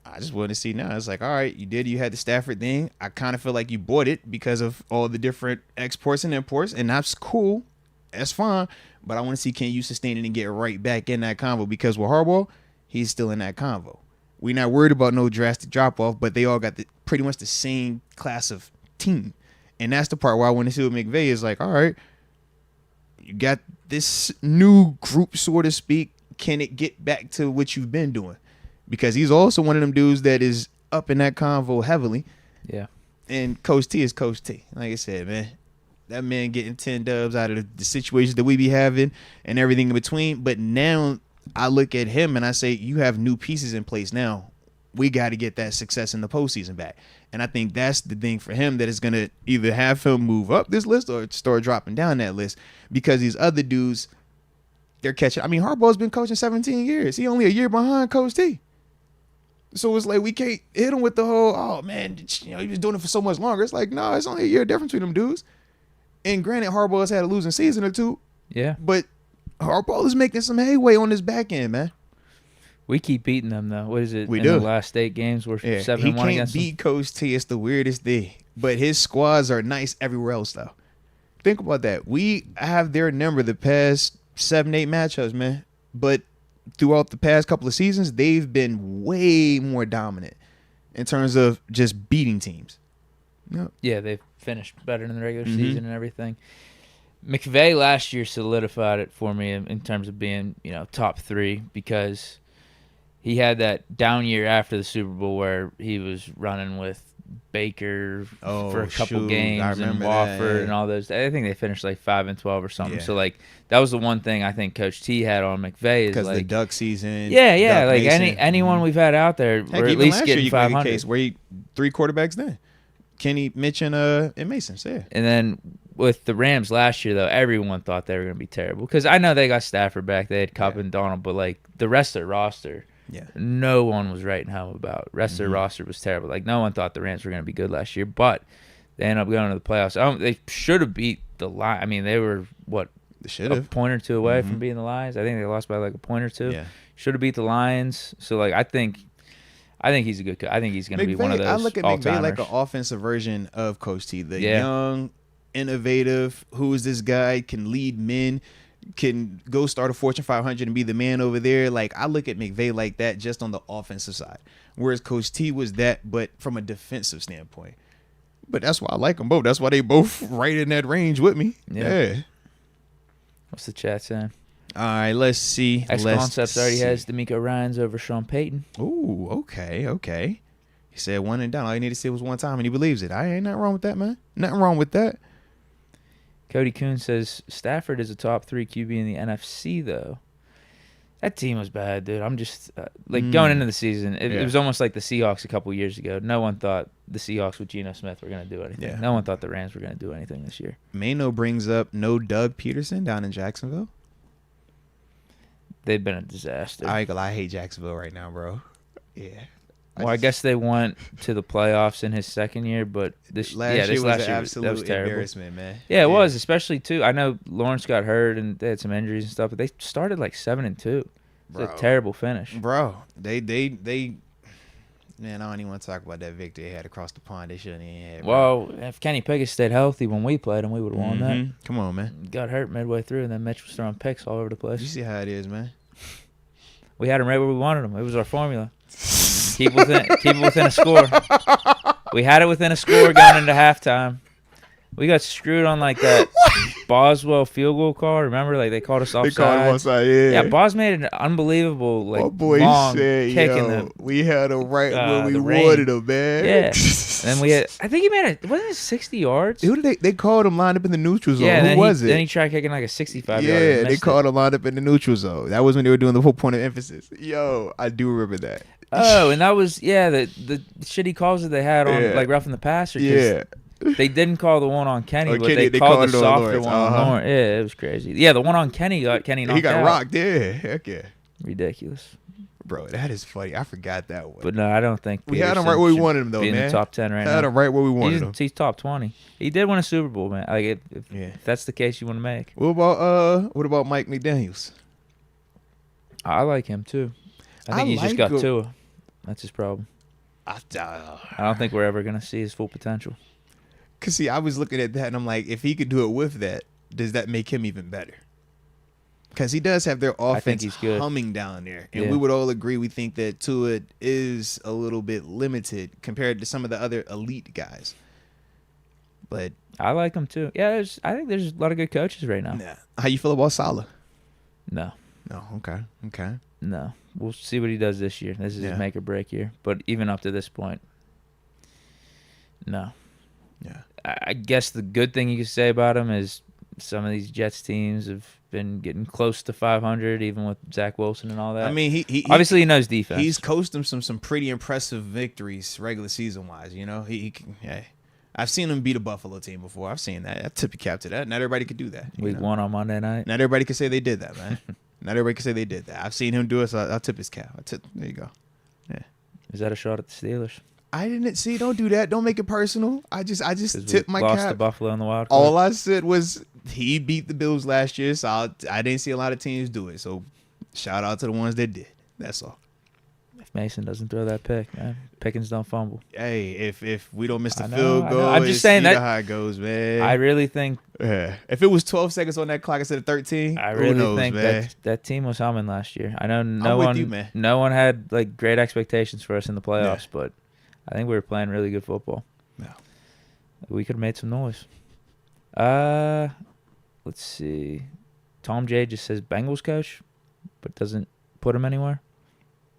I just want to see now. It's like, all right, you had the Stafford thing. I kind of feel like you bought it because of all the different exports and imports, and that's cool. That's fine. But I want to see, can you sustain it and get right back in that convo? Because with Harbaugh, he's still in that convo. We're not worried about no drastic drop-off, but they all got pretty much the same class of team. And that's the part where I want to see with McVay is like, all right, you got this new group, so to speak. Can it get back to what you've been doing? Because he's also one of them dudes that is up in that convo heavily. Yeah. And Coach T is Coach T. Like I said, man, that man getting 10 dubs out of the situations that we be having and everything in between. But now I look at him and I say, you have new pieces in place now. We got to get that success in the postseason back. And I think that's the thing for him that is going to either have him move up this list or start dropping down that list, because these other dudes, they're catching. I mean, Harbaugh's been coaching 17 years. He only a year behind Coach T. So it's like we can't hit him with the whole, oh, man, he was doing it for so much longer. It's like, no, it's only a year difference between them dudes. And granted, Harbaugh's had a losing season or two. Yeah. But Harbaugh is making some headway on his back end, man. We keep beating them, though. What is it? We in do. The last 8 games, we're 7-1 against them. He can't beat Coach T. It's the weirdest thing. But his squads are nice everywhere else, though. Think about that. We have their number the past 7-8 matchups, man. But throughout the past couple of seasons, they've been way more dominant in terms of just beating teams. Yep. Yeah, they've finished better in the regular season and everything. McVay last year solidified it for me in terms of being, top 3, because he had that down year after the Super Bowl where he was running with Baker for a couple games and Wofford and all those. I think they finished like 5-12 or something. Yeah. So like that was the one thing I think Coach T had on McVay is because like the Duck season. Yeah, Duck like Mason. anyone we've had out there, we're at least getting 500. Case where he 3 quarterbacks then, Kenny, Mitch, and Mason. So yeah. And then with the Rams last year though, everyone thought they were going to be terrible because I know they got Stafford back, they had Cup and Donald, but like the rest of their roster. Yeah, no one was writing home about. Rest of their roster was terrible. Like no one thought the Rams were going to be good last year, but they ended up going to the playoffs. They should have beat the Lions. I mean, they were a point or two away from beating the Lions. I think they lost by like a point or two. Yeah, should have beat the Lions. So like I think he's a good coach. I think he's going to be one of those. I look at all-timers. McVay like an offensive version of Coach T, the young, innovative. Who is this guy? Can lead men. Can go start a Fortune 500 and be the man over there. Like I look at McVay like that just on the offensive side, whereas Coach T was that, but from a defensive standpoint. But that's why I like them both. That's why they both right in that range with me. Yeah. What's the chat saying? All right, let's see. X Concepts already has D'Amico Ryans over Sean Payton. Ooh, okay. He said one and done. All you need to say was one time, and he believes it. I ain't nothing wrong with that, man. Nothing wrong with that. Cody Kuhn says Stafford is a top 3 QB in the NFC, though. That team was bad, dude. I'm just going into the season, it was almost like the Seahawks a couple years ago. No one thought the Seahawks with Geno Smith were going to do anything. Yeah. No one thought the Rams were going to do anything this year. Mano brings up no Doug Peterson down in Jacksonville. They've been a disaster. I ain't gonna lie, I hate Jacksonville right now, bro. Yeah. I guess they went to the playoffs in his second year, but this last year was an absolute embarrassment, man. Yeah, it was, especially too. I know Lawrence got hurt and they had some injuries and stuff, but they started like 7-2. It's a terrible finish, bro. They man, I don't even want to talk about that victory they had across the pond. They shouldn't even have. Well, if Kenny Pickett stayed healthy when we played him, we would have won that. Come on, man. Got hurt midway through, and then Mitch was throwing picks all over the place. You see how it is, man. We had him right where we wanted him. It was our formula. Keep it within a score. We had it within a score going into halftime. We got screwed on like that Boswell field goal call. Remember, like they called us offside. They called him offside. Yeah. Yeah, Bos made an unbelievable like my boy long said, kick yo, in the. we had him right where we the rain. wanted him, man. Yeah. And we had. I think he made it. Wasn't it 60 yards? Who did they called him lined up in the neutral zone. Yeah. Who was it? Then he tried kicking like a 65 yeah, yard. they called him lined up in the neutral zone. That was when they were doing the whole point of emphasis. Yo, I do remember that. Oh, and that was the shitty calls that they had on like roughing the passer. Yeah. They didn't call the one on Kenny, but Kenny, they called the it on softer Lawrence. one on Lawrence. Yeah, it was crazy. Yeah, the one on Kenny got Kenny knocked out. He got rocked. Yeah, heck yeah. Ridiculous. Bro, that is funny. I forgot that one. But no, I don't think we had him right where we wanted him, though, be man. In the top 10 right now. Had him right where we wanted him. He's top 20. He did win a Super Bowl, man. Like if that's the case you want to make. What about Mike McDaniels? I like him too. I think he's just got Tua. That's his problem. I don't think we're ever gonna see his full potential. Cause see, I was looking at that and I'm like, if he could do it with that, does that make him even better? Because he does have their offense humming down there, and we would all agree we think that Tua is a little bit limited compared to some of the other elite guys. But I like him too. Yeah, I think there's a lot of good coaches right now. Yeah. How you feel about Saleh? No. Okay. No. We'll see what he does this year. This is his make or break year. But even up to this point, no. Yeah. I guess the good thing you could say about him is some of these Jets teams have been getting close to 500, even with Zach Wilson and all that. I mean, he obviously he knows defense. He's coached them some pretty impressive victories regular season wise. You know, I've seen him beat a Buffalo team before. I've seen that. I tip your cap to that. Not everybody could do that. Week 1 on Monday night. Not everybody could say they did that, man. Not everybody could say they did that. I've seen him do it, so I'll tip his cap. There you go. Yeah. Is that a shot at the Steelers? I didn't see. Don't do that. Don't make it personal. I just tipped my cap. Lost to Buffalo in the wild card. All I said was he beat the Bills last year, so I didn't see a lot of teams do it. So shout out to the ones that did. That's all. If Mason doesn't throw that pick, man, Pickens don't fumble. Hey, if we don't miss the field goal, I'm just saying that how it goes, man. I really think. Yeah. If it was 12 seconds on that clock instead of 13, I really think that team was humming last year. I know no one had like great expectations for us in the playoffs, but I think we were playing really good football. No. We could have made some noise. Let's see. Tom J just says Bengals coach, but doesn't put him anywhere.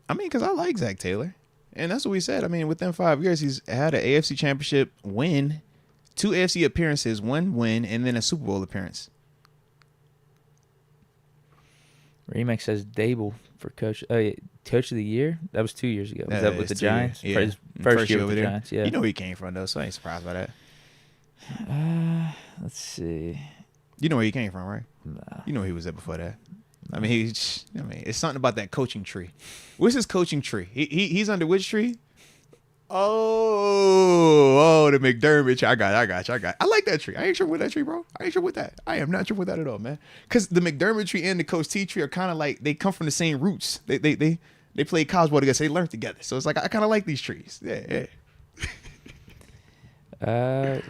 I mean, because I like Zach Taylor. And that's what we said. I mean, within 5 years, he's had an AFC championship win, 2 AFC appearances, 1 win, and then a Super Bowl appearance. Remix says Dable for coach of the year. That was 2 years ago. Was that with the Giants? Yeah. His first year with the Giants, yeah. You know where he came from, though, so I ain't surprised by that. Let's see. You know where he came from, right? Nah. You know where he was at before that. I mean, it's something about that coaching tree. What's his coaching tree? He's under which tree? Oh, the McDermott tree. I got. I like that tree. I ain't sure with that tree, bro. I ain't sure with that. I am not sure with that at all, man. Because the McDermott tree and the Coach T tree are kind of like, they come from the same roots. They play college ball together, so they learn together. So it's like, I kind of like these trees. Yeah.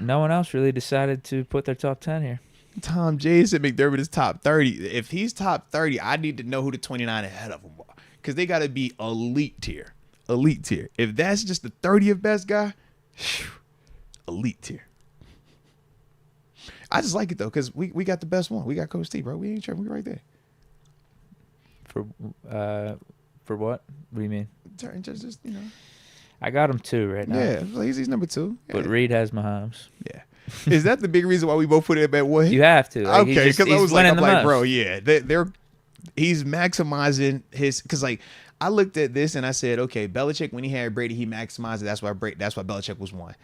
No one else really decided to put their top 10 here. Tom J said McDermott is top 30. If he's top 30, I need to know who the 29 ahead of him are. Because they got to be elite tier. Elite tier. If that's just the 30th best guy, elite tier. I just like it, though, because we got the best one. We got Coach T, bro. We ain't tripping. We right there. For what? What do you mean? Just you know. I got him 2 right now. Yeah, he's number 2. Yeah. But Reed has Mahomes. Yeah. Is that the big reason why we both put him at 1? You have to. Like, okay, because I was like, bro, yeah. He's maximizing his, because like I looked at this and I said, okay, Belichick, when he had Brady, he maximized it. That's why Belichick was 1.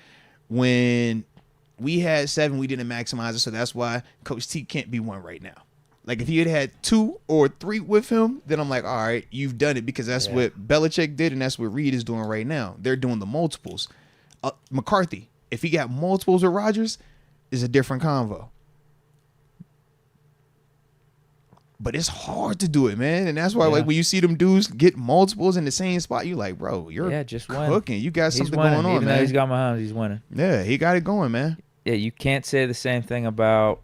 When we had 7, we didn't maximize it, so that's why Coach T can't be 1 right now. Like if he had 2 or 3 with him, then I'm like, all right, you've done it, because that's what Belichick did, and that's what Reed is doing right now. They're doing the multiples. McCarthy, if he got multiples with Rodgers, is a different convo. But it's hard to do it, man. And that's why like when you see them dudes get multiples in the same spot, you're like, bro, you're just cooking. Win. You got something winning. going on, Even man. though he's got Mahomes, he's winning. Yeah, he got it going, man. Yeah, you can't say the same thing about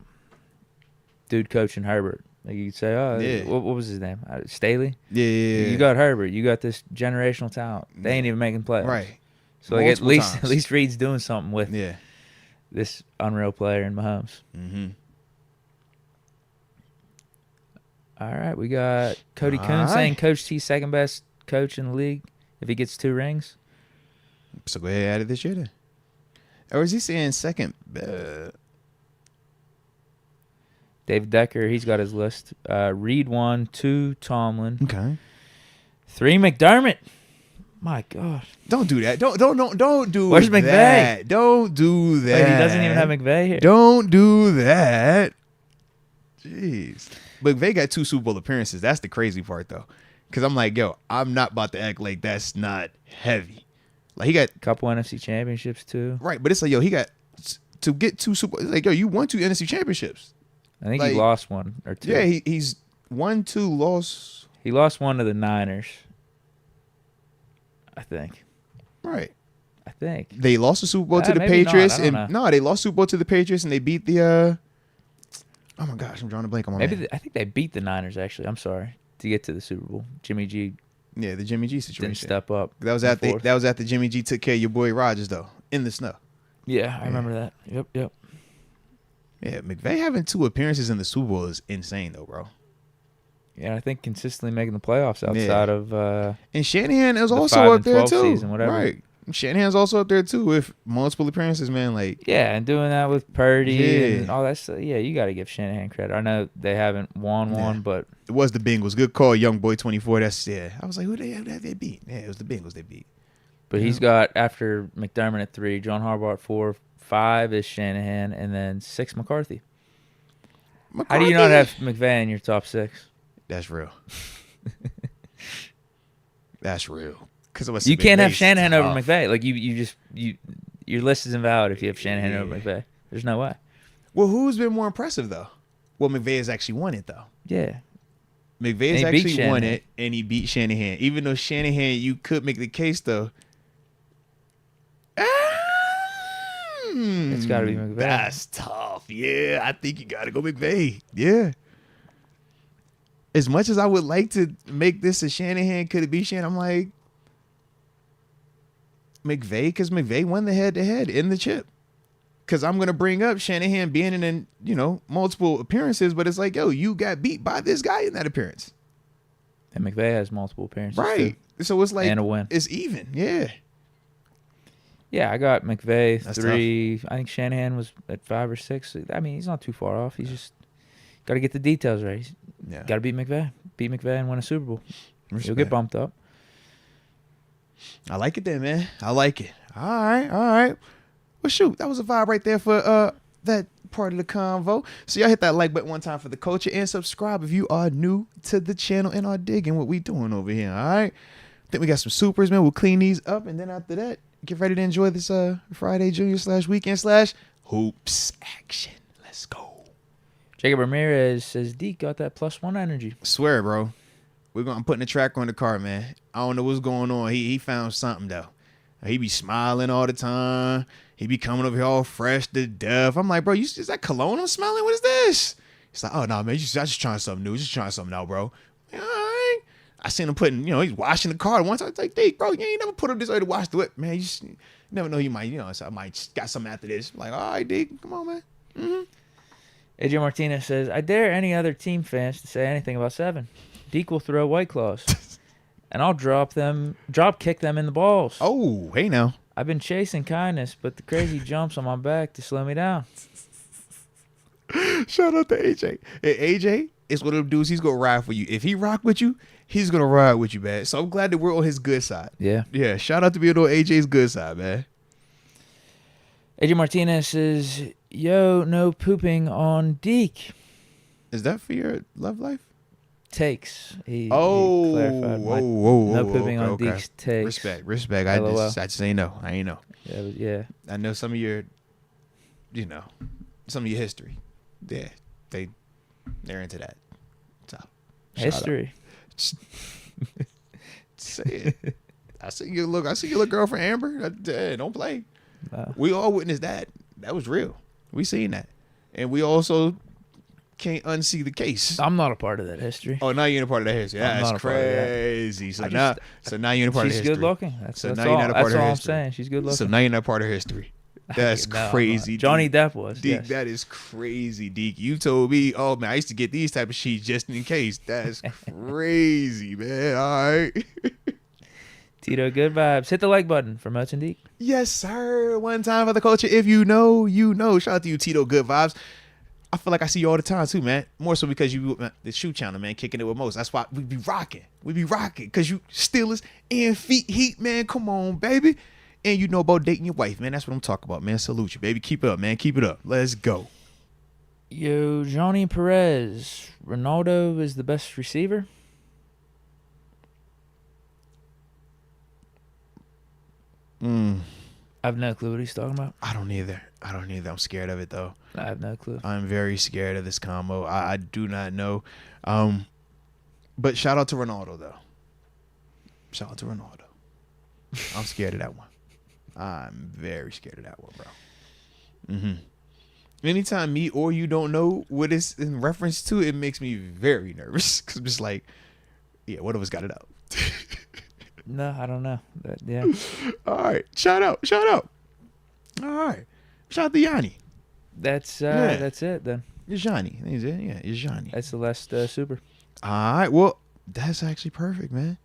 dude coaching Herbert. Like you could say, oh, Yeah. what was his name? Staley. Yeah. You got Herbert. You got this generational talent. They ain't even making playoffs. Right. So like at Multiple times. least Reed's doing something with Yeah. this unreal player in Mahomes. Mm-hmm. All right, we got Cody All Kuhn right. saying Coach T second best coach in the league if he gets 2 rings. So go ahead and add it this year then. Or is he saying second? David Decker, he's got his list. Reed 1, 2 Tomlin, Okay. 3 McDermott. My God. Don't do that. Don't do Where's that. McVay? Don't do that. Wait, he doesn't even have McVay here. Don't do that. Jeez. McVay got 2 Super Bowl appearances. That's the crazy part, though. Because I'm like, yo, I'm not about to act like that's not heavy. Like, he got... Couple NFC championships, too. Right, but it's like, yo, he got... To get 2 Super... It's like, yo, you won 2 NFC championships. I think Like, he lost 1 or 2. Yeah, he's won 2, lost... He lost 1 to the Niners. I think. Right. I think. They lost the Super Bowl to the Maybe not, Patriots. I don't know. No, they lost Super Bowl to the Patriots, and they beat the... Oh, my gosh, I'm drawing a blank on my man. I think they beat the Niners, actually. I'm sorry. To get to the Super Bowl. Jimmy G Yeah, the Jimmy G situation. didn't step up. That was after Jimmy G took care of your boy Rodgers, though, in the snow. Yeah, I remember that. Yep. Yeah, McVay having 2 appearances in the Super Bowl is insane, though, bro. Yeah, I think consistently making the playoffs outside of And Shanahan is the also 5 up and there 12 too. season, whatever. Right. Shanahan's also up there too with multiple appearances, man. Like, yeah, and doing that with Purdy Yeah. and all that stuff. Yeah, you got to give Shanahan credit. I know they haven't won one, but it was the Bengals. Good call, young boy 24. That's I was like, who they beat? Yeah, it was the Bengals they beat. he's got after McDermott at 3, John Harbaugh at 4, 5 is Shanahan, and then 6 McCarthy. How do you not have McVay in your top 6? That's real. That's real. Because You can't have Shanahan over McVay. Like your list is invalid if you have Shanahan over McVay. There's no way. Well, who's been more impressive though? Well, McVay has actually won it though. Yeah. McVay has actually won it, and he beat Shanahan. Even though Shanahan, you could make the case though. It's got to be McVay. That's tough. Yeah, I think you got to go McVay. Yeah. As much as I would like to make this a Shanahan, could it be Shanahan? I'm like, McVay, because McVay won the head-to-head in the chip. Because I'm going to bring up Shanahan being in, multiple appearances, but it's like, yo, you got beat by this guy in that appearance. And McVay has multiple appearances. Right. Too. So it's like, and a win. It's even. Yeah. Yeah, I got McVay That's 3. Tough. I think Shanahan was at 5 or 6. I mean, he's not too far off. He's just got to get the details right. Yeah. Got to beat McVay. Beat McVay and win a Super Bowl. Respect. He'll get bumped up. I like it then, man. I like it. All right. Well, shoot, that was a vibe right there for that part of the convo. So y'all hit that like button one time for the culture and subscribe if you are new to the channel and are digging what we doing over here. All right. I think we got some supers, man. We'll clean these up, and then after that, get ready to enjoy this Friday Junior / weekend / hoops action. Let's go. Jacob Ramirez says Deke got that +1 energy. Swear, bro. I'm putting a tracker on the car, man. I don't know what's going on. He found something though. He be smiling all the time. He be coming over here all fresh to death. I'm like, bro, is that cologne I'm smelling? What is this? He's like, oh no, man, I just trying something new. Just trying something out, bro. All right. I seen him putting, he's washing the car once. I was like, Deke, bro, you ain't never put up this way to wash the whip, man. You never know. You might, so I might just got something after this. I'm like, all right, Deke, come on, man. Mm-hmm. AJ Martinez says, I dare any other team fans to say anything about 7. Deke will throw White Claws, and I'll drop kick them in the balls. Oh, hey now. I've been chasing kindness, but the crazy jumps on my back to slow me down. Shout out to AJ. Hey, AJ is one of them dudes, he's going to ride for you. If he rock with you, he's going to ride with you, man. So I'm glad that we're on his good side. Yeah. Yeah, shout out to being on AJ's good side, man. AJ Martinez says, yo, no pooping on Deke. Is that for your love life? Takes. He clarified. Whoa. No pooping on Deke's takes. Respect. I just ain't know. I ain't know. Yeah. I know some of your, some of your history. Yeah, they're into that. So, history. Say it. I see your little girlfriend Amber. Don't play. We all witnessed that. That was real. We seen that, and we also can't unsee the case. I'm not a part of that history. Oh, now you're in a part of that history. I'm That's not a part of that. crazy. So I now you're in a part of She's history. good looking. That's So now all. you're not a part That's of all I'm history. saying. She's good looking. So now you're not part of history. That's No, I'm not. crazy. Johnny Deke. Depp was. Deke, Yes. that is crazy, Deke. You told me, oh man, I used to get these type of sheets just in case. That's crazy, man. All right. Tito, good vibes. Hit the like button for Moats and Deke. Yes, sir. One time for the culture. If you know, you know. Shout out to you, Tito. Good vibes. I feel like I see you all the time too, man. More so because you the shoe channel, man, kicking it with Moats. That's why we be rocking. We be rocking because you Steelers and feet heat, man. Come on, baby. And you know about dating your wife, man. That's what I'm talking about, man. Salute you, baby. Keep it up, man. Keep it up. Let's go. Yo, Johnny Perez. Ronaldo is the best receiver. I have no clue what he's talking about. I don't either. I'm scared of it though. I have no clue. I'm very scared of this combo. I do not know. But shout out to Ronaldo though. Shout out to Ronaldo. I'm scared of that one. I'm very scared of that one, bro. Anytime me or you don't know what it's in reference to, it makes me very nervous. Cause I'm just like, yeah, one of us got it out. No, I don't know. Yeah. All right. Shout out. All right. Shout out to Yanni. That's Yeah. that's it then. It's Johnny. Is it? Yeah, it's Johnny. That's the last super. All right. Well, that's actually perfect, man.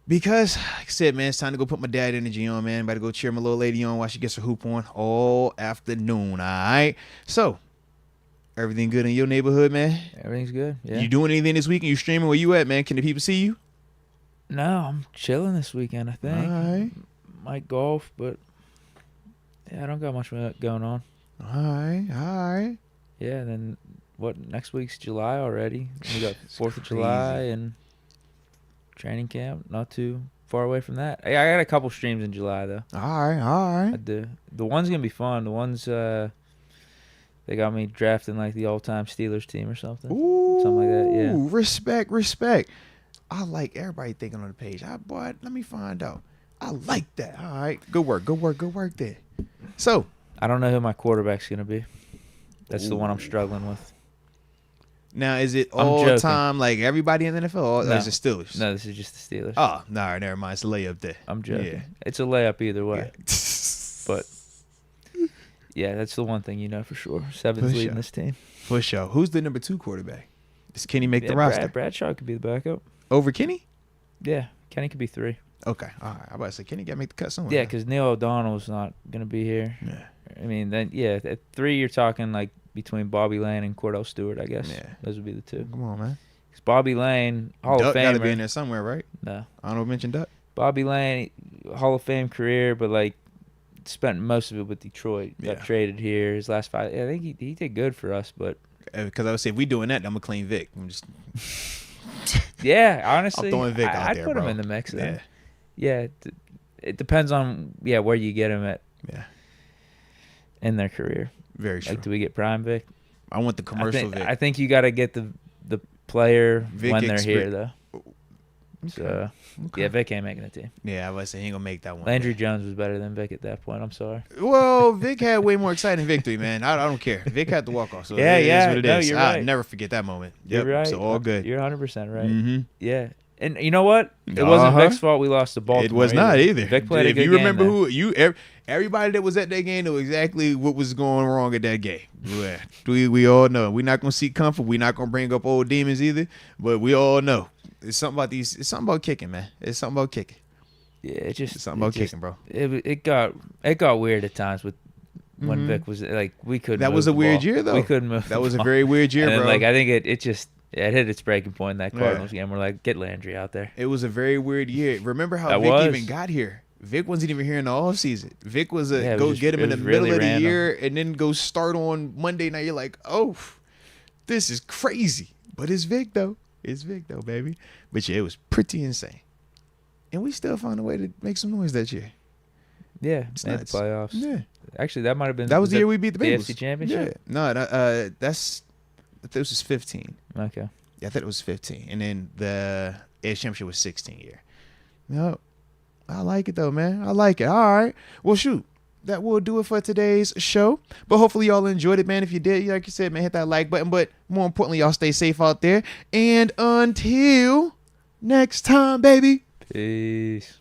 Because, like I said, man, it's time to go put my dad energy on, man. About to go cheer my little lady on while she gets her hoop on all afternoon, all right? So, everything good in your neighborhood, man? Everything's good. Yeah. You doing anything this weekend? You streaming? Where you at, man? Can the people see you? No, I'm chilling this weekend, I think. All right. Might golf, but yeah, I don't got much going on. All right. Yeah, and then what? Next week's July already. We got 4th of crazy. July and training camp. Not too far away from that. I got a couple streams in July though. All right. I do. The one's gonna be fun. The one's they got me drafting like the all-time Steelers team or something. Ooh, Something like that. Yeah. Respect. I like everybody thinking on the page. Boy, let me find out. I like that. All right. Good work there. So, I don't know who my quarterback's gonna be. That's the one I'm struggling with. now is it I'm all joking. time like everybody in the NFL or No. is it Steelers? No, this is just the Steelers. Oh, no, never mind. It's a layup there. I'm joking. Yeah. It's a layup either way. Yeah. But yeah, that's the one thing you know for sure. Seven's For leading sure. this team. For sure. Who's the number 2 quarterback? Does Kenny make Yeah, the roster? Bradshaw could be the backup. Over Kenny? Yeah, Kenny could be 3. Okay. All right. I'm about to say Kenny got to make the cut somewhere. Yeah, because Neil O'Donnell's not going to be here. Yeah. I mean, then, yeah, at 3, you're talking like between Bobby Lane and Cordell Stewart, I guess. Yeah. Those would be the 2. Come on, man. 'Cause Bobby Lane, Hall Duck of got to be in Famer. there somewhere, right? No. Honorable mention Duck. Bobby Lane, Hall of Fame career, but like spent most of it with Detroit. Got Yeah. traded here. His last 5, I think he did good for us, but Because I would say if we doing that, I'm going to claim Vic. I'm just yeah, honestly, I'm throwing Vic out I'd there, put bro. him in the mix. Yeah. Then. Yeah, it depends on where you get him at Yeah. in their career. Very true. Like, do we get Prime Vic? I want the commercial Vic. I think you got to get the player Vic when they're here experience. though. So yeah, Vic ain't making the team. Yeah, I was saying he ain't gonna make that one. Landry Jones was better than Vic at that point. I'm sorry. Well, Vic had way more exciting victory, man. I don't care. Vic had the walk off. So Yeah, it is yeah. what it No, is. you're I'll right. never forget that moment. You're right. So all good. You're 100% right. Mm-hmm. Yeah. And you know what? It wasn't Uh-huh. Vic's fault we lost to Baltimore. It was not either. Vic played a if good you game remember there. everybody that was at that game knew exactly what was going wrong at that game. Yeah. we all know. We're not gonna seek comfort. We're not gonna bring up old demons either. But we all know. It's something about these. It's something about kicking, man. It's something about kicking. Yeah, it just It's something about kicking, bro. It got weird at times with when Mhm. Vic was like we couldn't. That move was a the weird ball. year, though. We couldn't move. That the was a ball. very weird year, And then, bro. like I think it just hit its breaking point in that Yeah. Cardinals game. We're like, get Landry out there. It was a very weird year. Remember how That Vic was. even got here? Vic wasn't even here in the offseason. Vic was Yeah, it go was just- get him it in the was middle really of the random. year and then go start on Monday night. You're like, oh, this is crazy. But it's Vic, though. It's Vic, though, baby. But yeah, it was pretty insane. And we still found a way to make some noise that year. Yeah, It's made the nuts. playoffs. Yeah. Actually, that might have been That was the year we beat the the Bengals. AFC Championship? Yeah. No, I think this was 15. Okay. Yeah, I thought it was 15. And then the AFC Championship was 16 year. No, I like it, though, man. I like it. All right. Well, shoot. that will do it for today's show. But hopefully y'all enjoyed it, man. If you did, like you said, man, hit that like button. But more importantly, y'all stay safe out there. And until next time, baby. Peace.